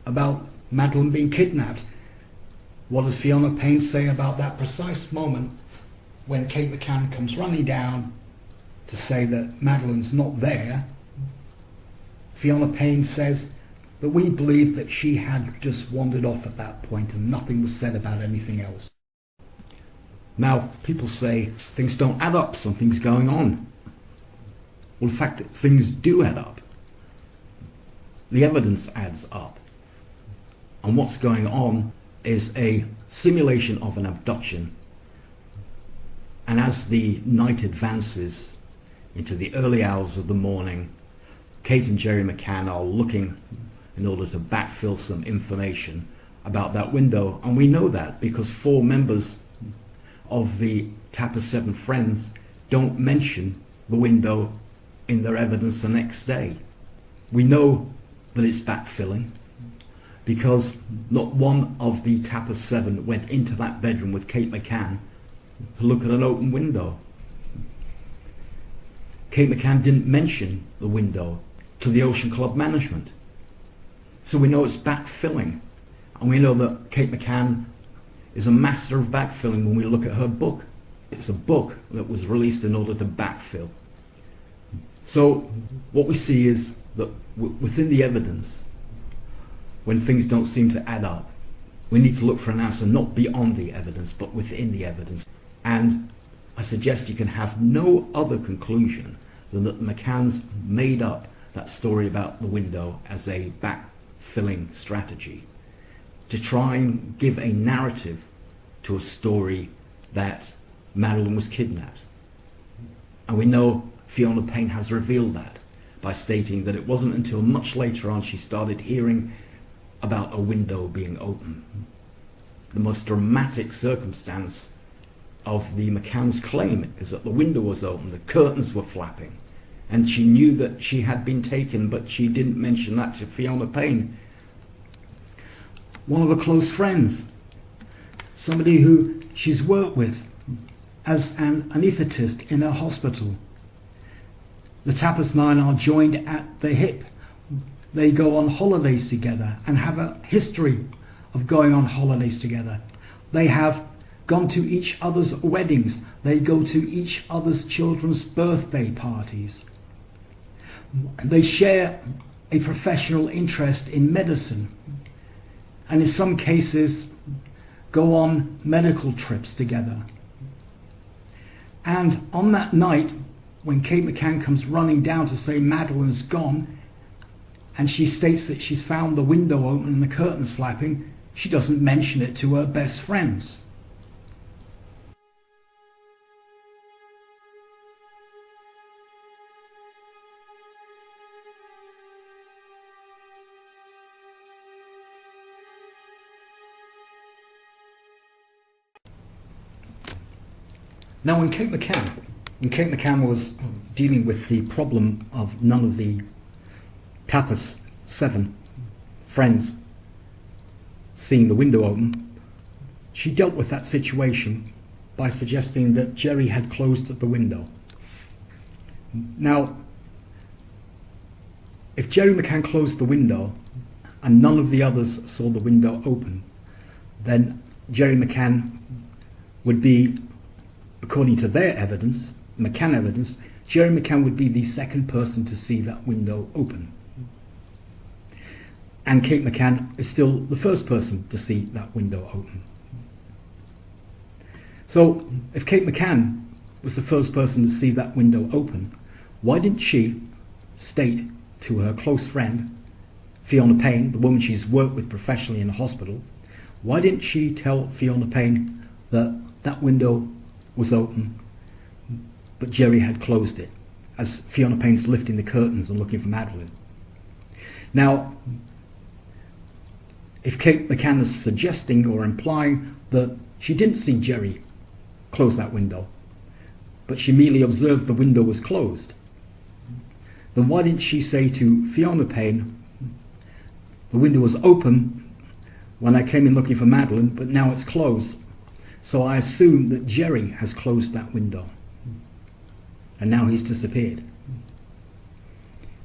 S1: about Madeleine being kidnapped. What does Fiona Payne say about that precise moment when Kate McCann comes running down to say that Madeleine's not there? Fiona Payne says that we believe that she had just wandered off at that point and nothing was said about anything else. Now, people say things don't add up, something's going on. Well, the fact that things do add up, the evidence adds up. And what's going on is a simulation of an abduction. And as the night advances into the early hours of the morning, Kate and Jerry McCann are looking in order to backfill some information about that window. And we know that because 4 members of the Tapper 7 friends don't mention the window in their evidence the next day. We know that it's backfilling because not one of the Tapper 7 went into that bedroom with Kate McCann to look at an open window. Kate McCann didn't mention the window to the Ocean Club management. So we know it's backfilling. And we know that Kate McCann is a master of backfilling when we look at her book. It's a book that was released in order to backfill. So what we see is that within the evidence, when things don't seem to add up, we need to look for an answer not beyond the evidence, but within the evidence. And I suggest you can have no other conclusion than that the McCanns made up that story about the window as a backfilling strategy to try and give a narrative to a story that Madeleine was kidnapped. And we know Fiona Payne has revealed that by stating that it wasn't until much later on she started hearing about a window being open. The most dramatic circumstance of the McCann's claim is that the window was open, the curtains were flapping, and she knew that she had been taken, but she didn't mention that to Fiona Payne. One of her close friends, somebody who she's worked with as an anaesthetist in a hospital. The Tappers 9 are joined at the hip. They go on holidays together and have a history of going on holidays together. They have gone to each other's weddings. They go to each other's children's birthday parties. They share a professional interest in medicine, and in some cases go on medical trips together. And on that night, when Kate McCann comes running down to say Madeleine's gone, and she states that she's found the window open and the curtains flapping, she doesn't mention it to her best friends. Now, when Kate McCann was dealing with the problem of none of the Tapas 7 friends seeing the window open, she dealt with that situation by suggesting that Jerry had closed the window. Now, if Jerry McCann closed the window and none of the others saw the window open, then Jerry McCann would be, according to their evidence, McCann evidence, Jerry McCann would be the second person to see that window open. And Kate McCann is still the first person to see that window open. So, if Kate McCann was the first person to see that window open, why didn't she state to her close friend, Fiona Payne, the woman she's worked with professionally in a hospital, why didn't she tell Fiona Payne that that window was open, but Jerry had closed it, as Fiona Payne's lifting the curtains and looking for Madeleine? Now, if Kate McCann is suggesting or implying that she didn't see Jerry close that window, but she merely observed the window was closed, then why didn't she say to Fiona Payne, the window was open, when I came in looking for Madeleine, but now it's closed. So I assume that Jerry has closed that window. And now he's disappeared.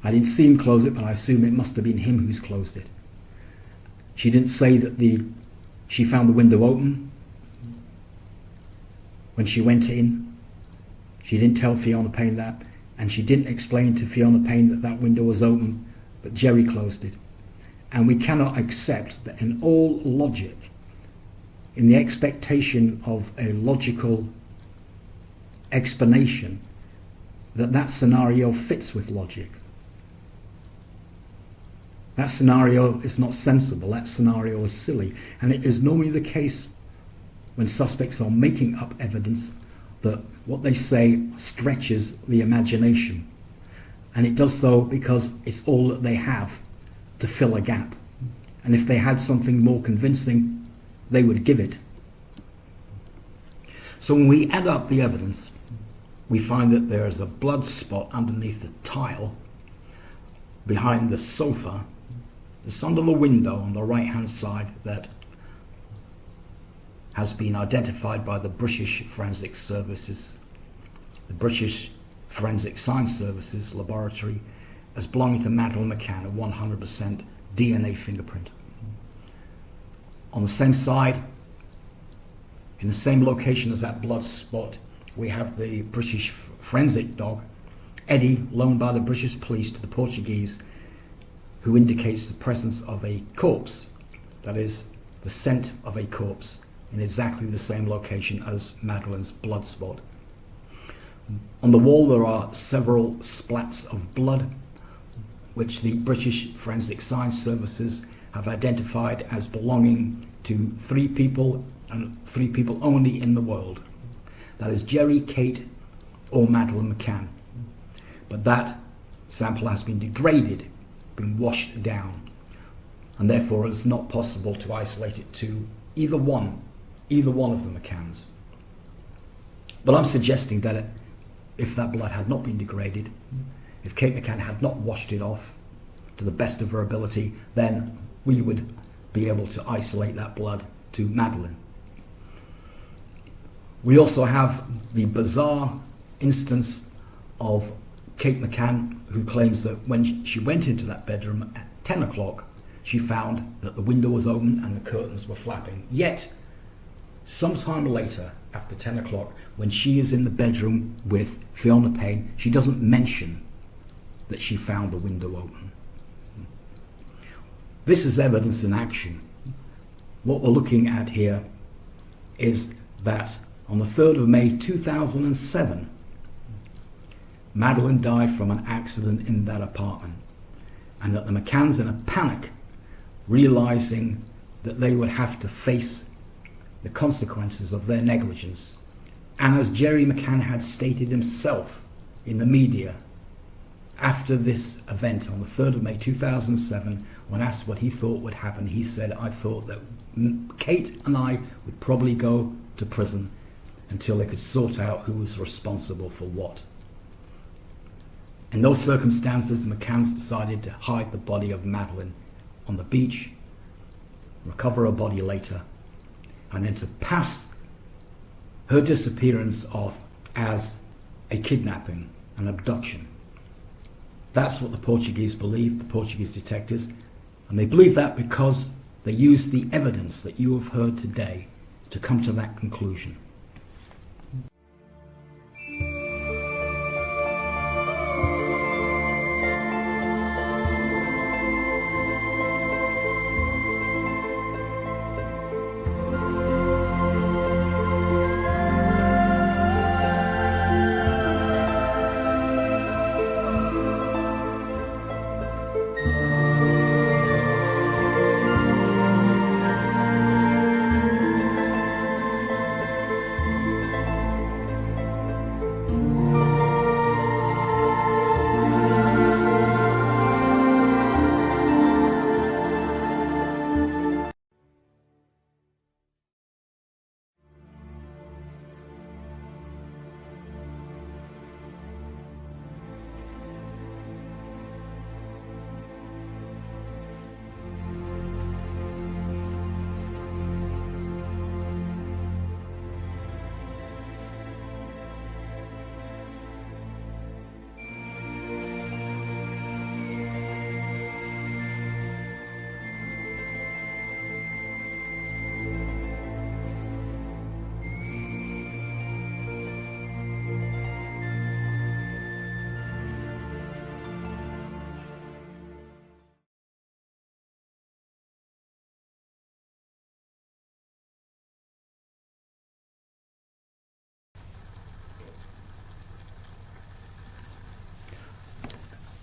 S1: I didn't see him close it, but I assume it must have been him who's closed it. She didn't say that she found the window open when she went in. She didn't tell Fiona Payne that, and she didn't explain to Fiona Payne that that window was open, but Jerry closed it. And we cannot accept that in all logic, in the expectation of a logical explanation, that scenario fits with logic. That scenario is not sensible, that scenario is silly. And it is normally the case when suspects are making up evidence that what they say stretches the imagination. And it does so because it's all that they have to fill a gap. And if they had something more convincing, they would give it. So when we add up the evidence, we find that there is a blood spot underneath the tile behind the sofa. It's under the window on the right-hand side that has been identified by the British Forensic Services, the British Forensic Science Services Laboratory, as belonging to Madeleine McCann, a 100% DNA fingerprint. On the same side, in the same location as that blood spot, we have the British forensic dog, Eddie, loaned by the British police to the Portuguese, who indicates the presence of a corpse, that is, the scent of a corpse, in exactly the same location as Madeleine's blood spot. On the wall there are several splats of blood, which the British Forensic Science Services have identified as belonging to 3 people, and 3 people only in the world. That is Jerry, Kate, or Madeleine McCann. But that sample has been degraded, been washed down, and therefore it's not possible to isolate it to either one of the McCanns. But I'm suggesting that if that blood had not been degraded, if Kate McCann had not washed it off to the best of her ability, then we would be able to isolate that blood to Madeleine. We also have the bizarre instance of Kate McCann, who claims that when she went into that bedroom at 10 o'clock, she found that the window was open and the curtains were flapping. Yet, sometime later, after 10 o'clock, when she is in the bedroom with Fiona Payne, she doesn't mention that she found the window open. This is evidence in action. What we're looking at here is that on the 3rd of May 2007, Madeleine died from an accident in that apartment, and that the McCanns, in a panic, realizing that they would have to face the consequences of their negligence, and as Jerry McCann had stated himself in the media after this event on the 3rd of May 2007, when asked what he thought would happen, he said, "I thought that Kate and I would probably go to prison until they could sort out who was responsible for what." In those circumstances, the McCanns decided to hide the body of Madeleine on the beach, recover her body later, and then to pass her disappearance off as a kidnapping, an abduction. That's what the Portuguese believed, the Portuguese detectives, and they believed that because they used the evidence that you have heard today to come to that conclusion.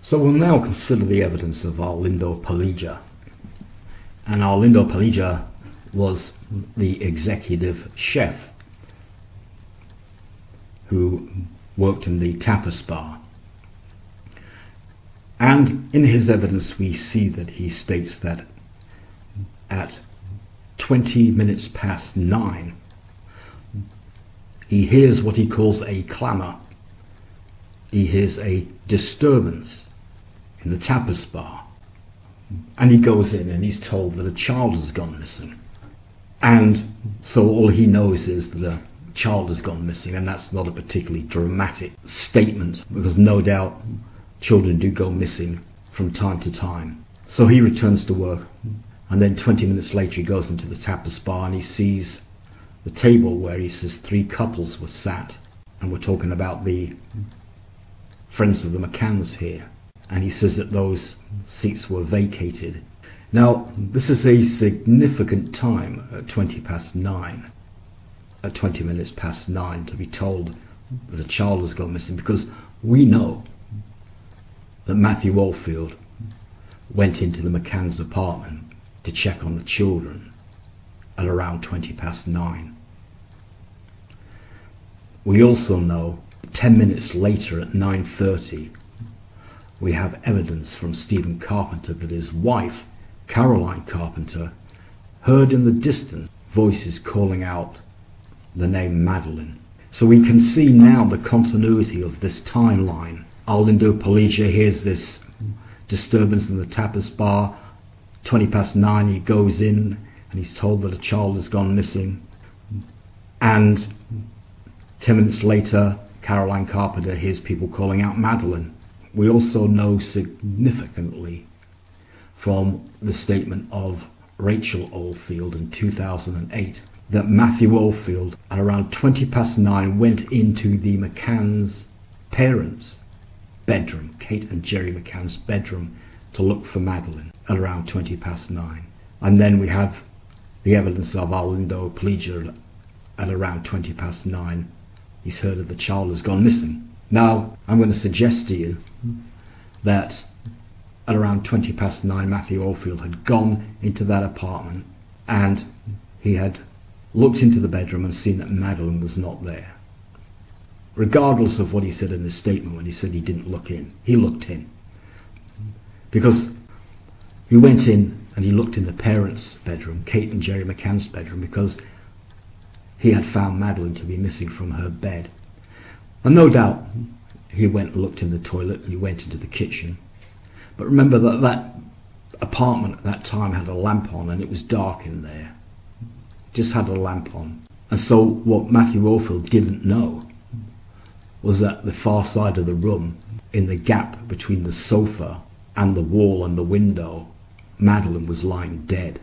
S1: So we'll now consider the evidence of Arlindo Palija. And Arlindo Palija was the executive chef who worked in the tapas bar. And in his evidence we see that he states that at 20 minutes past 9 he hears what he calls a clamour. He hears a disturbance in the tapas bar, and he goes in and he's told that a child has gone missing. And so all he knows is that a child has gone missing, and that's not a particularly dramatic statement, because no doubt children do go missing from time to time. So he returns to work, and then 20 minutes later he goes into the tapas bar and he sees the table where he says 3 couples were sat, and we're talking about the friends of the McCanns here, and he says that those seats were vacated. Now this is a significant time at 20 minutes past 9 to be told that a child has gone missing, because we know that Matthew Oldfield went into the McCann's apartment to check on the children at around 20 past 9. We also know 10 minutes later at 9:30 we have evidence from Stephen Carpenter that his wife, Caroline Carpenter, heard in the distance voices calling out the name Madeleine. So we can see now the continuity of this timeline. Arlindo Palija hears this disturbance in the tapas bar. 20 past 9 he goes in and he's told that a child has gone missing. And 10 minutes later, Caroline Carpenter hears people calling out Madeleine. We also know significantly from the statement of Rachel Oldfield in 2008 that Matthew Oldfield at around 20 past 9 went into the McCann's parents' bedroom, Kate and Jerry McCann's bedroom, to look for Madeleine at around 20 past 9. And then we have the evidence of Arlindo Palija at around 20 past 9. He's heard that the child has gone missing. Now, I'm going to suggest to you that at around 20 past 9, Matthew Oldfield had gone into that apartment and he had looked into the bedroom and seen that Madeleine was not there. Regardless of what he said in his statement when he said he didn't look in, he looked in. Because he went in and he looked in the parents' bedroom, Kate and Jerry McCann's bedroom, because he had found Madeleine to be missing from her bed. And no doubt he went and looked in the toilet and he went into the kitchen. But remember that that apartment at that time had a lamp on and it was dark in there. Just had a lamp on. And so what Matthew Oldfield didn't know was that the far side of the room, in the gap between the sofa and the wall and the window, Madeleine was lying dead.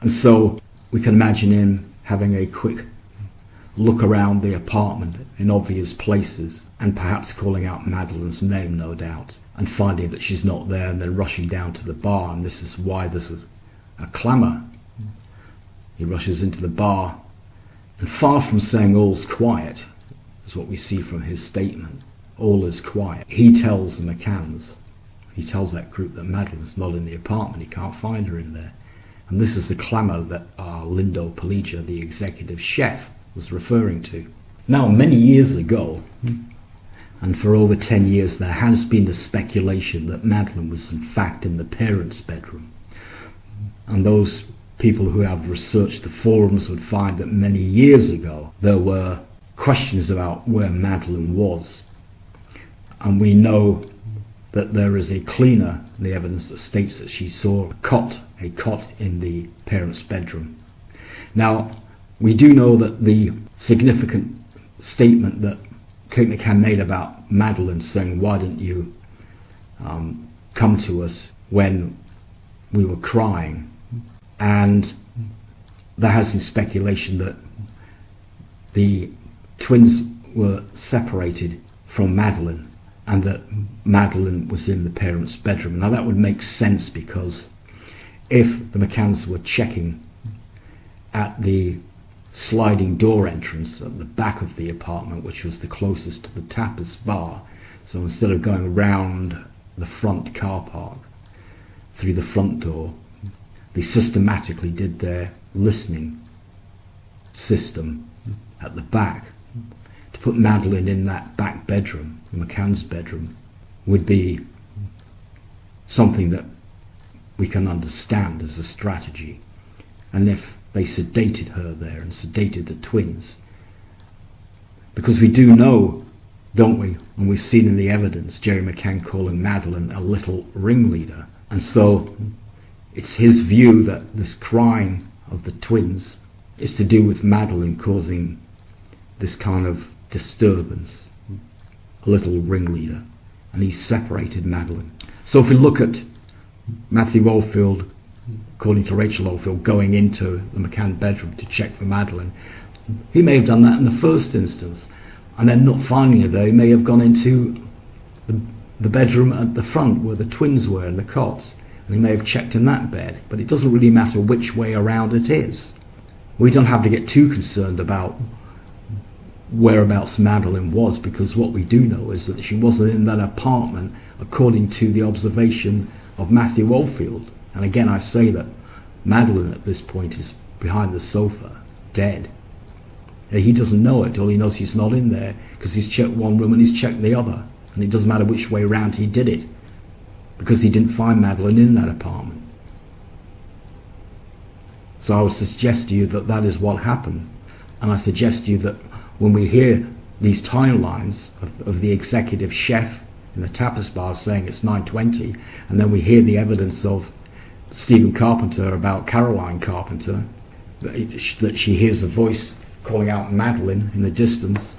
S1: And so we can imagine him having a quick look around the apartment in obvious places and perhaps calling out Madeleine's name, no doubt, and finding that she's not there and then rushing down to the bar, and this is why there's a clamour. He rushes into the bar, and far from saying all's quiet, is what we see from his statement, all is quiet, he tells the McCanns, he tells that group that Madeleine's not in the apartment, he can't find her in there. And this is the clamour that Arlindo Palija, the executive chef, was referring to. Now, many years ago, and for over 10 years, there has been the speculation that Madeleine was in fact in the parents' bedroom. And those people who have researched the forums would find that many years ago there were questions about where Madeleine was. And we know that there is a cleaner in the evidence that states that she saw a cot in the parents' bedroom. Now, we do know that the significant statement that Kate McCann made about Madeleine saying, why didn't you come to us when we were crying? And there has been speculation that the twins were separated from Madeleine and that Madeleine was in the parents' bedroom. Now that would make sense, because if the McCanns were checking at the sliding door entrance at the back of the apartment, which was the closest to the tapas bar,
S16: So instead of going round the front car park through the front door, they systematically did their listening system at the back. To put Madeleine in that back bedroom, McCann's bedroom, would be something that we can understand as a strategy. And if they sedated her there and sedated the twins, because we do know, don't we, and we've seen in the evidence, Jerry McCann calling Madeleine a little ringleader. And so it's his view that this crime of the twins is to do with Madeleine causing this kind of disturbance, a little ringleader, and he separated Madeleine. So if we look at Matthew Oldfield, according to Rachel Oldfield, going into the McCann bedroom to check for Madeleine, he may have done that in the first instance, and then not finding her there, he may have gone into the bedroom at the front where the twins were in the cots, and he may have checked in that bed, but it doesn't really matter which way around it is. We don't have to get too concerned about whereabouts Madeleine was, because what we do know is that she wasn't in that apartment according to the observation of Matthew Oldfield. And again, I say that Madeleine at this point is behind the sofa, dead. He doesn't know it. All he knows she's not in there because he's checked one room and he's checked the other, and it doesn't matter which way around he did it, because he didn't find Madeleine in that apartment. So I would suggest to you that that is what happened, and I suggest to you that when we hear these timelines of the executive chef in the tapas bar saying it's 9:20, and then we hear the evidence of Stephen Carpenter about Caroline Carpenter, that she hears a voice calling out Madeleine in the distance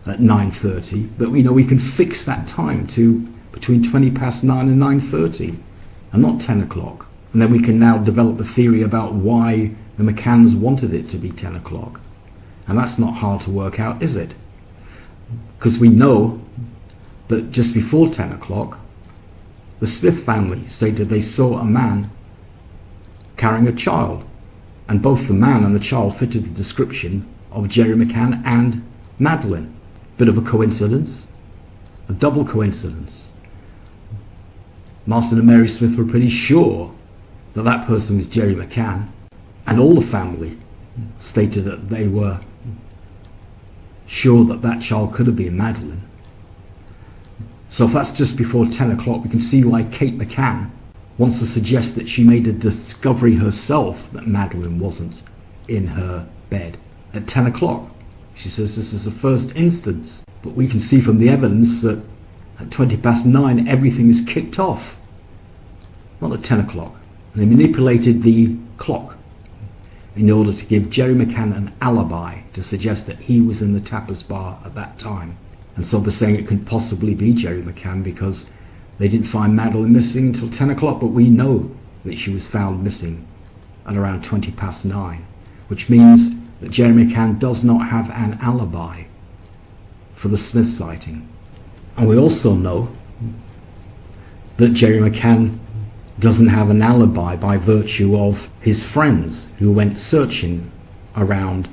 S16: at 9:30, that we know we can fix that time to between 9:20 and 9:30, and not 10 o'clock. And then we can now develop a theory about why the McCanns wanted it to be 10 o'clock. And that's not hard to work out, is it? Because we know that just before 10 o'clock, the Smith family stated they saw a man carrying a child, and both the man and the child fitted the description of Jerry McCann and Madeleine. Bit of a coincidence, a double coincidence. Martin and Mary Smith were pretty sure that that person was Jerry McCann, and all the family stated that they were sure that that child could have been Madeleine. So if that's just before 10 o'clock, we can see why Kate McCann wants to suggest that she made a discovery herself that Madeleine wasn't in her bed at 10 o'clock. She says this is the first instance, but we can see from the evidence that at 9:20 everything is kicked off, not at 10 o'clock. They manipulated the clock in order to give Jerry McCann an alibi to suggest that he was in the tapas bar at that time. And so they're saying it could possibly be Jerry McCann because they didn't find Madeleine missing until 10 o'clock, but we know that she was found missing at around 9:20, which means that Jerry McCann does not have an alibi for the Smith sighting. And we also know that Jerry McCann doesn't have an alibi by virtue of his friends who went searching around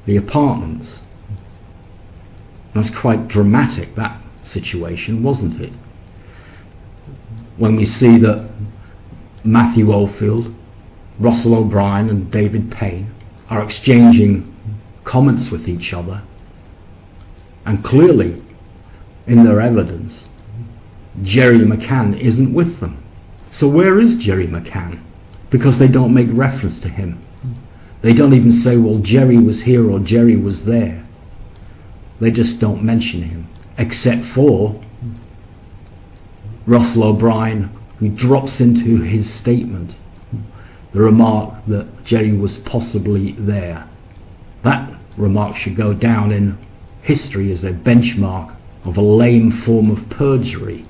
S16: the apartments. That's quite dramatic, that situation, wasn't it? When we see that Matthew Oldfield, Russell O'Brien and David Payne are exchanging comments with each other, and clearly in their evidence Jerry McCann isn't with them. So where is Jerry McCann? Because they don't make reference to him. They don't even say, well, Jerry was here or Jerry was there. They just don't mention him, except for Russell O'Brien, who drops into his statement the remark that Jerry was possibly there. That remark should go down in history as a benchmark of a lame form of perjury.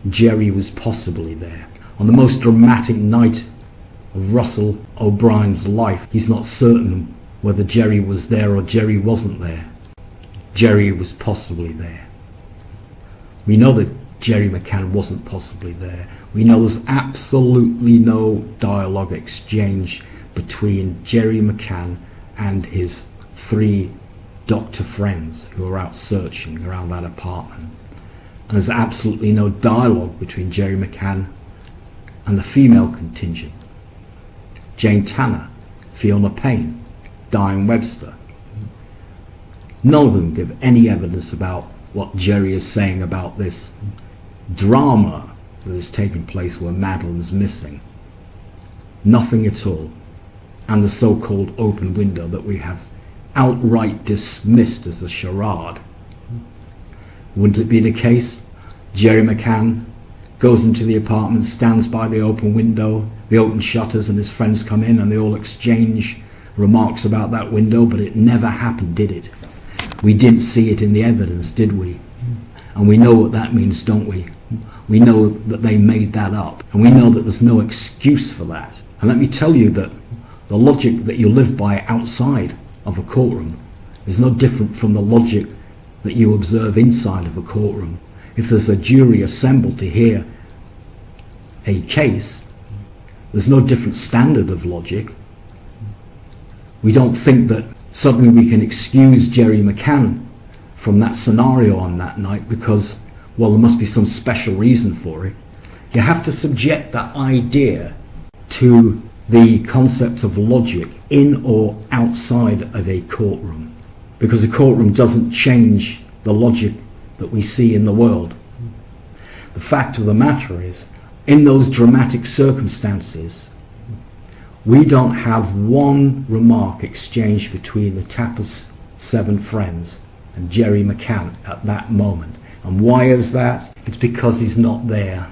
S16: Jerry was possibly there. On the most dramatic night of Russell O'Brien's life, he's not certain whether Jerry was there or Jerry wasn't there. Jerry was possibly there. We know that Jerry McCann wasn't possibly there. We know there's absolutely no dialogue exchange between Jerry McCann and his 3
S1: doctor friends who are out searching around that apartment. And there's absolutely no dialogue between Jerry McCann and the female contingent. Jane Tanner, Fiona Payne, Diane Webster. None of them give any evidence about what Jerry is saying about this drama that is taking place where Madeleine's missing. Nothing at all. And the so-called open window that we have outright dismissed as a charade. Wouldn't it be the case? Jerry McCann goes into the apartment, stands by the open window, the open shutters, and his friends come in and they all exchange remarks about that window, but it never happened, did it? We didn't see it in the evidence, did we? And we know what that means, don't we? We know that they made that up, and we know that there's no excuse for that. And let me tell you that the logic that you live by outside of a courtroom is no different from the logic that you observe inside of a courtroom. If there's a jury assembled to hear a case, there's no different standard of logic. We don't think that suddenly we can excuse Jerry McCann from that scenario on that night because, well, there must be some special reason for it. You have to subject that idea to the concept of logic in or outside of a courtroom, because a courtroom doesn't change the logic that we see in the world. The fact of the matter is, in those dramatic circumstances, we don't have one remark exchanged between the Tapper's 7 friends and Jerry McCann at that moment. And why is that? It's because he's not there.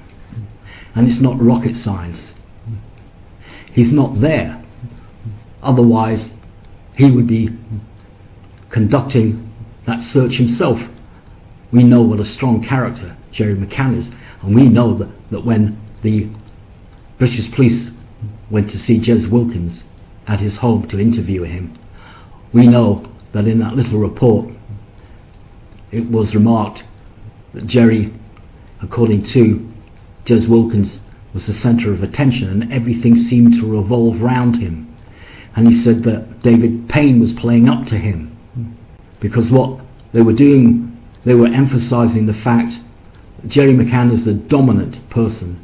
S1: And it's not rocket science. He's not there. Otherwise, he would be conducting that search himself. We know what a strong character Jerry McCann is, and we know that when the British police went to see Jez Wilkins at his home to interview him, we know that in that little report it was remarked that Jerry, according to Jez Wilkins, was the centre of attention and everything seemed to revolve round him. And he said that David Payne was playing up to him because what they were doing, they were emphasising the fact that Jerry McCann is the dominant person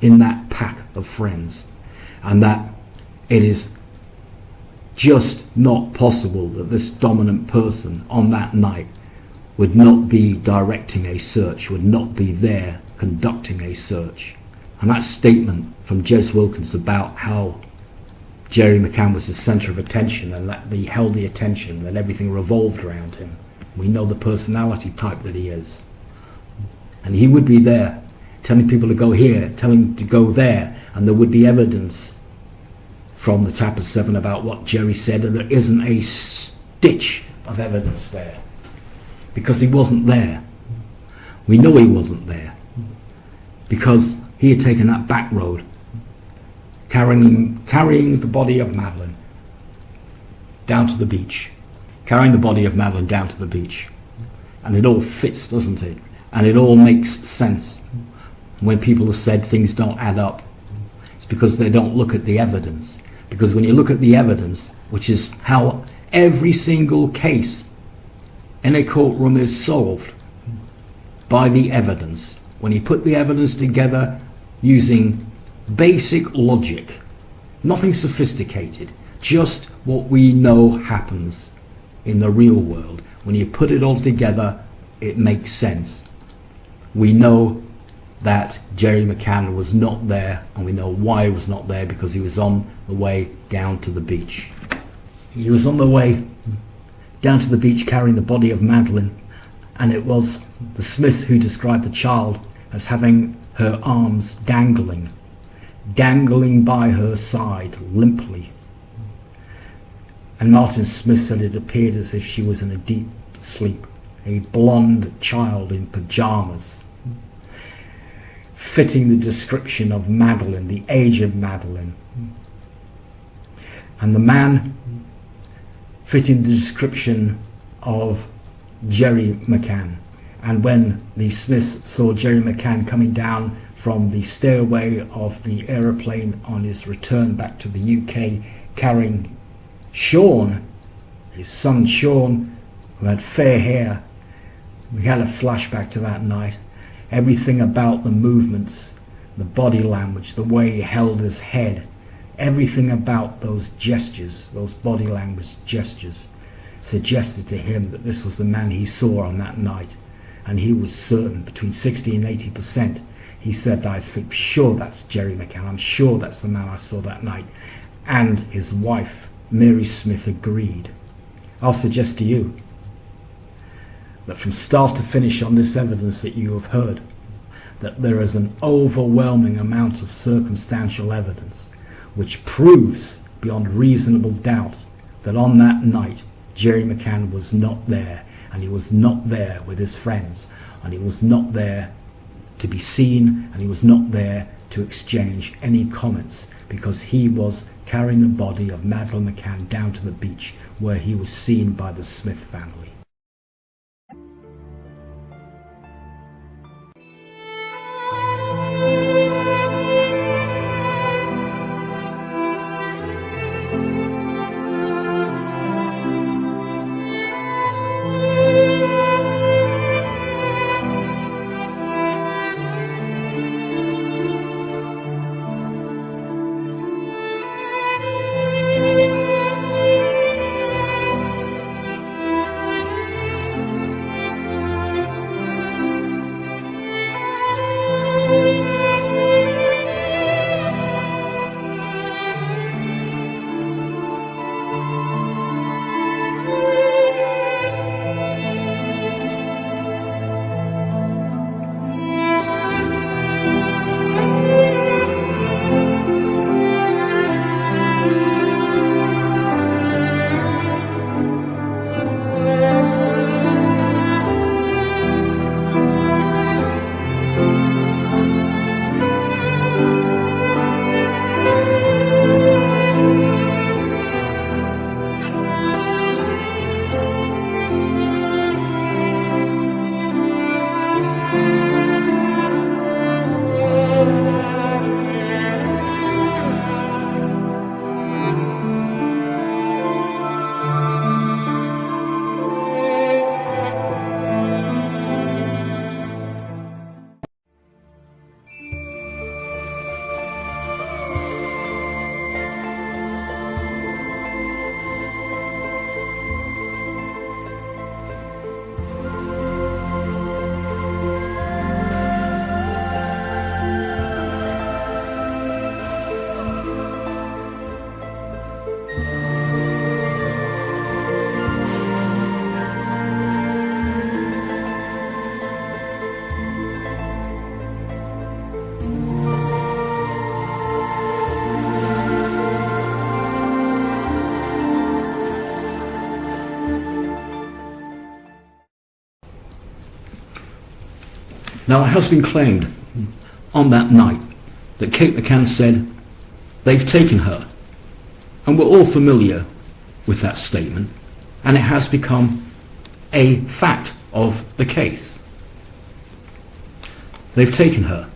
S1: in that pack of friends, and that it is just not possible that this dominant person on that night would not be directing a search, would not be there conducting a search. And that statement from Jez Wilkins about how Jerry McCann was the centre of attention and that he held the attention, that everything revolved around him. We know the personality type that he is. And he would be there telling people to go here, telling to go there, and there would be evidence from the Tapper 7 about what Jerry said, and there isn't a stitch of evidence there because he wasn't there. We know he wasn't there because he had taken that back road, carrying the body of Madeleine down to the beach, carrying the body of Madeleine down to the beach. And it all fits, doesn't it? And it all makes sense. When people have said things don't add up, it's because they don't look at the evidence. Because when you look at the evidence, which is how every single case in a courtroom is solved, by the evidence. When you put the evidence together using basic logic, nothing sophisticated, just what we know happens in the real world. When you put it all together, it makes sense. We know that Jerry McCann was not there, and we know why he was not there, because he was on the way down to the beach. He was on the way down to the beach carrying the body of Madeleine, and it was the Smiths who described the child as having her arms dangling by her side limply. And Martin Smith said it appeared as if she was in a deep sleep, a blonde child in pyjamas, fitting the description of Madeleine, the age of Madeleine. And the man fitting the description of Jerry McCann. And when the Smiths saw Jerry McCann coming down from the stairway of the aeroplane on his return back to the UK, carrying Sean, his son Sean, who had fair hair. We had a flashback to that night. Everything about the movements, the body language, the way he held his head, everything about those gestures, those body language gestures, suggested to him that this was the man he saw on that night. And he was certain, between 60 and 80%, he said, I think sure that's Jerry McCann, I'm sure that's the man I saw that night. And his wife, Mary Smith, agreed. I'll suggest to you that from start to finish on this evidence that you have heard, that there is an overwhelming amount of circumstantial evidence which proves beyond reasonable doubt that on that night Jerry McCann was not there, and he was not there with his friends, and he was not there to be seen, and he was not there to exchange any comments, because he was carrying the body of Madeleine McCann down to the beach where he was seen by the Smith family. Now, it has been claimed on that night that Kate McCann said, they've taken her. And we're all familiar with that statement, and it has become a fact of the case. They've taken her.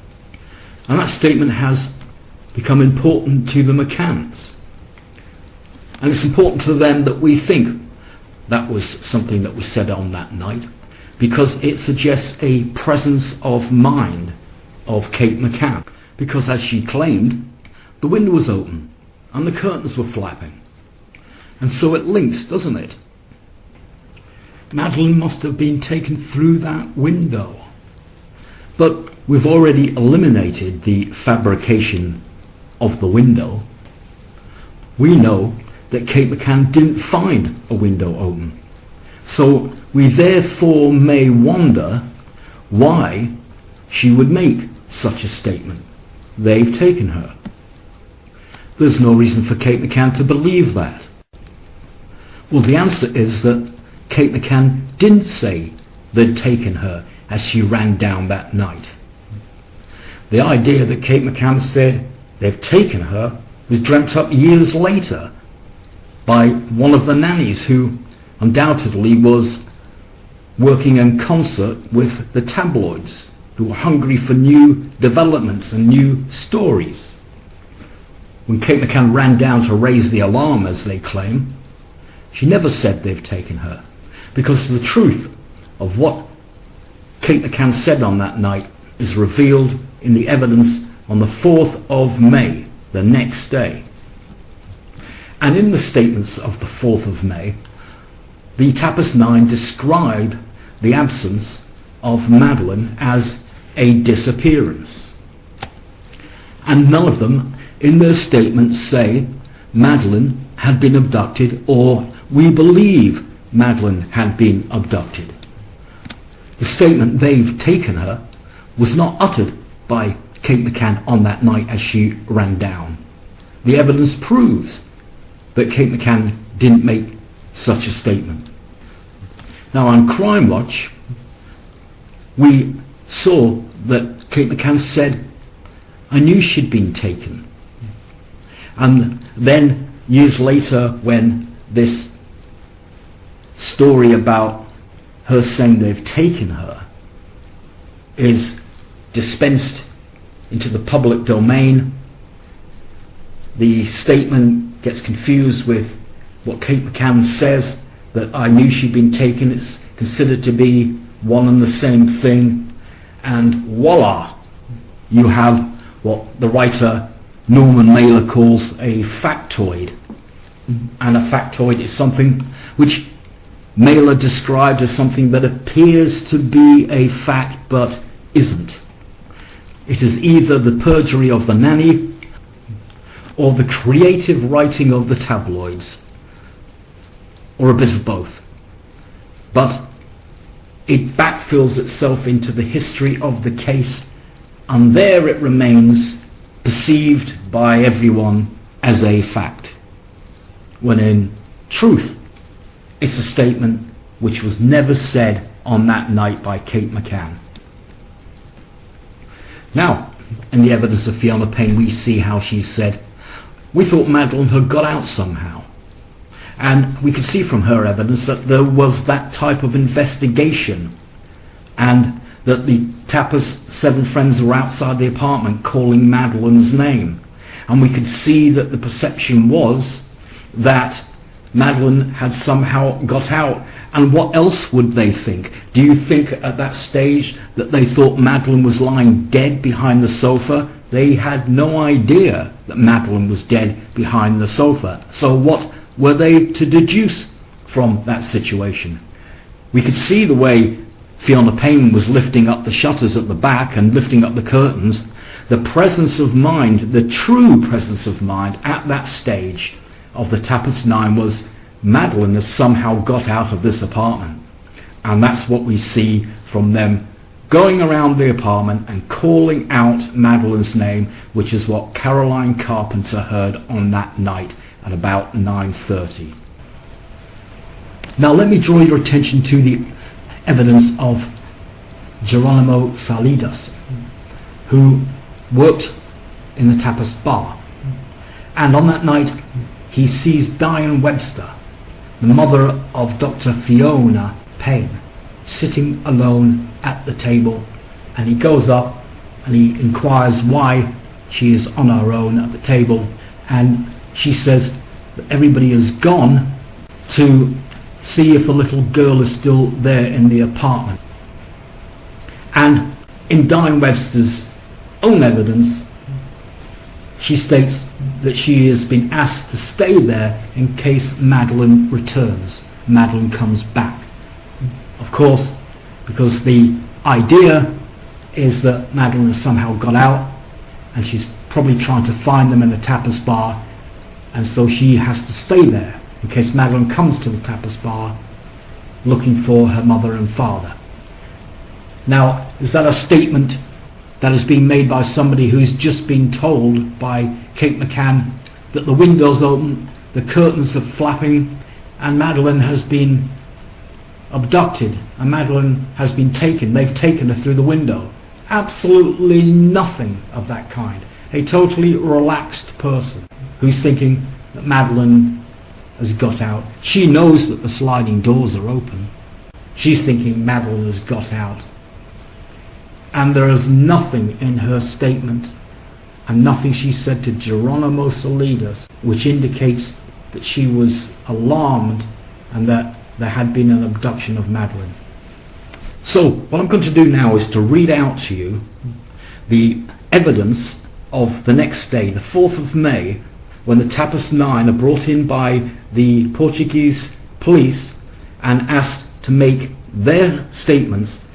S1: And that statement has become important to the McCanns. And it's important to them that we think that was something that was said on that night, because it suggests a presence of mind of Kate McCann. Because as she claimed, the window was open and the curtains were flapping. And so it links, doesn't it? Madeleine must have been taken through that window. But we've already eliminated the fabrication of the window. We know that Kate McCann didn't find a window open. So we therefore may wonder why she would make such a statement. They've taken her. There's no reason for Kate McCann to believe that. Well, the answer is that Kate McCann didn't say they'd taken her as she ran down that night. The idea that Kate McCann said they've taken her was dreamt up years later by one of the nannies who undoubtedly was working in concert with the tabloids, who were hungry for new developments and new stories. When Kate McCann ran down to raise the alarm, as they claim, she never said they've taken her. because the truth of what Kate McCann said on that night is revealed in the evidence on the 4th of May, the next day. And in the statements of the 4th of May, the Tapas 9 described the absence of Madeleine as a disappearance. And none of them in their statements say Madeleine had been abducted or we believe Madeleine had been abducted. The statement they've taken her was not uttered by Kate McCann on that night as she ran down. The evidence proves that Kate McCann didn't make such a statement. Now on Crime Watch, we saw that Kate McCann said, "I knew she'd been taken." And then years later, when this story about her saying they've taken her is dispensed into the public domain, the statement gets confused with what Kate McCann says, that I knew she'd been taken. It's considered to be one and the same thing, and voila, you have what the writer Norman Mailer calls a factoid. And a factoid is something which Mailer described as something that appears to be a fact but isn't. It is either the perjury of the nanny or the creative writing of the tabloids, or a bit of both. But it backfills itself into the history of the case, and there it remains perceived by everyone as a fact, when in truth it's a statement which was never said on that night by Kate McCann. Now, in the evidence of Fiona Payne, we see how she said, "We thought Madeleine had got out somehow." And we could see from her evidence that there was that type of investigation, and that the Tapas' 7 friends were outside the apartment calling Madeleine's name. And we could see that the perception was that Madeleine had somehow got out. And what else would they think? Do you think at that stage that they thought Madeleine was lying dead behind the sofa? They had no idea that Madeleine was dead behind the sofa. So what were they to deduce from that situation? We could see the way Fiona Payne was lifting up the shutters at the back and lifting up the curtains. The presence of mind, the true presence of mind at that stage of the Tapas 9 was Madeleine has somehow got out of this apartment. And that's what we see from them going around the apartment and calling out Madeleine's name, which is what Caroline Carpenter heard on that night at about 9:30. Now let me draw your attention to the evidence of Geronimo Salidas, who worked in the Tapas bar. And on that night he sees Diane Webster, the mother of Dr. Fiona Payne, sitting alone at the table, and he goes up and he inquires why she is on her own at the table, and she says that everybody has gone to see if the little girl is still there in the apartment. And in Diane Webster's own evidence, she states that she has been asked to stay there in case Madeleine returns, Madeleine comes back. Of course, because the idea is that Madeleine has somehow got out and she's probably trying to find them in the Tapas bar, and so she has to stay there in case Madeleine comes to the Tapas bar looking for her mother and father. Now, is that a statement that has been made by somebody who's just been told by Kate McCann that the window's open, the curtains are flapping, and Madeleine has been abducted, and Madeleine has been taken, they've taken her through the window? Absolutely nothing of that kind. A totally relaxed person who's thinking that Madeleine has got out. She knows that the sliding doors are open. She's thinking Madeleine has got out. And there is nothing in her statement and nothing she said to Geronimo Salidas which indicates that she was alarmed and that there had been an abduction of Madeleine. So what I'm going to do now is to read out to you the evidence of the next day, the 4th of May, when the Tapas 9 are brought in by the Portuguese police and asked to make their statements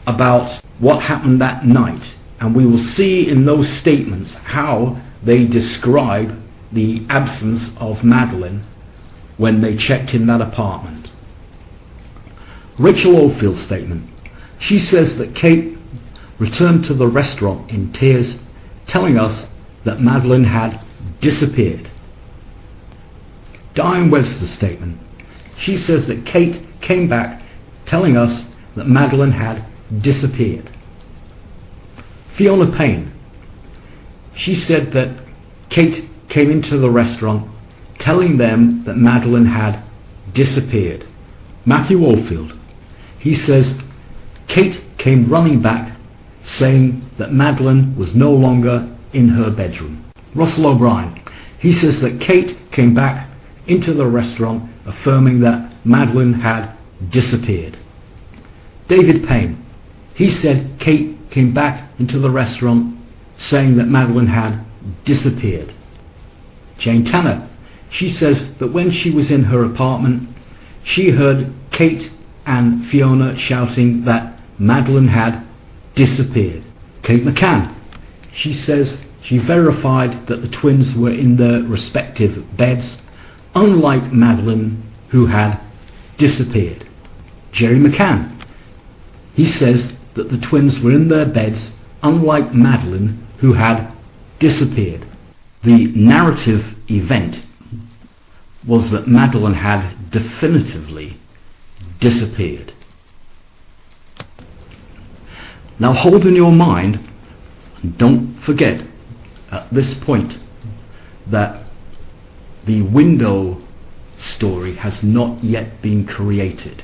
S1: about what happened that night. And we will see in those statements how they describe the absence of Madeleine when they checked in that apartment. Rachel Oldfield's statement. She says that Kate returned to the restaurant in tears, telling us that Madeleine had disappeared. Diane Webster's statement. She says that Kate came back telling us that Madeleine had disappeared. Fiona Payne. She said that Kate came into the restaurant telling them that Madeleine had disappeared. Matthew Oldfield. He says Kate came running back saying that Madeleine was no longer in her bedroom. Russell O'Brien. He says that Kate came back into the restaurant affirming that Madeleine had disappeared. David Payne. He said Kate came back into the restaurant saying that Madeleine had disappeared. Jane Tanner. She says that when she was in her apartment, she heard Kate and Fiona shouting that Madeleine had disappeared. Kate McCann. She says she verified that the twins were in their respective beds, unlike Madeleine, who had disappeared. Jerry McCann. He says that the twins were in their beds, unlike Madeleine, who had disappeared. The narrative event was that Madeleine had definitively disappeared. Now hold in your mind, and don't forget at this point, that the window story has not yet been created,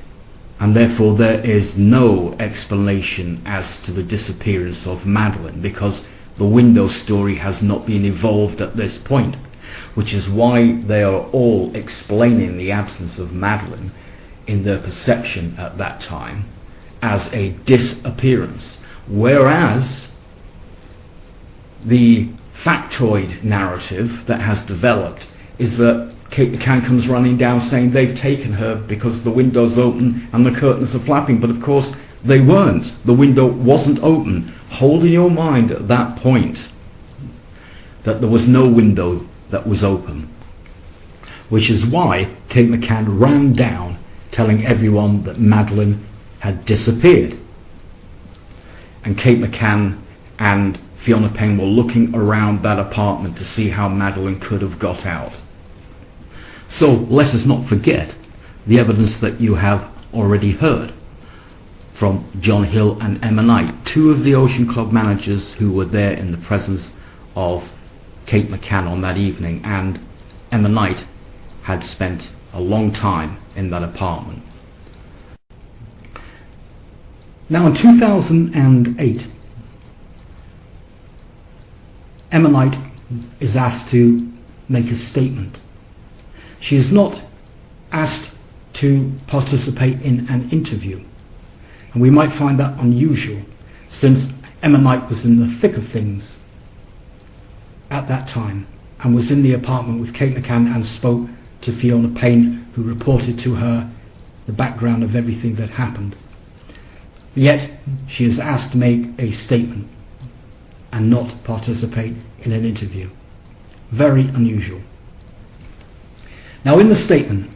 S1: and therefore there is no explanation as to the disappearance of Madeleine, because the window story has not been evolved at this point, which is why they are all explaining the absence of Madeleine in their perception at that time as a disappearance, whereas the factoid narrative that has developed is that Kate McCann comes running down saying they've taken her because the window's open and the curtains are flapping, but of course they weren't. The window wasn't open. Hold in your mind at that point that there was no window that was open, which is why Kate McCann ran down telling everyone that Madeleine had disappeared. And Kate McCann and Fiona Payne were looking around that apartment to see how Madeleine could have got out. So let us not forget the evidence that you have already heard from John Hill and Emma Knight, two of the Ocean Club managers who were there in the presence of Kate McCann on that evening, and Emma Knight had spent a long time in that apartment. Now in 2008, Emma Knight is asked to make a statement. She is not asked to participate in an interview. And we might find that unusual, since Emma Knight was in the thick of things at that time and was in the apartment with Kate McCann and spoke to Fiona Payne, who reported to her the background of everything that happened. Yet she is asked to make a statement and not participate in an interview. Very unusual. Now in the statement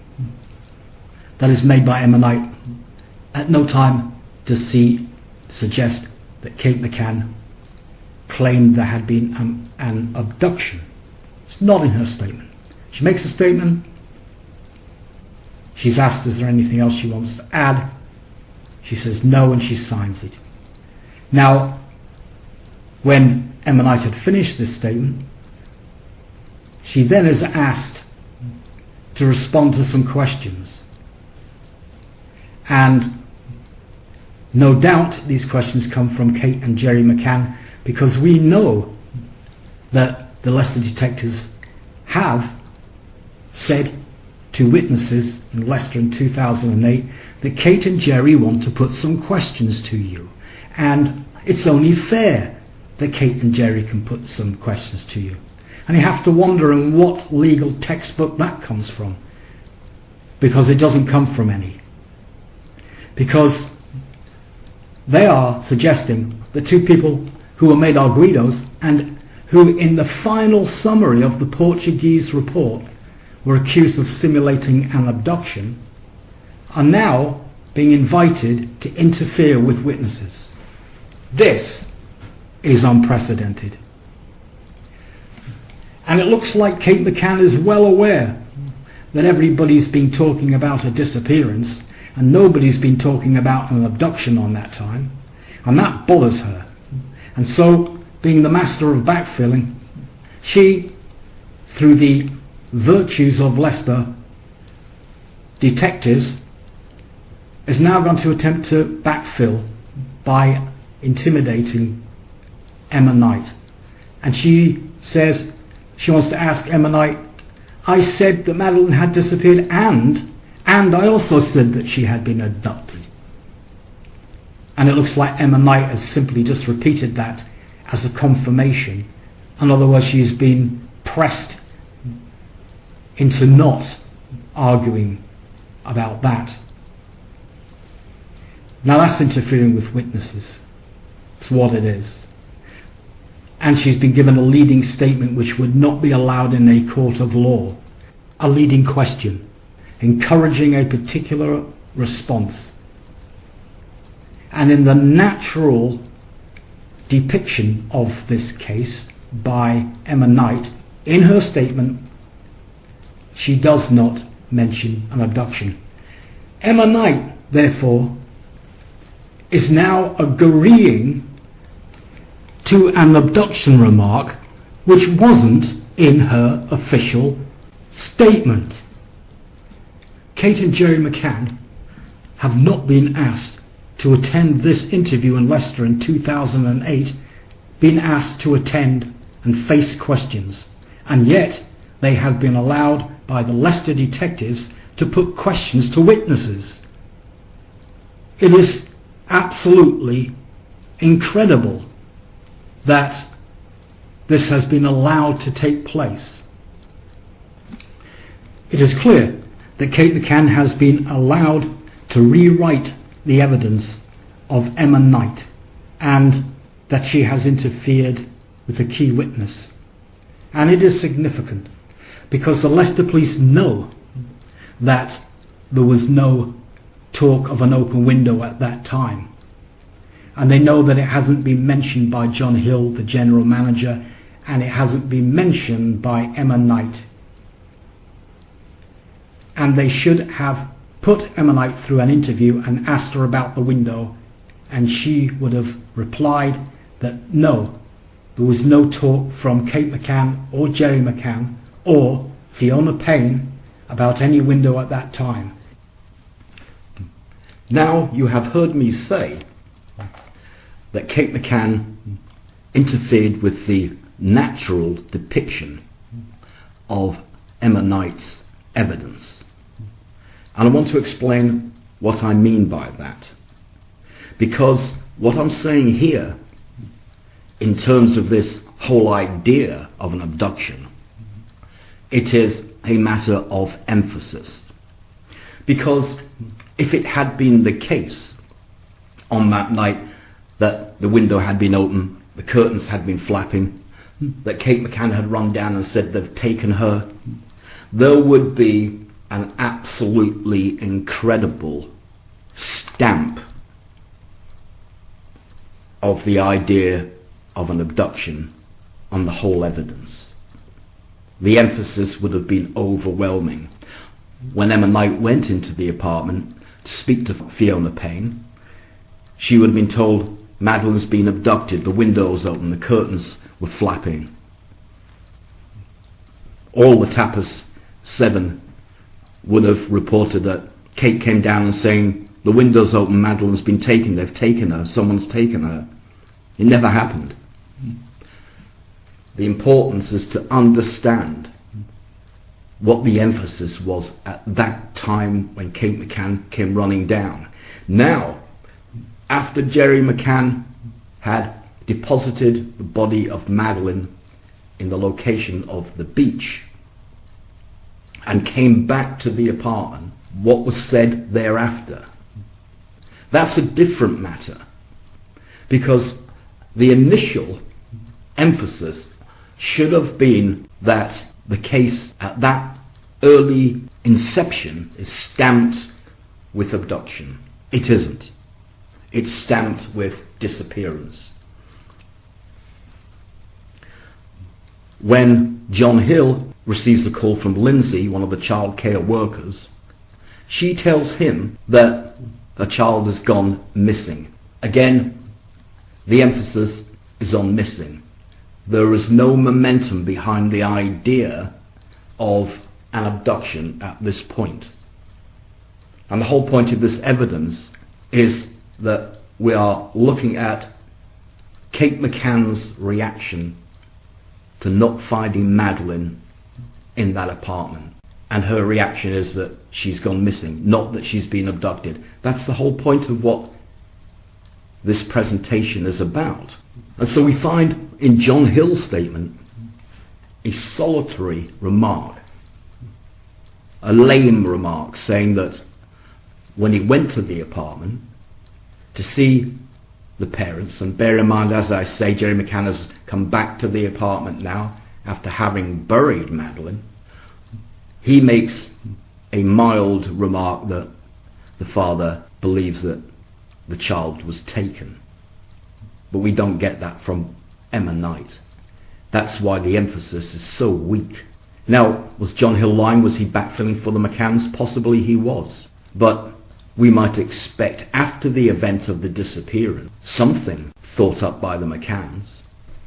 S1: that is made by Emma Knight, at no time does she suggest that Kate McCann claimed there had been an abduction. It's not in her statement. She makes a statement. She's asked, is there anything else she wants to add? She says no, and she signs it. Now, when Emma Knight had finished this statement, she then is asked to respond to some questions. And no doubt these questions come from Kate and Jerry McCann, because we know that the Leicester detectives have said to witnesses in Leicester in 2008 that Kate and Jerry want to put some questions to you. And it's only fair that Kate and Jerry can put some questions to you. And you have to wonder in what legal textbook that comes from. Because it doesn't come from any. Because they are suggesting the two people who were made arguidos and who in the final summary of the Portuguese report were accused of simulating an abduction, are now being invited to interfere with witnesses. This is unprecedented. And it looks like Kate McCann is well aware that everybody's been talking about a disappearance and nobody's been talking about an abduction on that time, and that bothers her. And so, being the master of backfilling, she, through the virtues of Leicester detectives, is now going to attempt to backfill by intimidating Emma Knight. And she says she wants to ask Emma Knight, I said that Madeleine had disappeared and I also said that she had been abducted. And it looks like Emma Knight has simply just repeated that as a confirmation. In other words, she's been pressed into not arguing about that. Now that's interfering with witnesses. It's what it is. And she's been given a leading statement which would not be allowed in a court of law. A leading question, encouraging a particular response. And in the natural depiction of this case by Emma Knight, in her statement, she does not mention an abduction. Emma Knight, therefore, is now agreeing to an abduction remark which wasn't in her official statement. Kate and Jerry McCann have not been asked to attend this interview in Leicester in 2008, been asked to attend and face questions, and yet they have been allowed by the Leicester detectives to put questions to witnesses. It is absolutely incredible that this has been allowed to take place. It is clear that Kate McCann has been allowed to rewrite the evidence of Emma Knight and that she has interfered with a key witness. And it is significant because the Leicester police know that there was no talk of an open window at that time. And they know that it hasn't been mentioned by John Hill, the general manager, and it hasn't been mentioned by Emma Knight. And they should have put Emma Knight through an interview and asked her about the window, and she would have replied that no, there was no talk from Kate McCann or Jerry McCann or Fiona Payne about any window at that time.
S16: Now you have heard me say that Kate McCann interfered with the natural depiction of Emma Knight's evidence. And I want to explain what I mean by that. Because what I'm saying here, in terms of this whole idea of an abduction, it is a matter of emphasis. Because if it had been the case on that night that the window had been open, the curtains had been flapping, that Kate McCann had run down and said they've taken her, there would be an absolutely incredible stamp of the idea of an abduction on the whole evidence. The emphasis would have been overwhelming. When Emma Knight went into the apartment to speak to Fiona Payne, she would have been told Madeleine's been abducted, the windows open, the curtains were flapping. All the Tapas 7 would have reported that Kate came down and saying, the window's open, Madeleine's been taken, they've taken her, someone's taken her. It never happened. The importance is to understand what the emphasis was at that time when Kate McCann came running down. Now, after Jerry McCann had deposited the body of Madeleine in the location of the beach and came back to the apartment, what was said thereafter? That's a different matter, because the initial emphasis should have been that the case at that early inception is stamped with abduction. It isn't. It's stamped with disappearance. When John Hill receives a call from Lindsay, one of the child care workers, she tells him that a child has gone missing. Again, the emphasis is on missing. There is no momentum behind the idea of an abduction at this point. And the whole point of this evidence is that we are looking at Kate McCann's reaction to not finding Madeleine in that apartment. And her reaction is that she's gone missing, not that she's been abducted. That's the whole point of what this presentation is about. And so we find in John Hill's statement a solitary remark, a lame remark, saying that when he went to the apartment to see the parents, and bear in mind, as I say, Jerry McCann has come back to the apartment now after having buried Madeleine, he makes a mild remark that the father believes that the child was taken. But we don't get that from Emma Knight. That's why the emphasis is so weak. Now, was John Hill lying? Was he backfilling for the McCanns? Possibly he was. But we might expect, after the event of the disappearance, something thought up by the McCanns.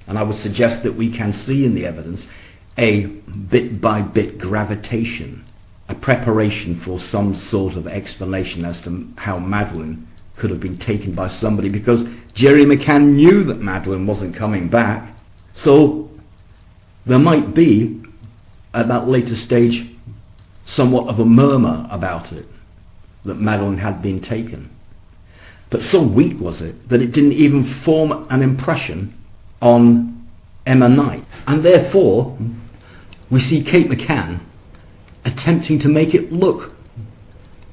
S16: And I would suggest that we can see in the evidence a bit-by-bit gravitation, a preparation for some sort of explanation as to how Madeleine could have been taken by somebody, because Jerry McCann knew that Madeleine wasn't coming back. So there might be, at that later stage, somewhat of a murmur about it, that Madeleine had been taken. But so weak was it that it didn't even form an impression on Emma Knight. And therefore, we see Kate McCann attempting to make it look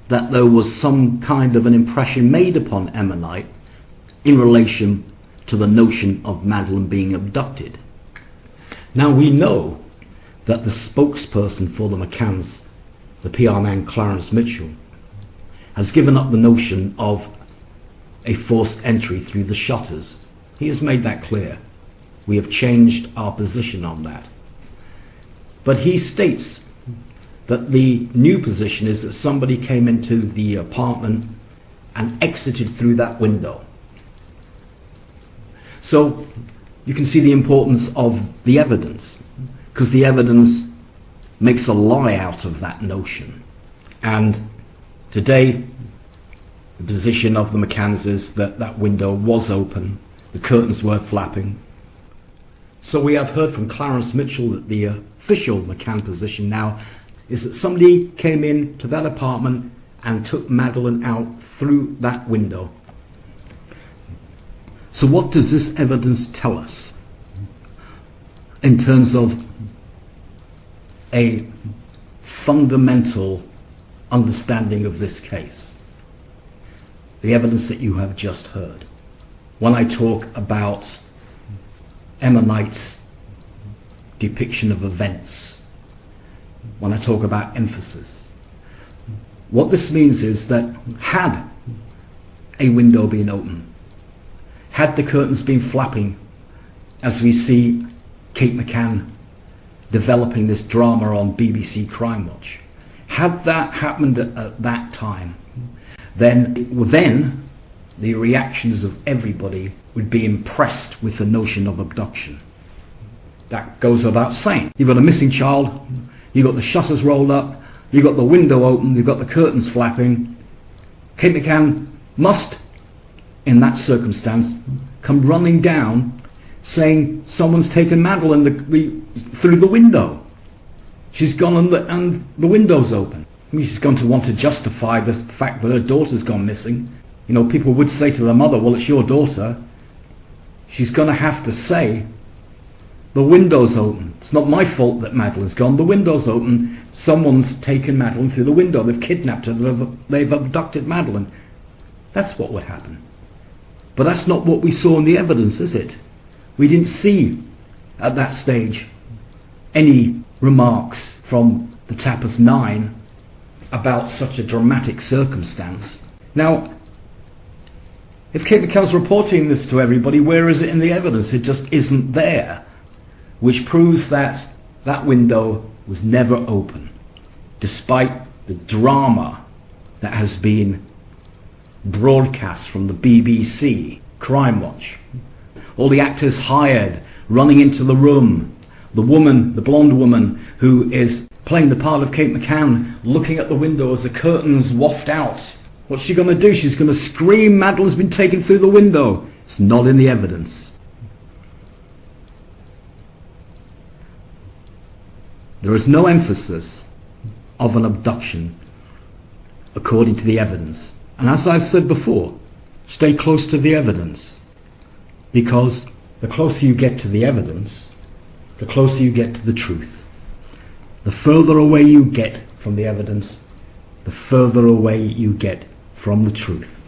S16: that there was some kind of an impression made upon Emma Knight in relation to the notion of Madeleine being abducted. Now we know that the spokesperson for the McCanns, the PR man Clarence Mitchell, has given up the notion of a forced entry through the shutters. He has made that clear. We have changed our position on that. But he states that the new position is that somebody came into the apartment and exited through that window. So you can see the importance of the evidence, because the evidence makes a lie out of that notion. And today, the position of the McCanns is that that window was open, the curtains were flapping. So we have heard from Clarence Mitchell that the official McCann position now is that somebody came in to that apartment and took Madeleine out through that window. So what does this evidence tell us in terms of a fundamental understanding of this case? The evidence that you have just heard. When I talk about Emma Knight's depiction of events, when I talk about emphasis, what this means is that had a window been open, had the curtains been flapping, as we see Kate McCann developing this drama on BBC Crime Watch, had that happened at that time, then the reactions of everybody would be impressed with the notion of abduction. That goes without saying. You've got a missing child, you've got the shutters rolled up, you've got the window open, you've got the curtains flapping. Kate McCann must, in that circumstance, come running down saying someone's taken Madeleine through the window.
S1: She's gone and the window's open. I mean, she's going to want to justify the fact that her daughter's gone missing. You know, people would say to the mother, well, it's your daughter. She's going to have to say, the window's open. It's not my fault that Madeleine's gone. The window's open. Someone's taken Madeleine through the window. They've kidnapped her. They've abducted Madeleine. That's what would happen. But that's not what we saw in the evidence, is it? We didn't see, at that stage, any remarks from the Tappers 9 about such a dramatic circumstance. Now, if Kate McCann's reporting this to everybody, where is it in the evidence? It just isn't there, which proves that that window was never open, despite the drama that has been broadcast from the BBC, Crime Watch. All the actors hired, running into the room, the woman, the blonde woman, who is playing the part of Kate McCann, looking at the window as the curtains waft out. What's she going to do? She's going to scream, Madeleine's been taken through the window. It's not in the evidence. There is no emphasis of an abduction according to the evidence. And as I've said before, stay close to the evidence, because the closer you get to the evidence, the closer you get to the truth. The further away you get from the evidence, the further away you get from the truth.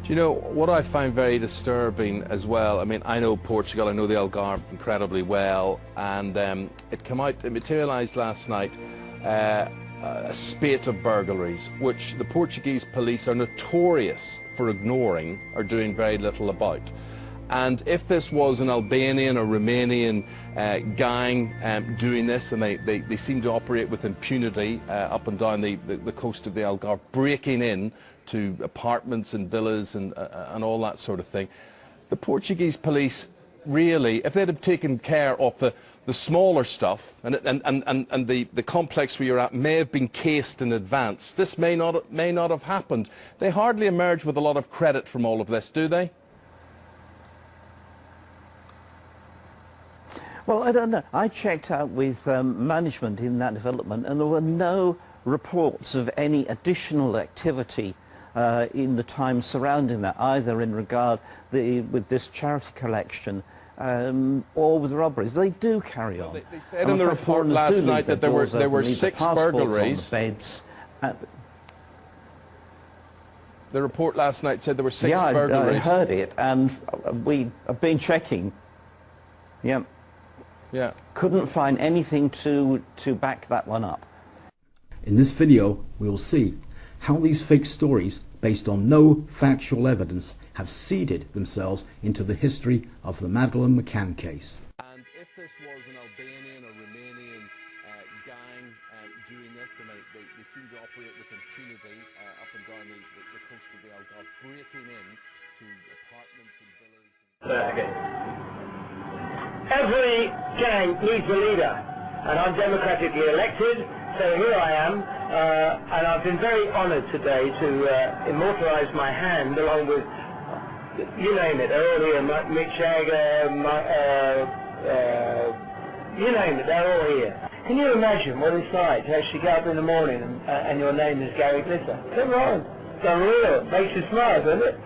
S12: Do you know what I find very disturbing as well? I mean, I know Portugal, I know the Algarve incredibly well, and it materialised last night, a spate of burglaries, which the Portuguese police are notorious for ignoring or doing very little about. And if this was an Albanian or Romanian gang doing this, and they seem to operate with impunity up and down the coast of the Algarve, breaking in to apartments and villas and all that sort of thing, the Portuguese police really, if they'd have taken care of the smaller stuff and the complex where you're at may have been cased in advance, this may not have happened. They hardly emerge with a lot of credit from all of this, do they?
S17: Well, I don't know. I checked out with management in that development, and there were no reports of any additional activity in the time surrounding that, either in regard with this charity collection or with robberies. They do carry on.
S12: Well, they said in the report last night that there were 6 burglaries. The report last night said there were 6 burglaries.
S17: I heard it, and we have been checking. Yeah.
S12: Yeah.
S17: Couldn't find anything to back that one up.
S1: In this video, we will see how these fake stories, based on no factual evidence, have seeded themselves into the history of the Madeleine McCann case.
S12: And if this was an Albanian or Romanian gang doing this, and they seem to operate with impunity up and down the coast of the Algarve, breaking in to apartments and villas.
S18: Every gang needs a leader, and I'm democratically elected, so here I am, and I've been very honoured today to immortalise my hand along with, you name it, earlier, Mick Jagger, you name it, they're all here. Can you imagine what it's like to actually get up in the morning and your name is Gary Glitter? Come on, it's unreal, it makes you smile, doesn't it?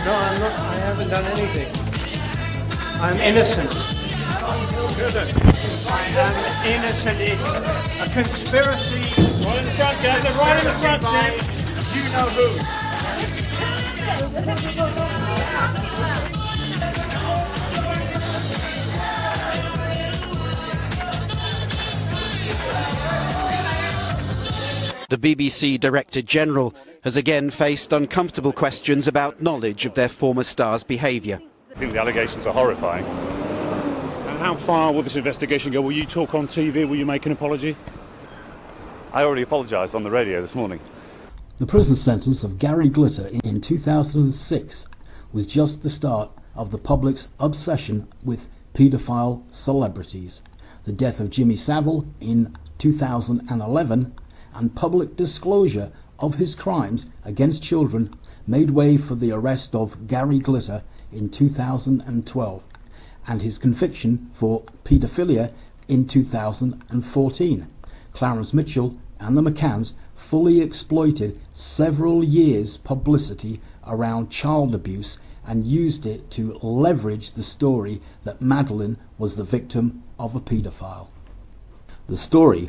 S19: No, I'm not. I haven't done anything. I'm innocent. I am innocent. It's a conspiracy. Right in the front, guys. Right in the front, James. You know who.
S20: The BBC Director General has again faced uncomfortable questions about knowledge of their former star's behaviour.
S21: I think the allegations are horrifying. And how far will this investigation go? Will you talk on TV? Will you make an apology? I already apologised on the radio this morning.
S1: The prison sentence of Gary Glitter in 2006 was just the start of the public's obsession with paedophile celebrities. The death of Jimmy Savile in 2011 and public disclosure of his crimes against children made way for the arrest of Gary Glitter in 2012 and his conviction for paedophilia in 2014. Clarence Mitchell and the McCanns fully exploited several years' publicity around child abuse and used it to leverage the story that Madeleine was the victim of a paedophile. The story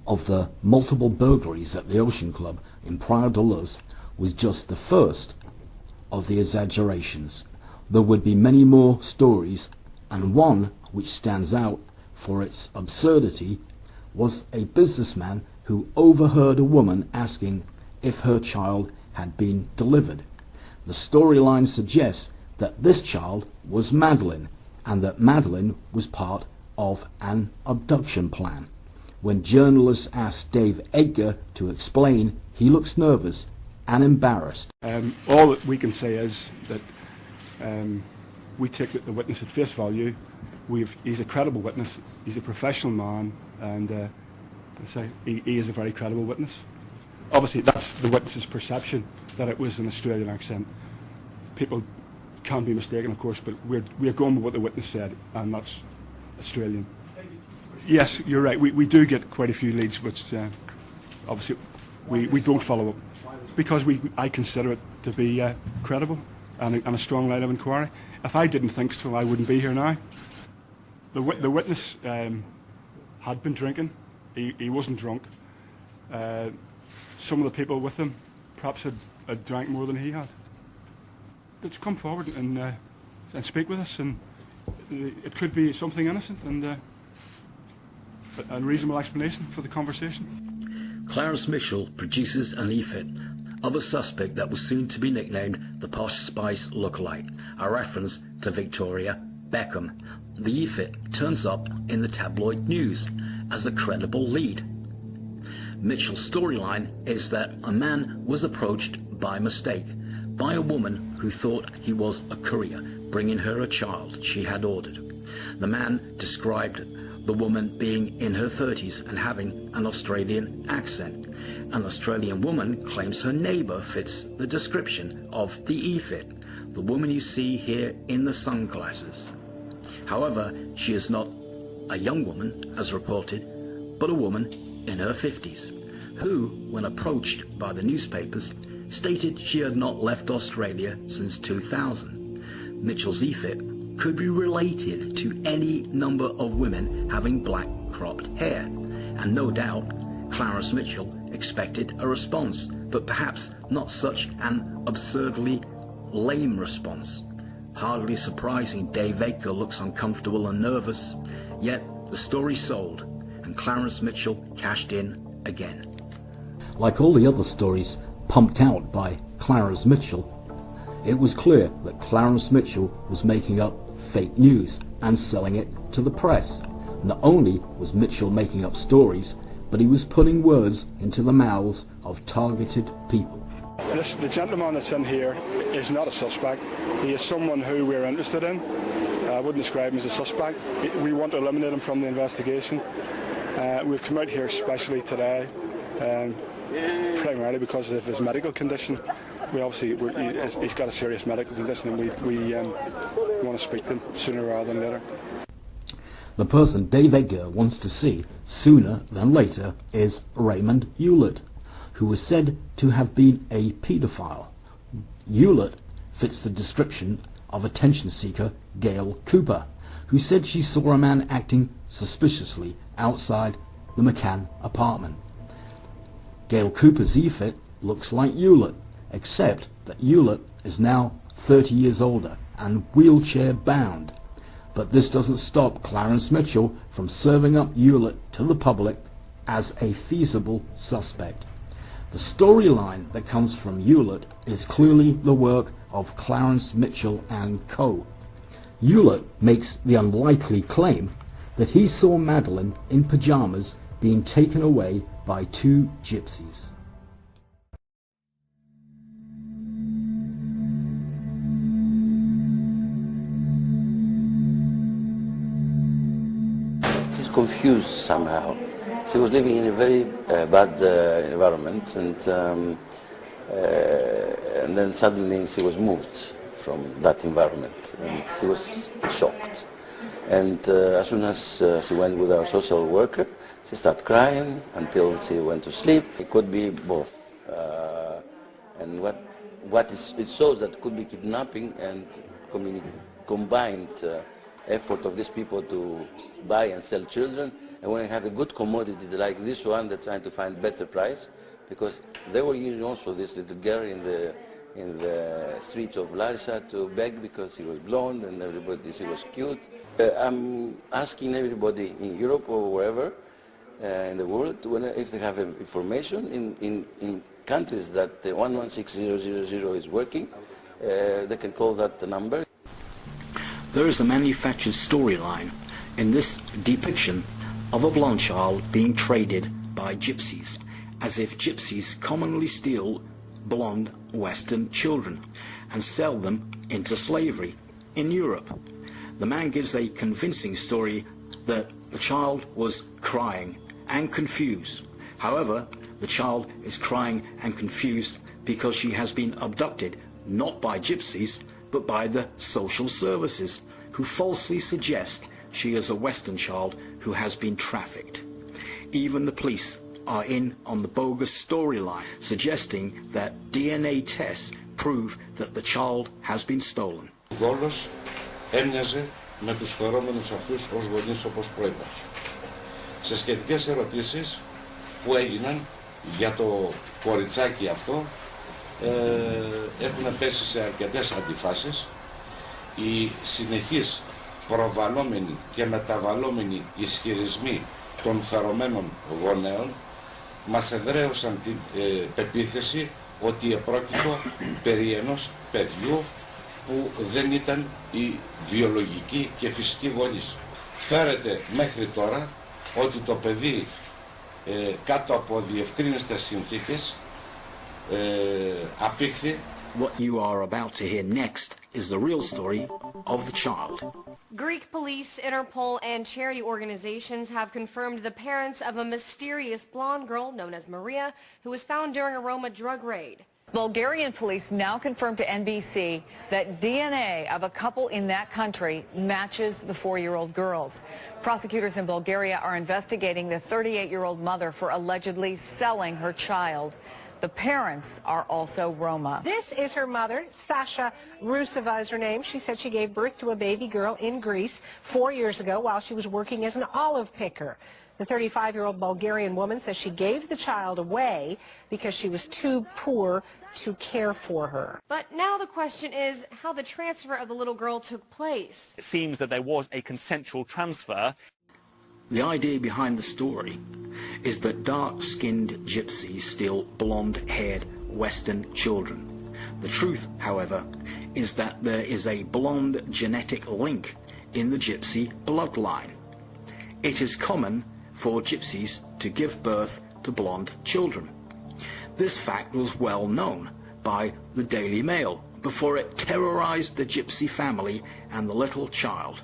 S1: of the multiple burglaries at the Ocean Club in Praia de Luz was just the first of the exaggerations. There would be many more stories, and one which stands out for its absurdity was a businessman who overheard a woman asking if her child had been delivered. The storyline suggests that this child was Madeleine, and that Madeleine was part of an abduction plan. When journalists asked Dave Edgar to explain, he looks nervous and embarrassed.
S22: All that we can say is that we take the witness at face value. He's a credible witness, he's a professional man, and he is a very credible witness. Obviously that's the witness's perception, that it was an Australian accent. people can be mistaken, of course, but we're going with what the witness said, and that's Australian. Yes, you're right. We do get quite a few leads, which obviously we don't follow up because I consider it to be credible and a strong line of inquiry. If I didn't think so, I wouldn't be here now. The witness had been drinking. He wasn't drunk. Some of the people with him perhaps had drank more than he had. Let's come forward and speak with us, and it could be something innocent and a reasonable explanation for the conversation.
S1: Clarence Mitchell produces an e-fit of a suspect that was soon to be nicknamed the Posh Spice lookalike, a reference to Victoria Beckham. The e-fit turns up in the tabloid news as a credible lead. Mitchell's storyline is that a man was approached by mistake by a woman who thought he was a courier bringing her a child she had ordered. The man described the woman being in her 30s and having an Australian accent. An Australian woman claims her neighbour fits the description of the e-fit, the woman you see here in the sunglasses. However, she is not a young woman, as reported, but a woman in her 50s, who, when approached by the newspapers, stated she had not left Australia since 2000. Mitchell's e-fit could be related to any number of women having black cropped hair, and no doubt Clarence Mitchell expected a response, but perhaps not such an absurdly lame response. Hardly surprising Dave Edgar looks uncomfortable and nervous, yet the story sold, and Clarence Mitchell cashed in again. Like all the other stories pumped out by Clarence Mitchell, it was clear that Clarence Mitchell was making up fake news and selling it to the press. Not only was Mitchell making up stories, but he was putting words into the mouths of targeted people.
S22: The gentleman that's in here is not a suspect. He is someone who we're interested in. I wouldn't describe him as a suspect. We want to eliminate him from the investigation. We've come out here especially today, primarily because of his medical condition. He's got a serious medical condition, and we want to speak to him sooner rather than later.
S1: The person Dave Edgar wants to see sooner than later is Raymond Hewlett, who was said to have been a paedophile. Hewlett fits the description of attention seeker Gail Cooper, who said she saw a man acting suspiciously outside the McCann apartment. Gail Cooper's e-fit looks like Hewlett, except that Hewlett is now 30 years older and wheelchair bound. But this doesn't stop Clarence Mitchell from serving up Hewlett to the public as a feasible suspect. The storyline that comes from Hewlett is clearly the work of Clarence Mitchell and co. Hewlett makes the unlikely claim that he saw Madeleine in pyjamas being taken away by two gypsies.
S2: She's confused somehow. She was living in a very bad environment, and then suddenly she was moved from that environment, and she was shocked. And as soon as she went with our social worker, she started crying until she went to sleep. It could be both. And it shows that could be kidnapping and combined effort of these people to buy and sell children. And when you have a good commodity like this one, they're trying to find better price, because they were using also this little girl in the streets of Larissa to beg because she was blonde and everybody, she was cute. I'm asking everybody in Europe or wherever in the world, if they have information in countries that the 116000 is working, they can call that the number.
S1: There is a manufactured storyline in this depiction of a blonde child being traded by gypsies, as if gypsies commonly steal blonde Western children and sell them into slavery in Europe. The man gives a convincing story that the child was crying and confused. However, the child is crying and confused because she has been abducted
S5: not by gypsies, but by the social services, who falsely suggest she is a Western child who has been trafficked. Even the police are in on the bogus storyline, suggesting that DNA tests prove that the child has been stolen.
S6: Δόλος έμοιαζε με τους φερόμενους αυτούς ως γονείς, όπως προείπα. Σε σχετικές ερωτήσεις που έγιναν για το κοριτσάκι αυτό έχουν πέσει σε αρκετές αντιφάσεις. Οι συνεχείς προβαλλόμενοι και μεταβαλλόμενοι ισχυρισμοί των φερομένων γονέων μας εδραίωσαν την πεποίθηση ότι επρόκειτο περί ενός παιδιού που δεν ήταν οι βιολογικοί και φυσικοί γονείς. Φέρεται μέχρι τώρα ότι το παιδί κάτω από διευκρίνιστες συνθήκες απήχθη.
S5: What you are about to hear next is the real story of the child.
S23: Greek police, Interpol, and charity organizations have confirmed the parents of a mysterious blonde girl known as Maria, who was found during a Roma drug raid.
S24: Bulgarian police now confirmed to NBC that DNA of a couple in that country matches the 4-year-old girl's. Prosecutors in Bulgaria are investigating the 38-year-old mother for allegedly selling her child. The parents are also Roma.
S25: This is her mother, Sasha Ruseva is her name. She said she gave birth to a baby girl in Greece 4 years ago while she was working as an olive picker. The 35-year-old Bulgarian woman says she gave the child away because she was too poor to care for her.
S23: But now the question is how the transfer of the little girl took place.
S26: It seems that there was a consensual transfer.
S5: The idea behind the story is that dark-skinned gypsies steal blonde-haired Western children. The truth, however, is that there is a blonde genetic link in the gypsy bloodline. It is common for gypsies to give birth to blonde children. This fact was well known by the Daily Mail before it terrorized the gypsy family and the little child.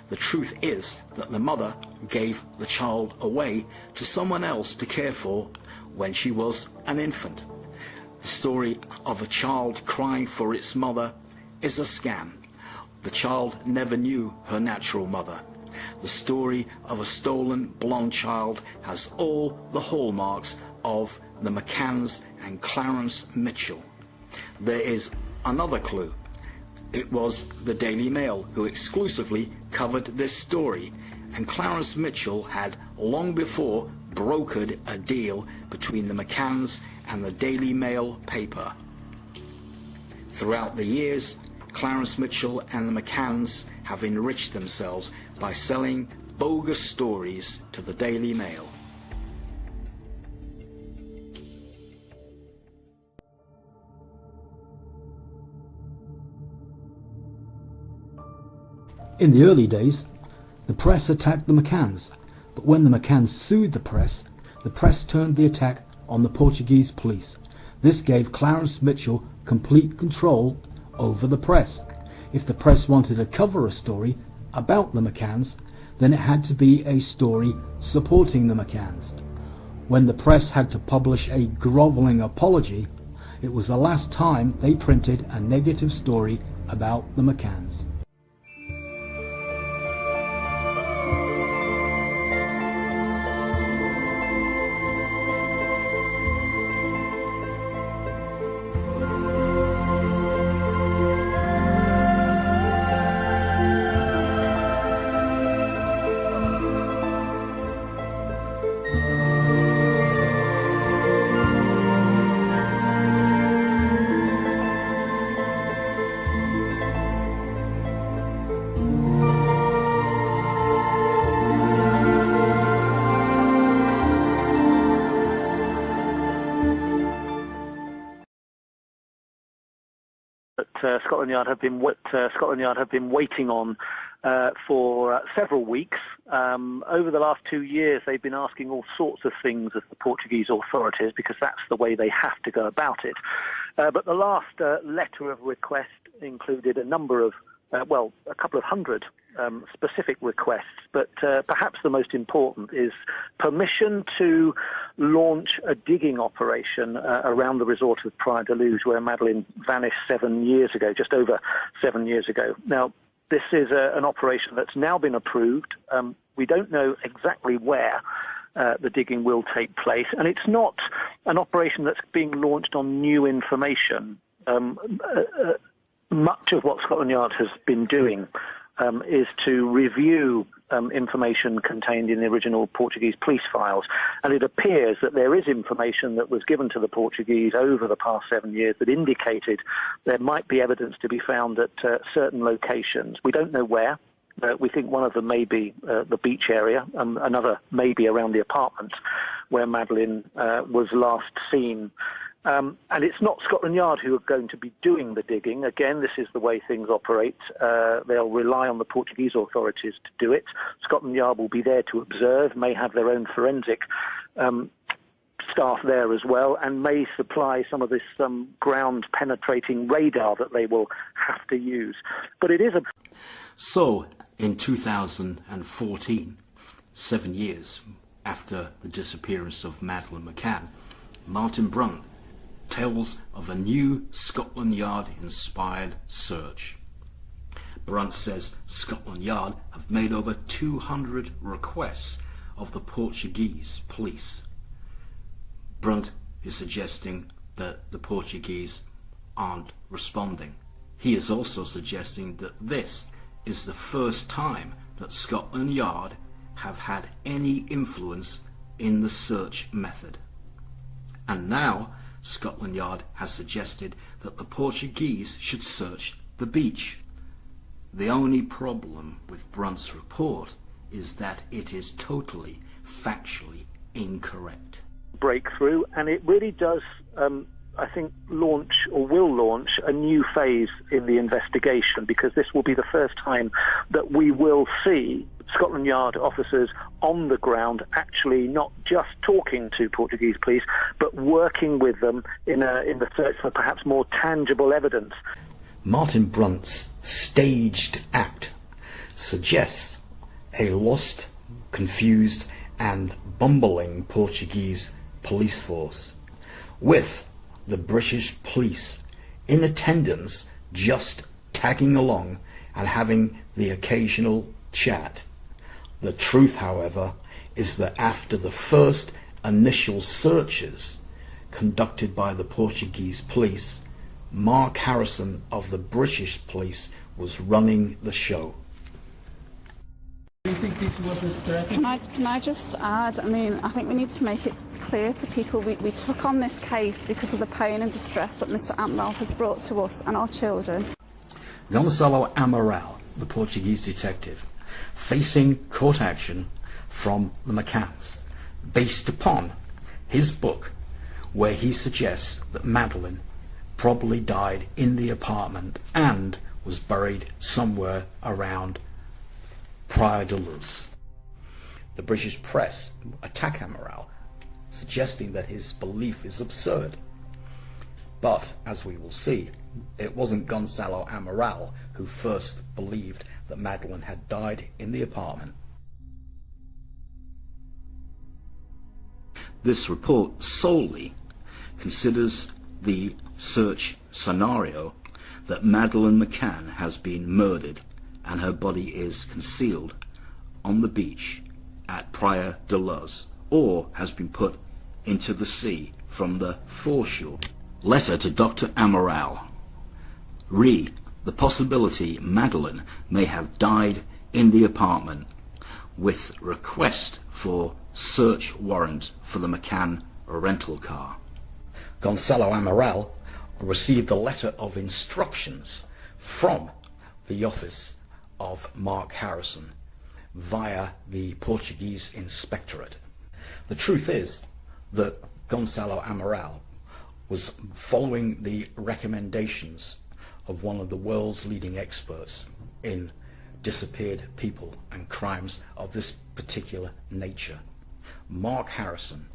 S5: The truth is that the mother gave the child away to someone else to care for when she was an infant. The story of a child crying for its mother is a scam. The child never knew her natural mother. The story of a stolen blonde child has all the hallmarks of the McCanns and Clarence Mitchell. There is another clue. It was the Daily Mail who exclusively covered this story, and Clarence Mitchell had long before brokered a deal between the McCanns and the Daily Mail paper. Throughout the years, Clarence Mitchell and the McCanns have enriched themselves by selling bogus stories to the Daily Mail.
S1: In the early days, the press attacked the McCanns, but when the McCanns sued the press turned the attack on the Portuguese police. This gave Clarence Mitchell complete control over the press. If the press wanted to cover a story about the McCanns, then it had to be a story supporting the McCanns. When the press had to publish a grovelling apology, it was the last time they printed a negative story about the McCanns.
S27: Scotland Yard have been waiting on for several weeks. Over the last 2 years, they've been asking all sorts of things of the Portuguese authorities because that's the way they have to go about it. But the last letter of request included a number of, a couple of hundred specific requests, but perhaps the most important is permission to launch a digging operation around the resort of Praia de Luz, where Madeleine vanished 7 years ago, just over 7 years ago. Now, this is an operation that's now been approved. We don't know exactly where the digging will take place, and it's not an operation that's being launched on new information. Much of what Scotland Yard has been doing is to review information contained in the original Portuguese police files, and it appears that there is information that was given to the Portuguese over the past 7 years that indicated there might be evidence to be found at certain locations. We don't know where. We think one of them may be the beach area, another may be around the apartment where Madeleine was last seen. And it's not Scotland Yard who are going to be doing the digging. Again, this is the way things operate. They'll rely on the Portuguese authorities to do it. Scotland Yard will be there to observe, may have their own forensic staff there as well, and may supply some of this ground-penetrating radar that they will have to use. But it is a...
S5: So, in 2014, 7 years after the disappearance of Madeleine McCann, Martin Brunt tells of a new Scotland Yard-inspired search. Brunt says Scotland Yard have made over 200 requests of the Portuguese police. Brunt is suggesting that the Portuguese aren't responding. He is also suggesting that this is the first time that Scotland Yard have had any influence in the search method. And now Scotland Yard has suggested that the Portuguese should search the beach. The only problem with Brunt's report is that it is totally, factually incorrect.
S27: Breakthrough, and it really does, I think, launch or will launch a new phase in the investigation, because this will be the first time that we will see Scotland Yard officers on the ground actually not just talking to Portuguese police, but working with them in the search for perhaps more tangible evidence.
S1: Martin Brunt's staged act suggests a lost, confused and bumbling Portuguese police force, with the British police in attendance just tagging along and having the occasional chat. The truth, however, is that after the first initial searches conducted by the Portuguese police, Mark Harrison of the British police was running the show.
S3: Do you think this was a strategy? Can I just add, I mean, I think we need to make it clear to people we took on this case because of the pain and distress that Mr. Amaral has brought to us and our children.
S1: Gonçalo Amaral, the Portuguese detective, facing court action from the McCanns, based upon his book, where he suggests that Madeleine probably died in the apartment and was buried somewhere around Praia de Luz. The British press attack Amaral, suggesting that his belief is absurd. But, as we will see, it wasn't Gonçalo Amaral who first believed that Madeleine had died in the apartment.
S5: This report solely considers the search scenario that Madeleine McCann has been murdered and her body is concealed on the beach at Praia de Luz, or has been put into the sea from the foreshore. Letter to Dr. Amaral. Read the possibility Madeleine may have died in the apartment, with request for search warrant for the McCann rental car.
S1: Gonçalo Amaral received a letter of instructions from the office of Mark Harrison via the Portuguese Inspectorate. The truth is that Gonçalo Amaral was following the recommendations of one of the world's leading experts in disappeared people and crimes of this particular nature. Mark Harrison,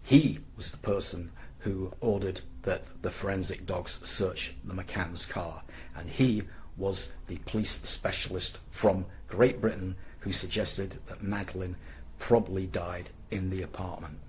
S1: he was the person who ordered that the forensic dogs search the McCann's car, and he was the police specialist from Great Britain who suggested that Madeleine probably died in the apartment.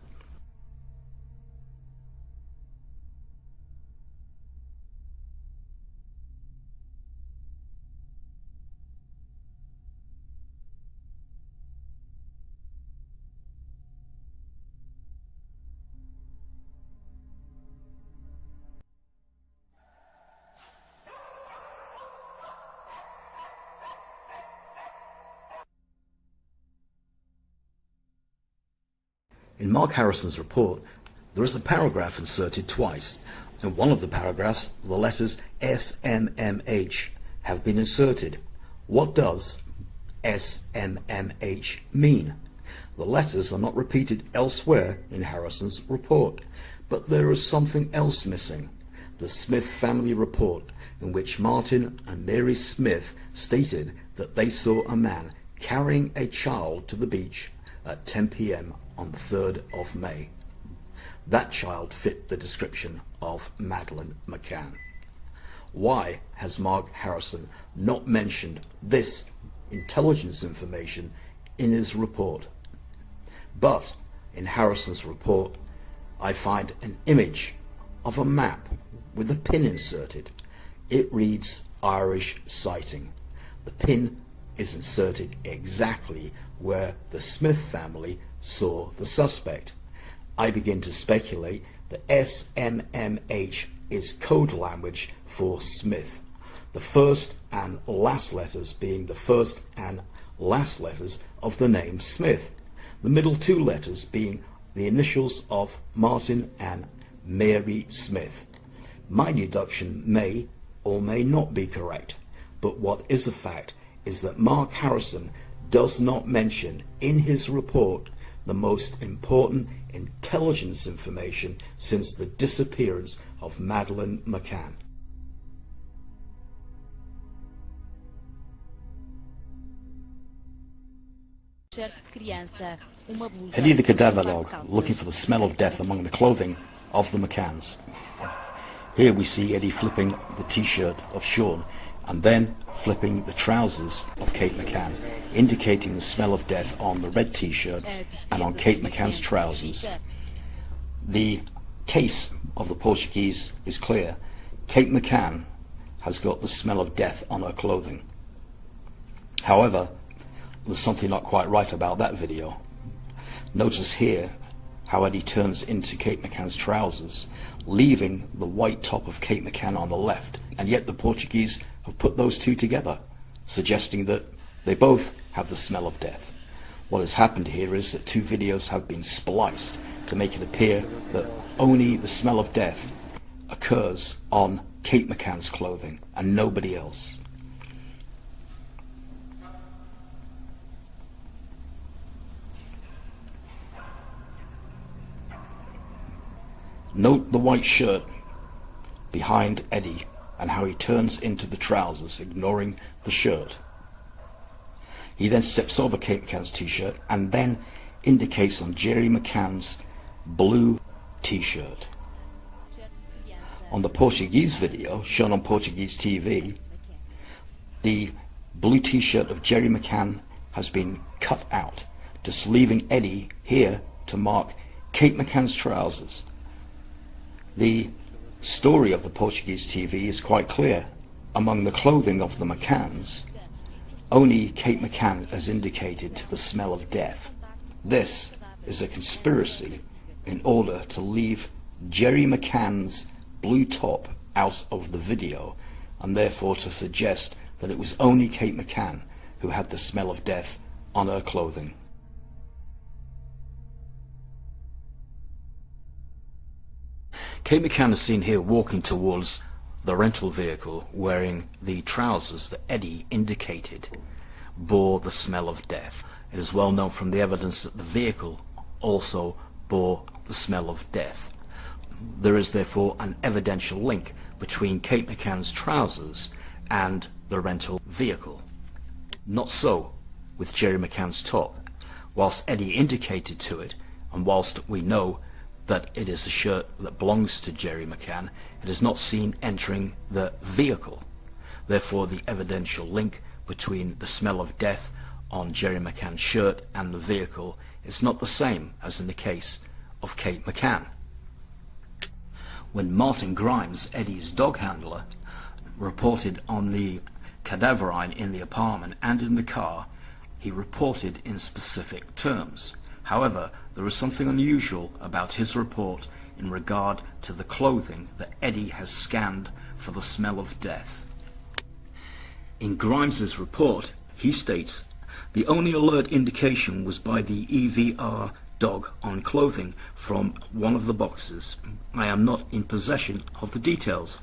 S1: In Mark Harrison's report, there is a paragraph inserted twice. In one of the paragraphs, the letters SMMH have been inserted. What does SMMH mean? The letters are not repeated elsewhere in Harrison's report, but there is something else missing. The Smith family report, in which Martin and Mary Smith stated that they saw a man carrying a child to the beach at 10 p.m. on the 3rd of May. That child fit the description of Madeleine McCann. Why has Mark Harrison not mentioned this intelligence information in his report? But in Harrison's report, I find an image of a map with a pin inserted. It reads Irish sighting. The pin is inserted exactly where the Smith family saw the suspect. I begin to speculate that SMMH is code language for Smith, the first and last letters being the first and last letters of the name Smith, the middle two letters being the initials of Martin and Mary Smith. My deduction may or may not be correct, but what is a fact is that Mark Harrison does not mention in his report the most important intelligence information since the disappearance of Madeleine McCann. Eddie the cadaver dog looking for the smell of death among the clothing of the McCanns. Here we see Eddie flipping the t-shirt of Sean and then flipping the trousers of Kate McCann, indicating the smell of death on the red t-shirt and on Kate McCann's trousers. The case of the Portuguese is clear. Kate McCann has got the smell of death on her clothing. However, there's something not quite right about that video. Notice here how Eddie turns into Kate McCann's trousers, leaving the white top of Kate McCann on the left, and yet the Portuguese have put those two together, suggesting that they both have the smell of death. What has happened here is that two videos have been spliced to make it appear that only the smell of death occurs on Kate McCann's clothing and nobody else. Note the white shirt behind Eddie and how he turns into the trousers, ignoring the shirt. He then steps over Kate McCann's t-shirt and then indicates on Jerry McCann's blue t-shirt. On the Portuguese video, shown on Portuguese TV, the blue t-shirt of Jerry McCann has been cut out, just leaving Eddie here to mark Kate McCann's trousers. The story of the Portuguese TV is quite clear. Among the clothing of the McCanns, only Kate McCann is indicated to the smell of death. This is a conspiracy in order to leave Jerry McCann's blue top out of the video, and therefore to suggest that it was only Kate McCann who had the smell of death on her clothing. Kate McCann is seen here walking towards the rental vehicle wearing the trousers that Eddie indicated bore the smell of death. It is well known from the evidence that the vehicle also bore the smell of death. There is therefore an evidential link between Kate McCann's trousers and the rental vehicle. Not so with Jerry McCann's top. Whilst Eddie indicated to it, and whilst we know that it is a shirt that belongs to Jerry McCann, it is not seen entering the vehicle.
S5: Therefore, the evidential link between the smell of death on Jerry McCann's shirt and the vehicle is not the same as in the case of Kate McCann. When Martin Grimes, Eddie's dog handler, reported on the cadaverine in the apartment and in the car, he reported in specific terms. However, there is something unusual about his report in regard to the clothing that Eddie has scanned for the smell of death. In Grimes's report, he states, "The only alert indication was by the EVR dog on clothing from one of the boxes. I am not in possession of the details,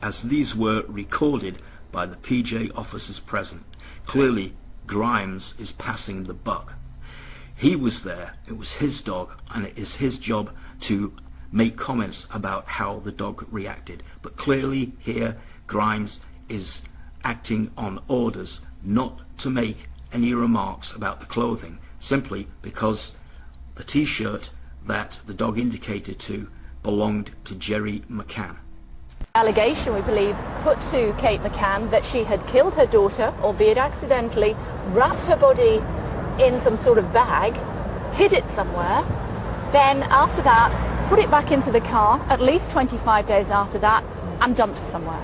S5: as these were recorded by the PJ officers present. Clearly, Grimes is passing the buck. He was there, it was his dog, and it is his job to make comments about how the dog reacted. But clearly here, Grimes is acting on orders not to make any remarks about the clothing, simply because the t-shirt that the dog indicated to belonged to Jerry McCann."
S4: Allegation, we believe, put to Kate McCann that she had killed her daughter, albeit accidentally, wrapped her body in some sort of bag, hid it somewhere, then after that put it back into the car at least 25 days after that and dumped it somewhere.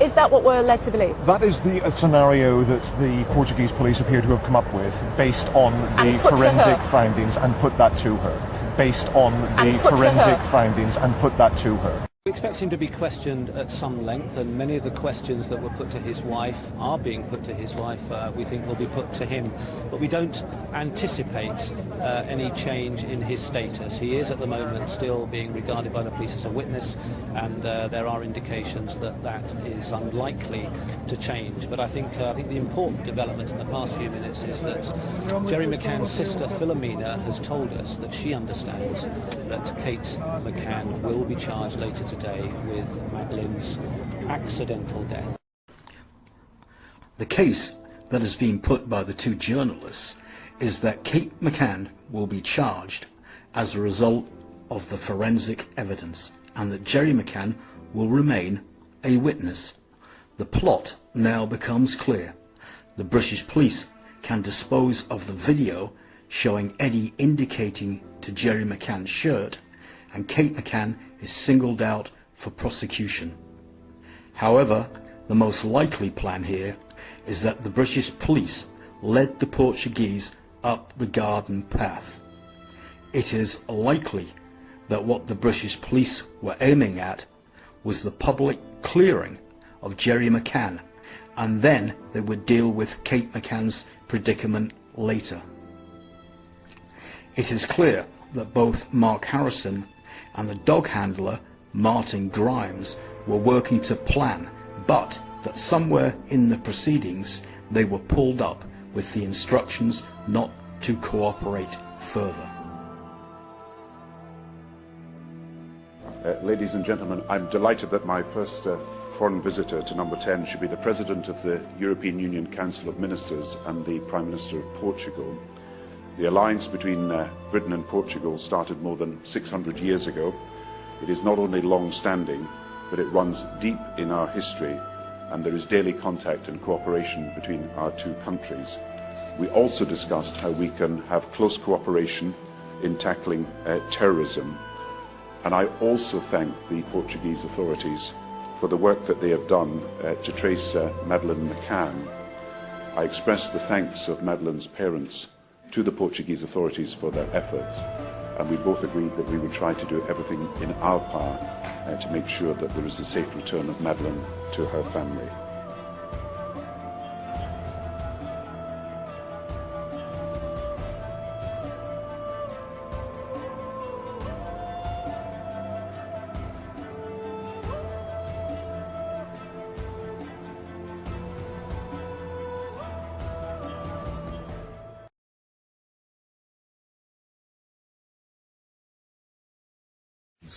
S4: Is that what we're led to believe?
S7: That is the scenario that the Portuguese police appear to have come up with based on the forensic findings and put that to her. Based on the forensic findings and put that to her.
S8: We expect him to be questioned at some length, and many of the questions that were put to his wife are being put to his wife, we think will be put to him. But we don't anticipate any change in his status. He is at the moment still being regarded by the police as a witness, and there are indications that that is unlikely to change. But I think the important development in the past few minutes is that Jerry McCann's sister Philomena has told us that she understands that Kate McCann will be charged later today with Madeleine's accidental death.
S5: The case that is being put by the two journalists is that Kate McCann will be charged as a result of the forensic evidence, and that Jerry McCann will remain a witness. The plot now becomes clear. The British police can dispose of the video showing Eddie indicating to Jerry McCann's shirt, and Kate McCann is singled out for prosecution. However, the most likely plan here is that the British police led the Portuguese up the garden path. It is likely that what the British police were aiming at was the public clearing of Jerry McCann, and then they would deal with Kate McCann's predicament later. It is clear that both Mark Harrison and the dog handler Martin Grimes were working to plan, but that somewhere in the proceedings they were pulled up with the instructions not to cooperate further.
S10: Ladies and gentlemen, I'm delighted that my first foreign visitor to number 10 should be the President of the European Union Council of Ministers and the Prime Minister of Portugal. The alliance between Britain and Portugal started more than 600 years ago. It is not only long-standing, but it runs deep in our history, and there is daily contact and cooperation between our two countries. We also discussed how we can have close cooperation in tackling terrorism, and I also thank the Portuguese authorities for the work that they have done to trace Madeleine McCann. I express the thanks of Madeleine's parents to the Portuguese authorities for their efforts, and we both agreed that we would try to do everything in our power to make sure that there is a safe return of Madeleine to her family.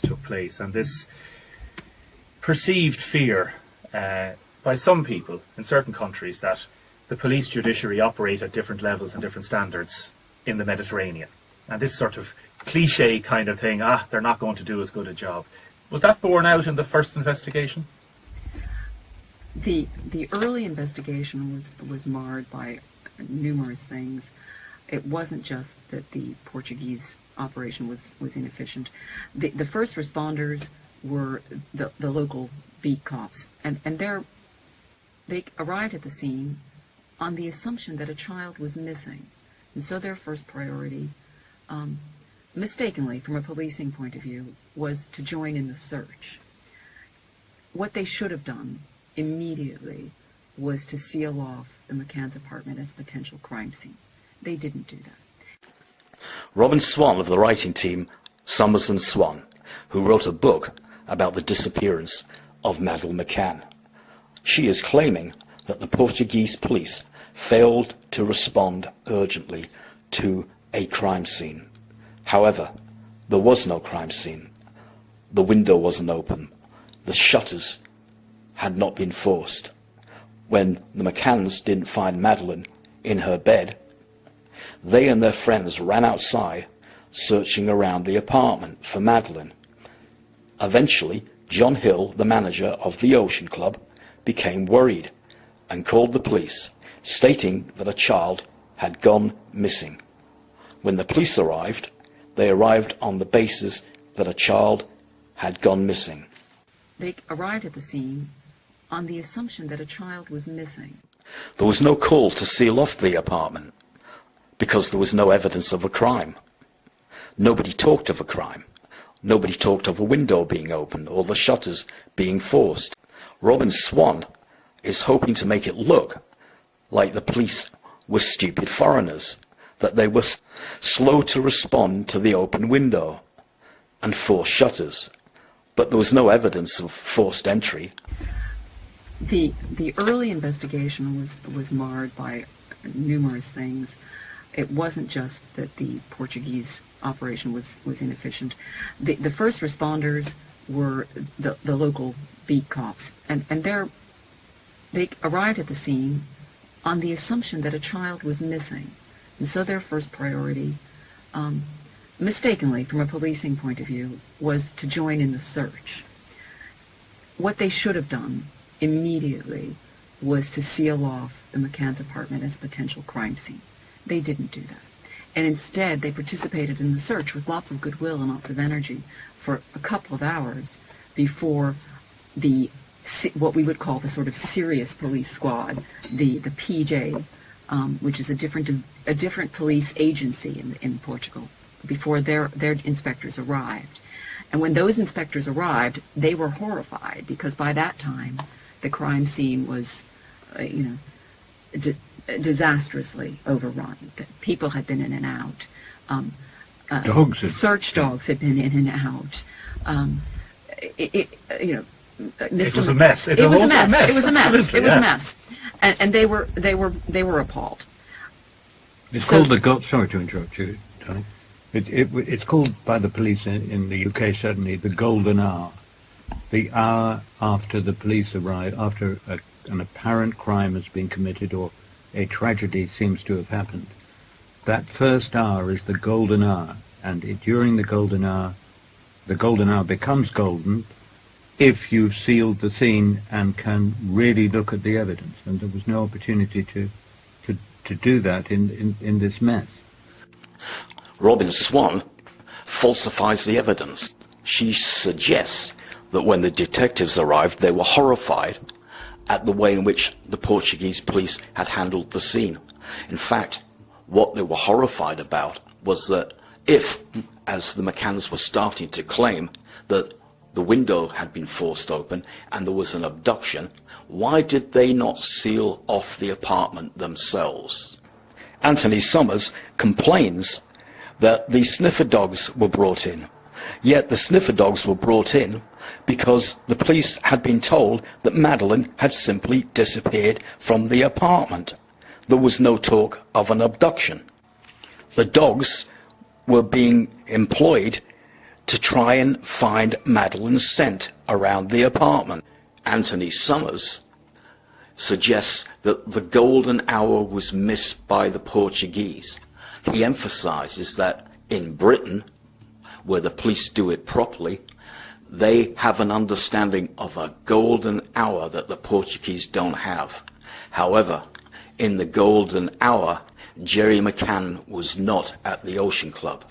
S11: Took place, and this perceived fear by some people in certain countries that the police judiciary operate at different levels and different standards in the Mediterranean, and this sort of cliche kind of thing, they're not going to do as good a job. Was that borne out in the first investigation?
S9: The early investigation was marred by numerous things. It wasn't just that the Portuguese operation was inefficient. The first responders were the local beat cops, and they arrived at the scene on the assumption that a child was missing, and so their first priority, mistakenly from a policing point of view, was to join in the search. What they should have done immediately was to seal off the McCann's apartment as a potential crime scene. They didn't do that.
S5: Robin Swan of the writing team Summers and Swan, who wrote a book about the disappearance of Madeleine McCann. She is claiming that the Portuguese police failed to respond urgently to a crime scene. However, there was no crime scene. The window wasn't open. The shutters had not been forced. When the McCanns didn't find Madeleine in her bed, they and their friends ran outside, searching around the apartment for Madeleine. Eventually, John Hill, the manager of the Ocean Club, became worried and called the police, stating that a child had gone missing. When the police arrived, they arrived on the basis that a child had gone missing.
S9: They arrived at the scene on the assumption that a child was missing.
S5: There was no call to seal off the apartment because there was no evidence of a crime. Nobody talked of a crime. Nobody talked of a window being opened or the shutters being forced. Robin Swan is hoping to make it look like the police were stupid foreigners, that they were slow to respond to the open window and forced shutters. But there was no evidence of forced entry.
S9: The early investigation was marred by numerous things. It wasn't just that the Portuguese operation was inefficient. The first responders were the local beat cops, and they arrived at the scene on the assumption that a child was missing, and so their first priority, mistakenly from a policing point of view, was to join in the search. What they should have done immediately was to seal off the McCann's apartment as a potential crime scene. They didn't do that. And instead, they participated in the search with lots of goodwill and lots of energy for a couple of hours before what we would call the sort of serious police squad, the PJ, which is a different police agency in Portugal, before their inspectors arrived. And when those inspectors arrived, they were horrified because by that time the crime scene was, disastrously overrun. People had been in and out. Search dogs had been in and out.
S11: It was a mess. It was a mess.
S9: It was a mess. It was a mess. And they were appalled.
S12: It's called the sorry to interrupt you, Tony. It's called by the police in the UK certainly the golden hour. The hour after the police arrive, after an apparent crime has been committed or a tragedy seems to have happened. That first hour is the golden hour, and during the golden hour becomes golden if you've sealed the scene and can really look at the evidence. And there was no opportunity to do that in this mess.
S5: Robin Swan falsifies the evidence. She suggests that when the detectives arrived, they were horrified at the way in which the Portuguese police had handled the scene. In fact, what they were horrified about was that if, as the McCanns were starting to claim, that the window had been forced open and there was an abduction, why did they not seal off the apartment themselves? Anthony Summers complains that the sniffer dogs were brought in. Yet the sniffer dogs were brought in because the police had been told that Madeleine had simply disappeared from the apartment. There was no talk of an abduction. The dogs were being employed to try and find Madeleine's scent around the apartment. Anthony Summers suggests that the golden hour was missed by the Portuguese. He emphasizes that in Britain, where the police do it properly, They have an understanding of a golden hour that the Portuguese don't have. However, in the golden hour, Jerry McCann was not at the Ocean Club.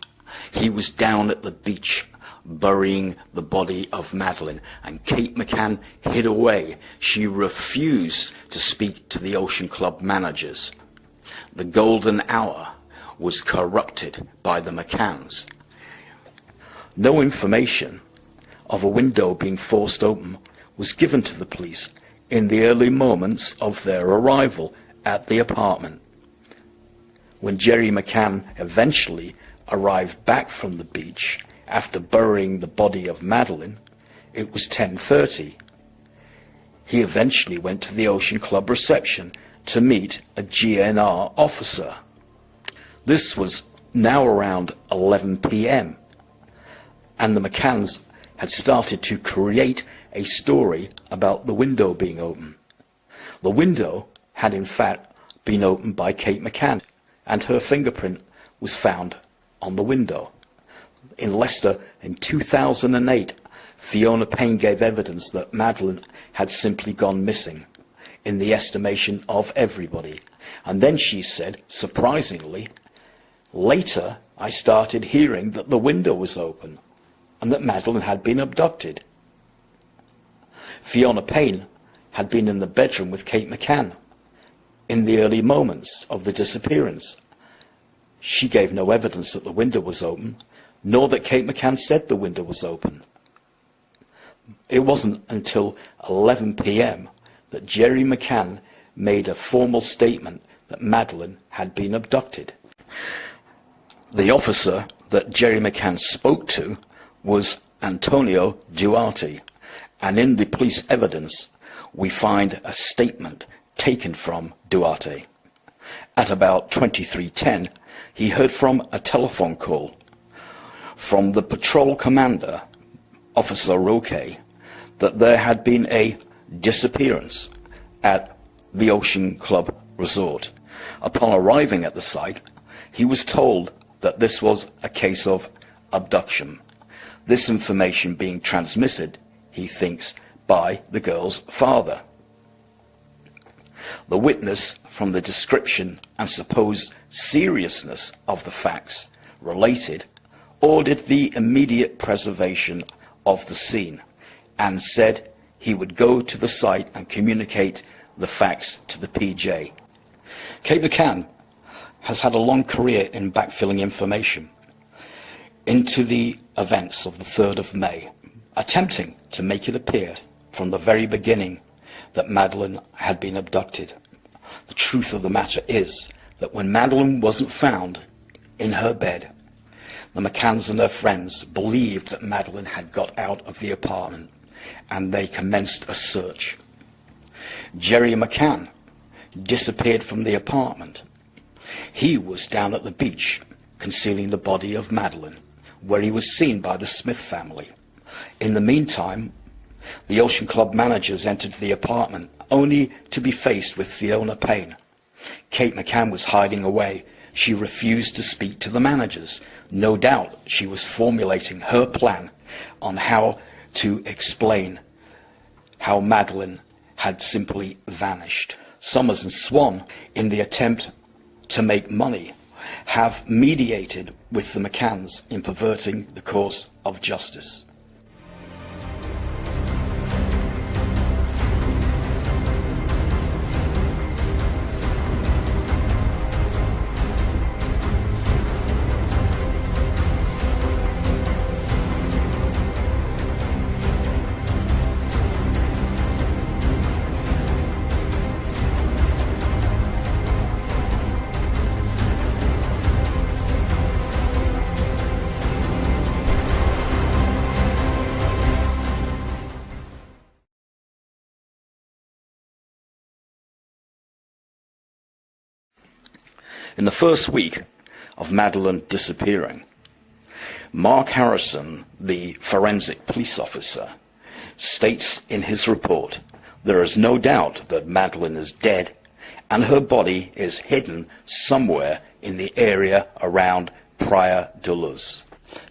S5: He was down at the beach, burying the body of Madeleine, and Kate McCann hid away. She refused to speak to the Ocean Club managers. The golden hour was corrupted by the McCanns. No information of a window being forced open was given to the police in the early moments of their arrival at the apartment. When Jerry McCann eventually arrived back from the beach after burying the body of Madeleine, it was 10:30. He eventually went to the Ocean Club reception to meet a GNR officer. This was now around 11 p.m. and the McCanns had started to create a story about the window being open. The window had in fact been opened by Kate McCann, and her fingerprint was found on the window. In Leicester in 2008, Fiona Payne gave evidence that Madeleine had simply gone missing, in the estimation of everybody. And then she said, surprisingly, later I started hearing that the window was open and that Madeleine had been abducted. Fiona Payne had been in the bedroom with Kate McCann in the early moments of the disappearance. She gave no evidence that the window was open, nor that Kate McCann said the window was open. It wasn't until 11 p.m. that Jerry McCann made a formal statement that Madeleine had been abducted. The officer that Jerry McCann spoke to was Antonio Duarte, and in the police evidence we find a statement taken from Duarte. At about 23:10, he heard from a telephone call from the patrol commander, Officer Roque, that there had been a disappearance at the Ocean Club Resort. Upon arriving at the site, he was told that this was a case of abduction. This information being transmitted, he thinks, by the girl's father. The witness, from the description and supposed seriousness of the facts related, ordered the immediate preservation of the scene and said he would go to the site and communicate the facts to the PJ. Kate McCann has had a long career in backfilling information into the events of the 3rd of May, attempting to make it appear from the very beginning that Madeleine had been abducted. The truth of the matter is that when Madeleine wasn't found in her bed, the McCanns and their friends believed that Madeleine had got out of the apartment, and they commenced a search. Jerry McCann disappeared from the apartment. He was down at the beach, concealing the body of Madeleine, where he was seen by the Smith family. In the meantime, the Ocean Club managers entered the apartment, only to be faced with Fiona Payne. Kate McCann was hiding away. She refused to speak to the managers. No doubt she was formulating her plan on how to explain how Madeleine had simply vanished. Summers and Swan, in the attempt to make money, have mediated with the McCanns in perverting the course of justice. In the first week of Madeleine disappearing, Mark Harrison, the forensic police officer, states in his report, "There is no doubt that Madeleine is dead and her body is hidden somewhere in the area around Praia de Luz."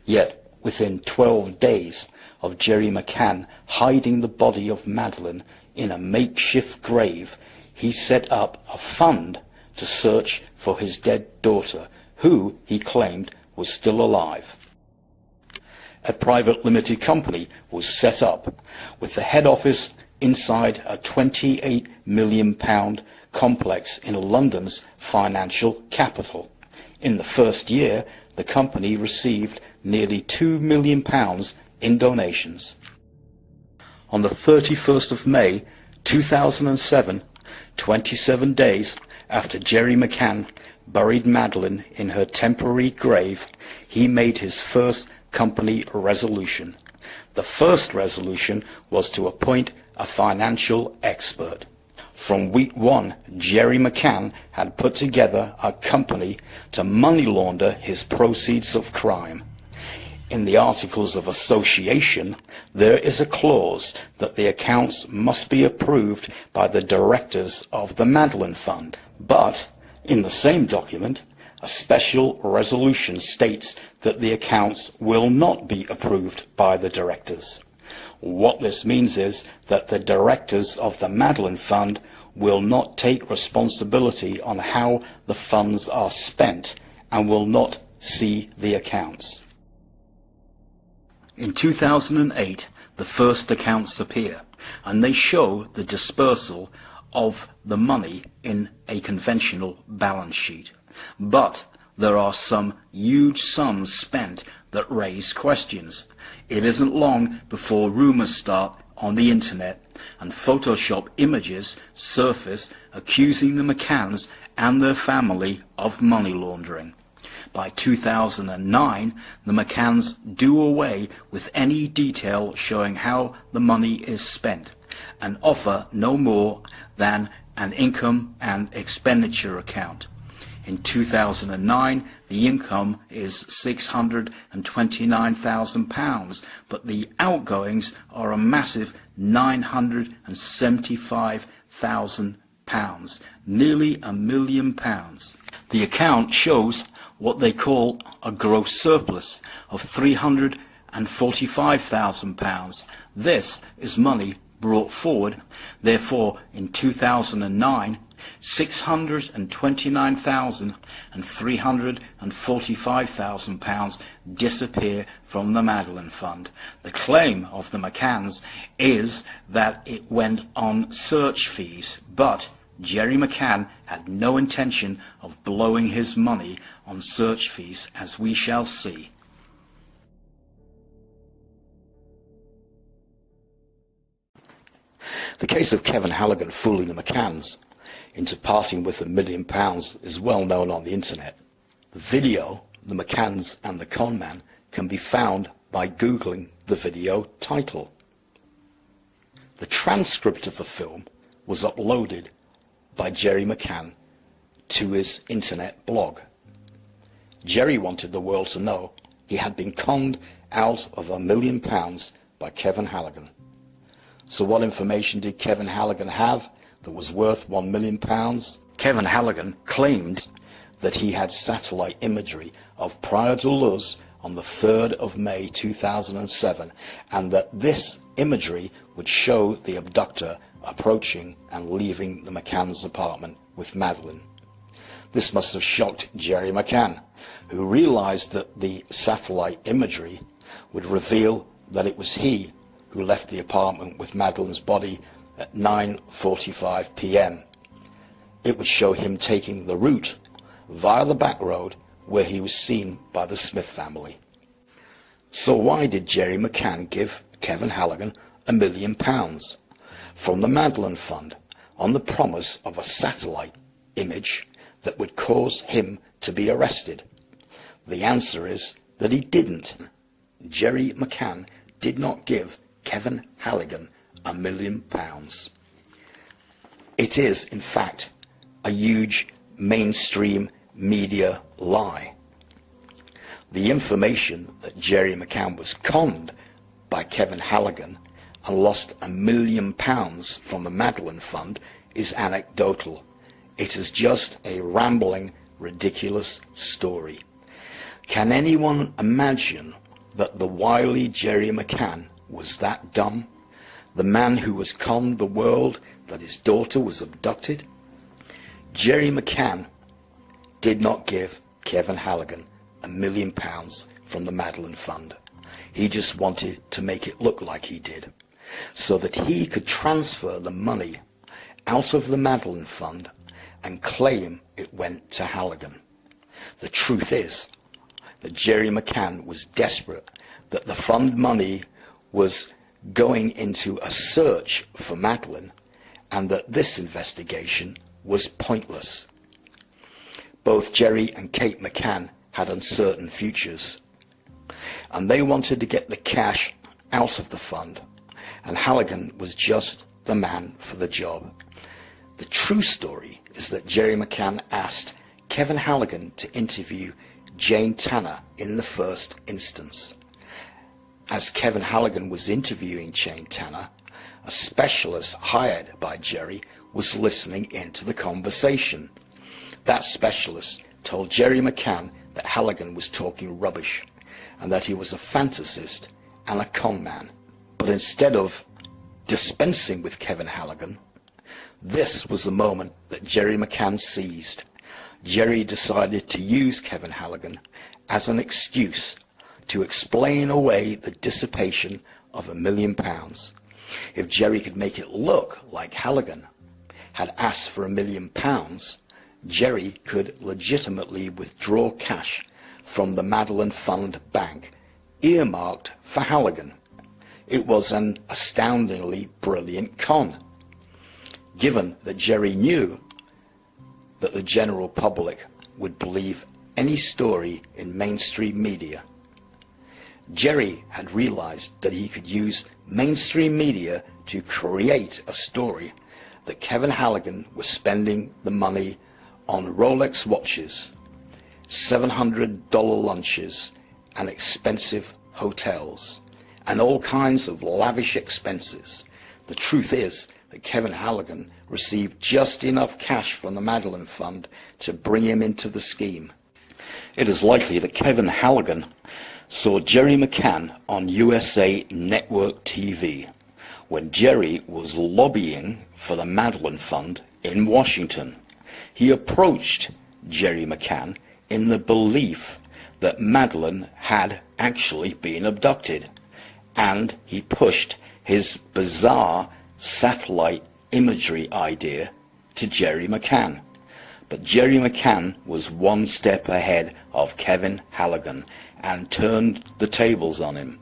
S5: Yet, within 12 days of Jerry McCann hiding the body of Madeleine in a makeshift grave, he set up a fund to search for his dead daughter, who, he claimed, was still alive. A private limited company was set up, with the head office inside a £28 million complex in London's financial capital. In the first year, the company received nearly £2 million in donations. On the 31st of May 2007, 27 days after Jerry McCann buried Madeleine in her temporary grave, he made his first company resolution. The first resolution was to appoint a financial expert. From week one, Jerry McCann had put together a company to money launder his proceeds of crime. In the Articles of Association, there is a clause that the accounts must be approved by the directors of the Madeleine Fund. But, in the same document, a special resolution states that the accounts will not be approved by the directors. What this means is that the directors of the Madeleine Fund will not take responsibility on how the funds are spent and will not see the accounts. In 2008, the first accounts appear, and they show the dispersal of the money in a conventional balance sheet. But there are some huge sums spent that raise questions. It isn't long before rumours start on the internet and Photoshop images surface accusing the McCanns and their family of money laundering. By 2009, the McCanns do away with any detail showing how the money is spent and offer no more than an income and expenditure account. In 2009, the income is £629,000, but the outgoings are a massive £975,000, nearly £1 million. The account shows what they call a gross surplus of £345,000. This is money brought forward. Therefore, in 2009, £629,000 and £345,000 disappear from the Madeleine Fund. The claim of the McCanns is that it went on search fees, but Jerry McCann had no intention of blowing his money on search fees, as we shall see. The case of Kevin Halligan fooling the McCanns into parting with £1 million is well known on the internet. The video, The McCanns and the Con Man, can be found by Googling the video title. The transcript of the film was uploaded by Jerry McCann to his internet blog. Jerry wanted the world to know he had been conned out of £1 million by Kevin Halligan. So what information did Kevin Halligan have that was worth £1 million? Kevin Halligan claimed that he had satellite imagery of Praia de Luz on the 3rd of May 2007, and that this imagery would show the abductor approaching and leaving the McCann's apartment with Madeleine. This must have shocked Jerry McCann, who realized that the satellite imagery would reveal that it was he who left the apartment with Madeleine's body at 9:45 p.m. It would show him taking the route via the back road where he was seen by the Smith family. So why did Jerry McCann give Kevin Halligan £1 million from the Madeleine Fund on the promise of a satellite image that would cause him to be arrested? The answer is that he didn't. Jerry McCann did not give Kevin Halligan £1 million. It is, in fact, a huge mainstream media lie. The information that Jerry McCann was conned by Kevin Halligan and lost £1 million from the Madeleine Fund is anecdotal. It is just a rambling, ridiculous story. Can anyone imagine that the wily Jerry McCann was that dumb? The man who was conned the world that his daughter was abducted? Jerry McCann did not give Kevin Halligan £1 million from the Madeleine Fund. He just wanted to make it look like he did, so that he could transfer the money out of the Madeleine Fund and claim it went to Halligan. The truth is that Jerry McCann was desperate that the fund money was going into a search for Madeleine, and that this investigation was pointless. Both Jerry and Kate McCann had uncertain futures, and they wanted to get the cash out of the fund, and Halligan was just the man for the job. The true story is that Jerry McCann asked Kevin Halligan to interview Jane Tanner in the first instance. As Kevin Halligan was interviewing Jane Tanner, a specialist hired by Jerry was listening into the conversation. That specialist told Jerry McCann that Halligan was talking rubbish and that he was a fantasist and a con man. But instead of dispensing with Kevin Halligan, this was the moment that Jerry McCann seized. Jerry decided to use Kevin Halligan as an excuse to explain away the dissipation of £1 million. If Jerry could make it look like Halligan had asked for £1 million, Jerry could legitimately withdraw cash from the Madeleine Fund Bank earmarked for Halligan. It was an astoundingly brilliant con. Given that Jerry knew that the general public would believe any story in mainstream media, Jerry had realized that he could use mainstream media to create a story that Kevin Halligan was spending the money on Rolex watches, $700 lunches, and expensive hotels, and all kinds of lavish expenses. The truth is that Kevin Halligan received just enough cash from the Madeleine Fund to bring him into the scheme. It is likely that Kevin Halligan saw Jerry McCann on USA Network TV when Jerry was lobbying for the Madeleine Fund in Washington. He approached Jerry McCann in the belief that Madeleine had actually been abducted, and he pushed his bizarre satellite imagery idea to Jerry McCann. But Jerry McCann was one step ahead of Kevin Halligan and turned the tables on him.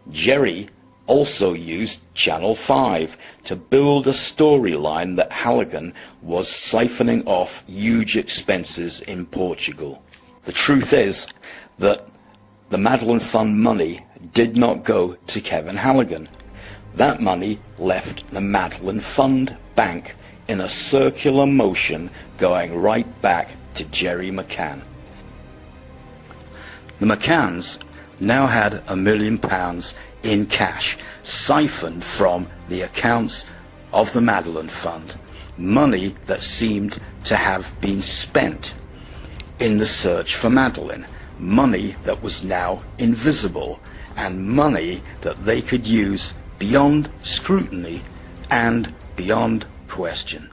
S5: Jerry also used Channel 5 to build a storyline that Halligan was siphoning off huge expenses in Portugal. The truth is that the Madeleine Fund money did not go to Kevin Halligan. That money left the Madeleine Fund Bank in a circular motion going right back to Jerry McCann. The McCanns now had £1 million in cash siphoned from the accounts of the Madeleine Fund, money that seemed to have been spent in the search for Madeleine, money that was now invisible, and money that they could use beyond scrutiny and beyond question.